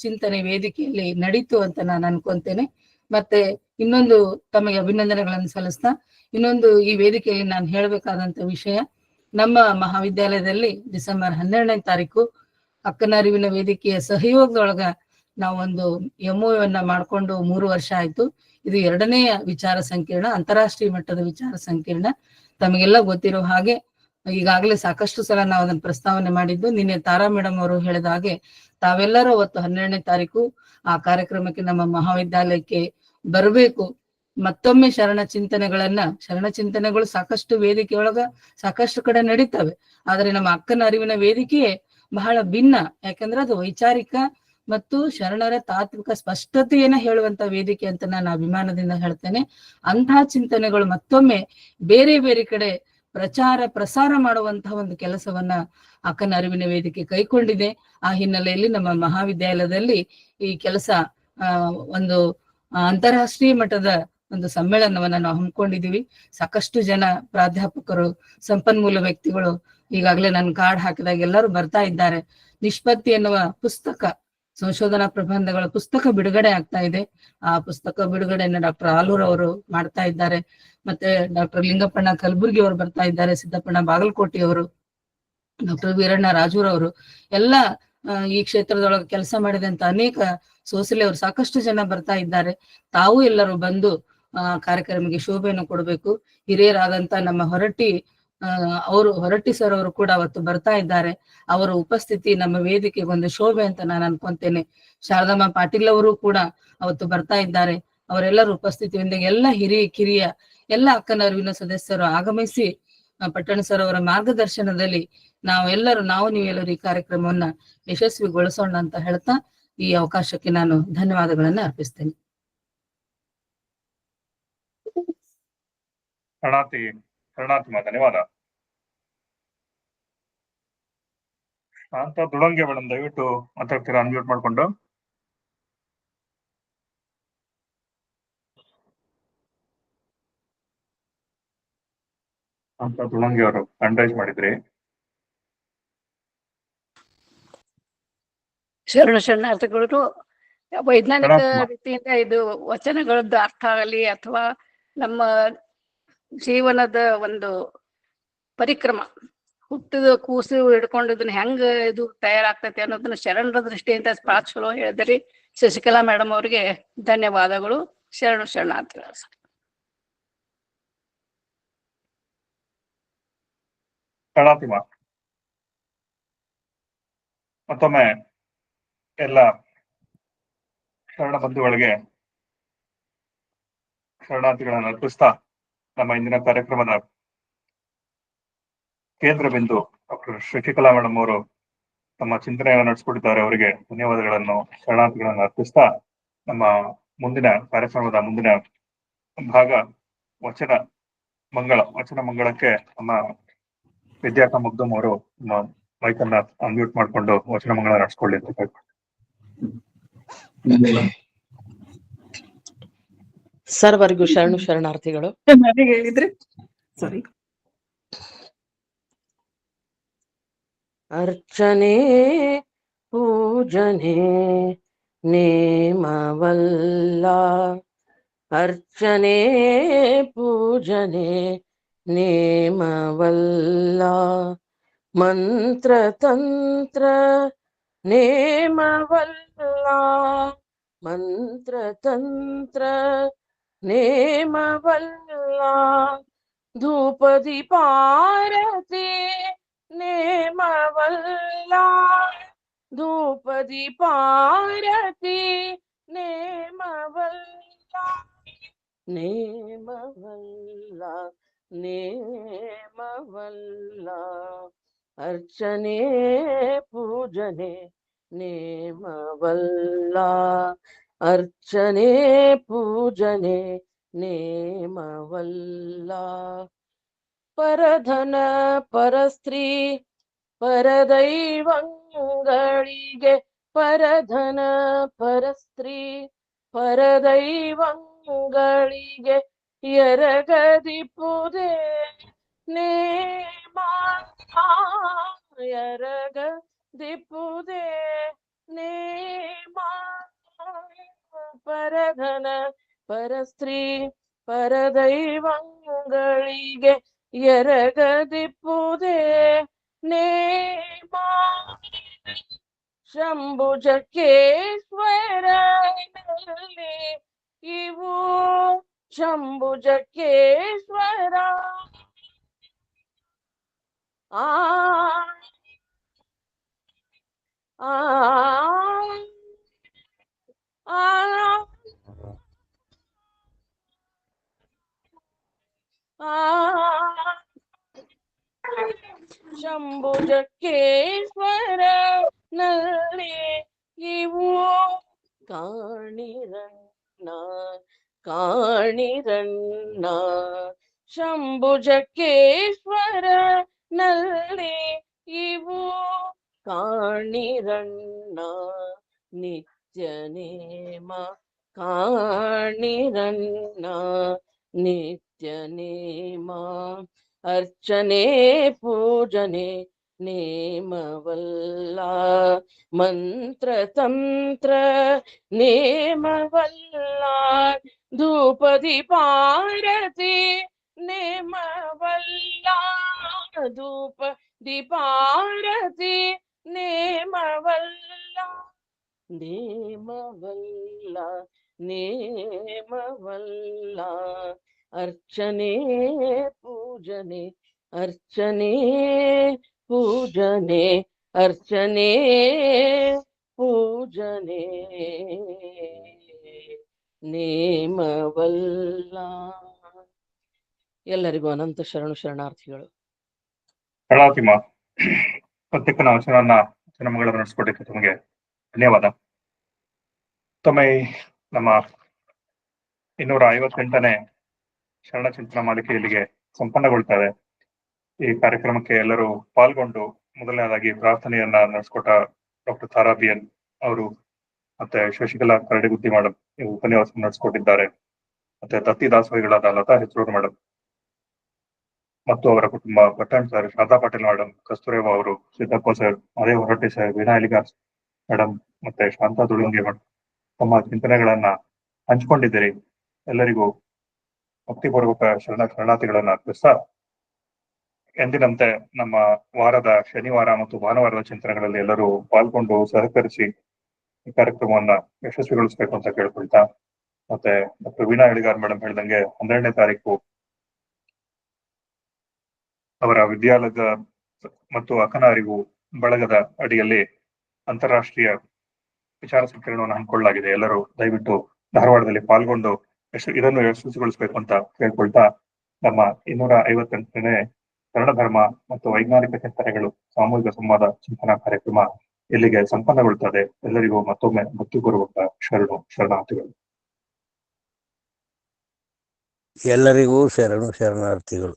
ಚಿಂತನೆ ವೇದಿಕೆಯಲ್ಲಿ ನಡೀತು ಅಂತ ನಾನು ಅನ್ಕೊಂತೇನೆ. ಮತ್ತೆ ಇನ್ನೊಂದು ತಮಗೆ ಅಭಿನಂದನೆಗಳನ್ನು ಸಲ್ಲಿಸ್ತಾ, ಇನ್ನೊಂದು ಈ ವೇದಿಕೆಯಲ್ಲಿ ನಾನು ಹೇಳ್ಬೇಕಾದಂತ ವಿಷಯ, ನಮ್ಮ ಮಹಾವಿದ್ಯಾಲಯದಲ್ಲಿ ಡಿಸೆಂಬರ್ 12ನೇ ತಾರೀಕು ಅಕ್ಕನ ಅರಿವಿನ ವೇದಿಕೆಯ ಸಹಯೋಗದೊಳಗ ನಾವೊಂದು MOU ಮಾಡ್ಕೊಂಡು 3 ವರ್ಷ ಆಯ್ತು. ಇದು 2ನೇ ವಿಚಾರ ಸಂಕಿರಣ, ಅಂತಾರಾಷ್ಟ್ರೀಯ ಮಟ್ಟದ ವಿಚಾರ ಸಂಕಿರಣ. ತಮಗೆಲ್ಲ ಗೊತ್ತಿರೋ ಹಾಗೆ ಈಗಾಗಲೇ ಸಾಕಷ್ಟು ಸಲ ನಾವು ಅದನ್ನ ಪ್ರಸ್ತಾವನೆ ಮಾಡಿದ್ದು. ನಿನ್ನೆ ತಾರಾ ಮೇಡಮ್ ಅವರು ಹೇಳಿದ ಹಾಗೆ ತಾವೆಲ್ಲರೂ ಅವತ್ತು 12ನೇ ತಾರೀಕು ಆ ಕಾರ್ಯಕ್ರಮಕ್ಕೆ ನಮ್ಮ ಮಹಾವಿದ್ಯಾಲಯಕ್ಕೆ ಬರಬೇಕು. ಮತ್ತೊಮ್ಮೆ ಶರಣ ಚಿಂತನೆಗಳು ಸಾಕಷ್ಟು ವೇದಿಕೆಯೊಳಗ ಸಾಕಷ್ಟು ಕಡೆ ನಡೀತವೆ. ಆದ್ರೆ ನಮ್ಮ ಅಕ್ಕನ ಅರಿವಿನ ವೇದಿಕೆಯೇ ಬಹಳ ಭಿನ್ನ. ಯಾಕಂದ್ರೆ ಅದು ವೈಚಾರಿಕ ಮತ್ತು ಶರಣರ ತಾತ್ವಿಕ ಸ್ಪಷ್ಟತೆಯನ್ನ ಹೇಳುವಂತ ವೇದಿಕೆ ಅಂತ ನಾನು ಅಭಿಮಾನದಿಂದ ಹೇಳ್ತೇನೆ. ಅಂತಹ ಚಿಂತನೆಗಳು ಮತ್ತೊಮ್ಮೆ ಬೇರೆ ಬೇರೆ ಕಡೆ ಪ್ರಸಾರ ಮಾಡುವಂತಹ ಒಂದು ಕೆಲಸವನ್ನ ಅಕ್ಕನ ಅರಿವಿನ ವೇದಿಕೆ ಕೈಕೊಂಡಿದೆ. ಆ ಹಿನ್ನೆಲೆಯಲ್ಲಿ ನಮ್ಮ ಮಹಾವಿದ್ಯಾಲಯದಲ್ಲಿ ಈ ಕೆಲಸ ಒಂದು ಅಂತಾರಾಷ್ಟ್ರೀಯ ಮಟ್ಟದ ಒಂದು ಸಮ್ಮೇಳನವನ್ನ ನಾವು ಹಮ್ಮಿಕೊಂಡಿದೀವಿ. ಸಾಕಷ್ಟು ಜನ ಪ್ರಾಧ್ಯಾಪಕರು, ಸಂಪನ್ಮೂಲ ವ್ಯಕ್ತಿಗಳು ಈಗಾಗಲೇ ನನ್ನ ಕಾರ್ಡ್ ಹಾಕಿದಾಗ ಎಲ್ಲರೂ ಬರ್ತಾ ಇದ್ದಾರೆ. ನಿಷ್ಪತ್ತಿ ಎನ್ನುವ ಪುಸ್ತಕ, ಸಂಶೋಧನಾ ಪ್ರಬಂಧಗಳ ಪುಸ್ತಕ ಬಿಡುಗಡೆ ಆಗ್ತಾ ಇದೆ. ಆ ಪುಸ್ತಕ ಬಿಡುಗಡೆಯನ್ನ ಡಾಕ್ಟರ್ ಆಲೂರ್ ಅವರು ಮಾಡ್ತಾ ಇದ್ದಾರೆ. ಮತ್ತೆ ಡಾಕ್ಟರ್ ಲಿಂಗಪ್ಪಣ್ಣ ಕಲಬುರ್ಗಿ ಅವರು ಬರ್ತಾ ಇದ್ದಾರೆ, ಸಿದ್ದಪ್ಪಣ್ಣ ಬಾಗಲಕೋಟೆ ಅವರು, ಡಾಕ್ಟರ್ ವೀರಣ್ಣ ರಾಜೂರ್ ಅವರು, ಎಲ್ಲ ಈ ಕ್ಷೇತ್ರದೊಳಗೆ ಕೆಲಸ ಮಾಡಿದಂತ ಅನೇಕ ಸೋಸಲೆ ಅವರು ಸಾಕಷ್ಟು ಜನ ಬರ್ತಾ ಇದ್ದಾರೆ. ತಾವು ಎಲ್ಲರೂ ಬಂದು ಕಾರ್ಯಕ್ರಮಕ್ಕೆ ಶೋಭೆಯನ್ನು ಕೊಡಬೇಕು. ಹಿರಿಯರಾದಂತ ನಮ್ಮ ಹೊರಟ್ಟಿ ಸರ್ ಅವರು ಕೂಡ ಅವತ್ತು ಬರ್ತಾ ಇದ್ದಾರೆ. ಅವರ ಉಪಸ್ಥಿತಿ ನಮ್ಮ ವೇದಿಕೆಗೆ ಒಂದು ಶೋಭೆ ಅಂತ ನಾನು ಅನ್ಕೊಂತೇನೆ. ಶಾರದಮ್ಮ ಪಾಟೀಲ್ ಅವರು ಕೂಡ ಅವತ್ತು ಬರ್ತಾ ಇದ್ದಾರೆ. ಅವರೆಲ್ಲರೂ ಉಪಸ್ಥಿತಿಯೊಂದಿಗೆ ಎಲ್ಲ ಕಿರಿಯ ಎಲ್ಲ ಅಕ್ಕನ ಅರಿವಿನ ಸದಸ್ಯರು ಆಗಮಿಸಿ ಪಟ್ಟಣ ಸರ್ ಅವರ ಮಾರ್ಗದರ್ಶನದಲ್ಲಿ ನೀವೆಲ್ಲರೂ ಈ ಕಾರ್ಯಕ್ರಮವನ್ನ ಯಶಸ್ವಿಗೊಳಿಸೋಣ ಅಂತ ಹೇಳ್ತಾ ಈ ಅವಕಾಶಕ್ಕೆ ನಾನು ಧನ್ಯವಾದಗಳನ್ನ ಅರ್ಪಿಸ್ತೇನೆ. ಶರಣಾರ್ಥಿಮ ಧನ್ಯವಾದ. ಶಾಂತ ದುಳಂಗೆ ಮೇಡಮ್, ದಯವಿಟ್ಟು ಮಾತಾಡ್ತೀರಾ ಅನ್ಮ್ಯೂಟ್ ಮಾಡ್ಕೊಂಡು? ಶಾಂತ ದುಳಂಗೆ ಅವರು ಹ್ಯಾಂಡ್ ರೈಸ್ ಮಾಡಿದ್ರಿ. ಶರಣಾರ್ಥಿಗಳು. ವೈಜ್ಞಾನಿಕ ರೀತಿಯಿಂದ ಇದು ವಚನಗಳದ್ದು ಅರ್ಥ ಆಗಲಿ ಅಥವಾ ನಮ್ಮ ಜೀವನದ ಒಂದು ಪರಿಕ್ರಮ, ಹುಟ್ಟಿದ ಕೂಸು ಹಿಡ್ಕೊಂಡು ಇದನ್ನ ಹೆಂಗ ಇದು ತಯಾರಾಗ್ತೈತಿ ಅನ್ನೋದನ್ನ ಶರಣರ ದೃಷ್ಟಿಯಿಂದ ಭಾಳ ಚಲೋ ಹೇಳಿದ್ರಿ. ಶಶಿಕಲಾ ಮೇಡಮ್ ಅವ್ರಿಗೆ ಧನ್ಯವಾದಗಳು. ಶರಣಾರ್ಥಿಗಳು. ಶರಣಾರ್ಥಿಮ. ಮತ್ತೊಮ್ಮೆ ಎಲ್ಲ ಶರಣ ಬಂಧುಗಳಿಗೆ ಶರಣಾರ್ಥಿಗಳನ್ನು ಅರ್ಪಿಸ್ತಾ ನಮ್ಮ ಇಂದಿನ ಕಾರ್ಯಕ್ರಮದ ಕೇಂದ್ರ ಬಿಂದು ಡಾಕ್ಟರ್ ಶಶಿಕಲಾ ಮೇಡಮ್ ಅವರು ತಮ್ಮ ಚಿಂತನೆಯನ್ನು ನಡೆಸಿಕೊಟ್ಟಿದ್ದಾರೆ. ಅವರಿಗೆ ಧನ್ಯವಾದಗಳನ್ನು, ಶರಣಾರ್ಥಿಗಳನ್ನು ಅರ್ಪಿಸ್ತಾ ನಮ್ಮ ಮುಂದಿನ ಕಾರ್ಯಕ್ರಮದ ಮುಂದಿನ ಭಾಗ ವಚನ ಮಂಗಳಕ್ಕೆ ನಮ್ಮ ವಿದ್ಯಾಕ ಮುಗ್ಧಮ್ ಅವರು ನಮ್ಮ ಮೈಕನ್ನ ಅನ್ಮ್ಯೂಟ್ ಮಾಡಿಕೊಂಡು ವಚನ ಮಂಗಳ ನಡೆಸ್ಕೊಳ್ಳಿ ಅಂತ ಕೇಳ್ಕೊಂಡು. ಸರ್ವರಿಗೂ ಶರಣಾರ್ಥಿಗಳು. ಹೇಳಿದ್ರೆ ಸಾರಿ. ಅರ್ಚನೆ ಪೂಜನೆ ನೇಮವಲ್ಲ, ಅರ್ಚನೆ ಪೂಜನೆ ನೇಮವಲ್ಲ, ಮಂತ್ರ ತಂತ್ರ ನೇಮವಲ್ಲ, ಮಂತ್ರ ತಂತ್ರ ನೇಮವಲ್ಲ, ಧೂಪ ದೀಪಾರತಿ ನೇಮವಲ್ಲ, ಧೂಪ ದೀಪಾರತಿ ನೇಮವಲ್ಲ, ನೇಮವಲ್ಲ, ನೇಮವಲ್ಲ, ಅರ್ಚನೆ ಪೂಜನೆ ನೇಮವಲ್ಲ, ಅರ್ಚನೆ ಪೂಜನೆ ನೇಮವಲ್ಲ, ಪರಧನ ಪರಸ್ತ್ರೀ ಪರದೈವಂಗಳಿಗೆ, ಪರಧನ ಪರಸ್ತ್ರೀ ಪರದೈವಂಗಳಿಗೆ ಎರಗದಿಪ್ಪುದೇ ನೇಮ, ಎರಗದಿಪ್ಪುದೇ ನೇಮ, ಪರಧನ ಪರಸ್ತ್ರೀ ಪರದೈವಂಗಳಿಗೆ ಎರಗದಿಪ್ಪುದೇ ನೇಮ, ಶಂಭುಜಕ್ಕೇಶ್ವರನಲ್ಲಿ ಇವು ಶಂಭುಜಕ್ಕೇಶ್ವರ ಆ ಆ ಆ ಶಂಭುಜಕ್ಕೇಶ್ವರ ನಲ್ಲಿ ಇವು ಕಾಣಿರಣ್ಣ ಕಾಣಿರಣ್ಣ, ಶಂಭುಜಕ್ಕೇಶ್ವರ ನಲ್ಲಿ ಇವು ಕಾಣಿರಣ್ಣ, ನಿತ್ಯ ನೇಮ ಕಾಣಿರಣ್ಣ, ನಿತ್ಯ ನೇಮ, ಅರ್ಚನೆ ಪೂಜನೆ ನೇಮವಲ್ಲ, ಮಂತ್ರ ತಂತ್ರ ನೇಮವಲ್ಲ, ಧೂಪ ದೀಪಾರತಿ ನೇಮವಲ್ಲ, ಧೂಪ ದೀಪಾರತಿ ನೇಮವಲ್ಲ, ನೇಮವಲ್ಲ, ನೇಮವಲ್ಲ, ಅರ್ಚನೆ ಪೂಜನೆ, ಅರ್ಚನೆ ಪೂಜನೆ, ಅರ್ಚನೆ ಪೂಜನೆ ನೇಮವಲ್ಲ. ಎಲ್ಲರಿಗೂ ಅನಂತ ಶರಣಾರ್ಥಿಗಳು. ಶರಣಾರ್ಥಿಮ. ಪ್ರತ್ಯೇಕನ ವಚನಗಳನ್ನು ನಡೆಸ್ಕೊಟ್ಟಿದ್ದು ತಮಗೆ ಧನ್ಯವಾದ. ತಮ್ಮ ನಮ್ಮ 258ನೇ ಶರಣ ಚಿಂತನ ಮಾಲಿಕೆ ಇಲ್ಲಿಗೆ ಸಂಪನ್ನಗೊಳ್ತಾರೆ. ಈ ಕಾರ್ಯಕ್ರಮಕ್ಕೆ ಎಲ್ಲರೂ ಪಾಲ್ಗೊಂಡು ಮೊದಲನೇದಾಗಿ ಪ್ರಾರ್ಥನೆಯನ್ನ ನಡೆಸ್ಕೊಟ್ಟ ಡಾಕ್ಟರ್ ತಾರಾ BN ಅವರು ಮತ್ತೆ ಶಶಿಕಲಾ ಕರಡಿಗುತ್ತಿ ಮೇಡಮ್ ಈ ಉಪನ್ಯಾಸ ನಡೆಸಿಕೊಟ್ಟಿದ್ದಾರೆ. ಮತ್ತೆ ದತ್ತಿ ದಾಸೋಹಿಗಳಾದ ಲತಾ ಹೆಸರೂರು ಮೇಡಮ್ ಮತ್ತು ಅವರ ಕುಟುಂಬ ಪಟ್ಟಣ್ ಸರ್, ಶಾರದಾ ಪಾಟೀಲ್ ಮೇಡಮ್, ಕಸ್ತೂರೇವ ಅವರು, ಸಿದ್ದಪ್ಪ ಸರ್, ಅದೇ ಹೊರಟ್ಟಿ ಸರ್, ವೀಣಾ ಎಲಿಗಾರ್ ಮೇಡಮ್ ಮತ್ತೆ ಶಾಂತಾ ದುಳುಂಗಿ ಮೇಡಮ್ ತಮ್ಮ ಚಿಂತನೆಗಳನ್ನ ಹಂಚಿಕೊಂಡಿದ್ದೀರಿ. ಎಲ್ಲರಿಗೂ ಭಕ್ತಿಪೂರ್ವಕ ಶರಣಾರ್ಥಿಗಳನ್ನ ಅರ್ಪಿಸ್ತಾ ಎಂದಿನಂತೆ ನಮ್ಮ ವಾರದ ಶನಿವಾರ ಮತ್ತು ಭಾನುವಾರದ ಚಿಂತನೆಗಳಲ್ಲಿ ಎಲ್ಲರೂ ಪಾಲ್ಗೊಂಡು ಸಹಕರಿಸಿ ಈ ಕಾರ್ಯಕ್ರಮವನ್ನ ಯಶಸ್ವಿಗೊಳಿಸಬೇಕು ಅಂತ ಕೇಳ್ಕೊಳ್ತಾ, ಮತ್ತೆ ಡಾಕ್ಟರ್ ವೀಣಾ ಎಲಿಗಾರ್ ಮೇಡಮ್ ಹೇಳ್ದಂಗೆ 12ನೇ ತಾರೀಕು ಅವರ ವಿದ್ಯಾಲಯದ ಮತ್ತು ಅಕ್ಕನ ಅರಿವು ಬಳಗದ ಅಡಿಯಲ್ಲಿ ಅಂತಾರಾಷ್ಟ್ರೀಯ ವಿಚಾರ ಸಂಕಿರಣವನ್ನು ಹಮ್ಮಿಕೊಳ್ಳಲಾಗಿದೆ. ಎಲ್ಲರೂ ದಯವಿಟ್ಟು ಧಾರವಾಡದಲ್ಲಿ ಪಾಲ್ಗೊಂಡು ಇದನ್ನು ಯಶಸ್ವಿಗೊಳಿಸಬೇಕು ಅಂತ ಕೇಳ್ಕೊಳ್ತಾ, ನಮ್ಮ 258ನೇ ಶರಣ ಧರ್ಮ ಮತ್ತು ವೈಜ್ಞಾನಿಕ ಚಿಂತನೆಗಳು ಸಾಮೂಹಿಕ ಸಂವಾದ ಚಿಂತನಾ ಕಾರ್ಯಕ್ರಮ ಇಲ್ಲಿಗೆ ಸಂಪನ್ನಗೊಳ್ಳುತ್ತದೆ. ಎಲ್ಲರಿಗೂ ಮತ್ತೊಮ್ಮೆ ಭಕ್ತಿಪೂರ್ವಕ ಶರಣಾರ್ಥಿಗಳು. ಎಲ್ಲರಿಗೂ ಶರಣಾರ್ಥಿಗಳು.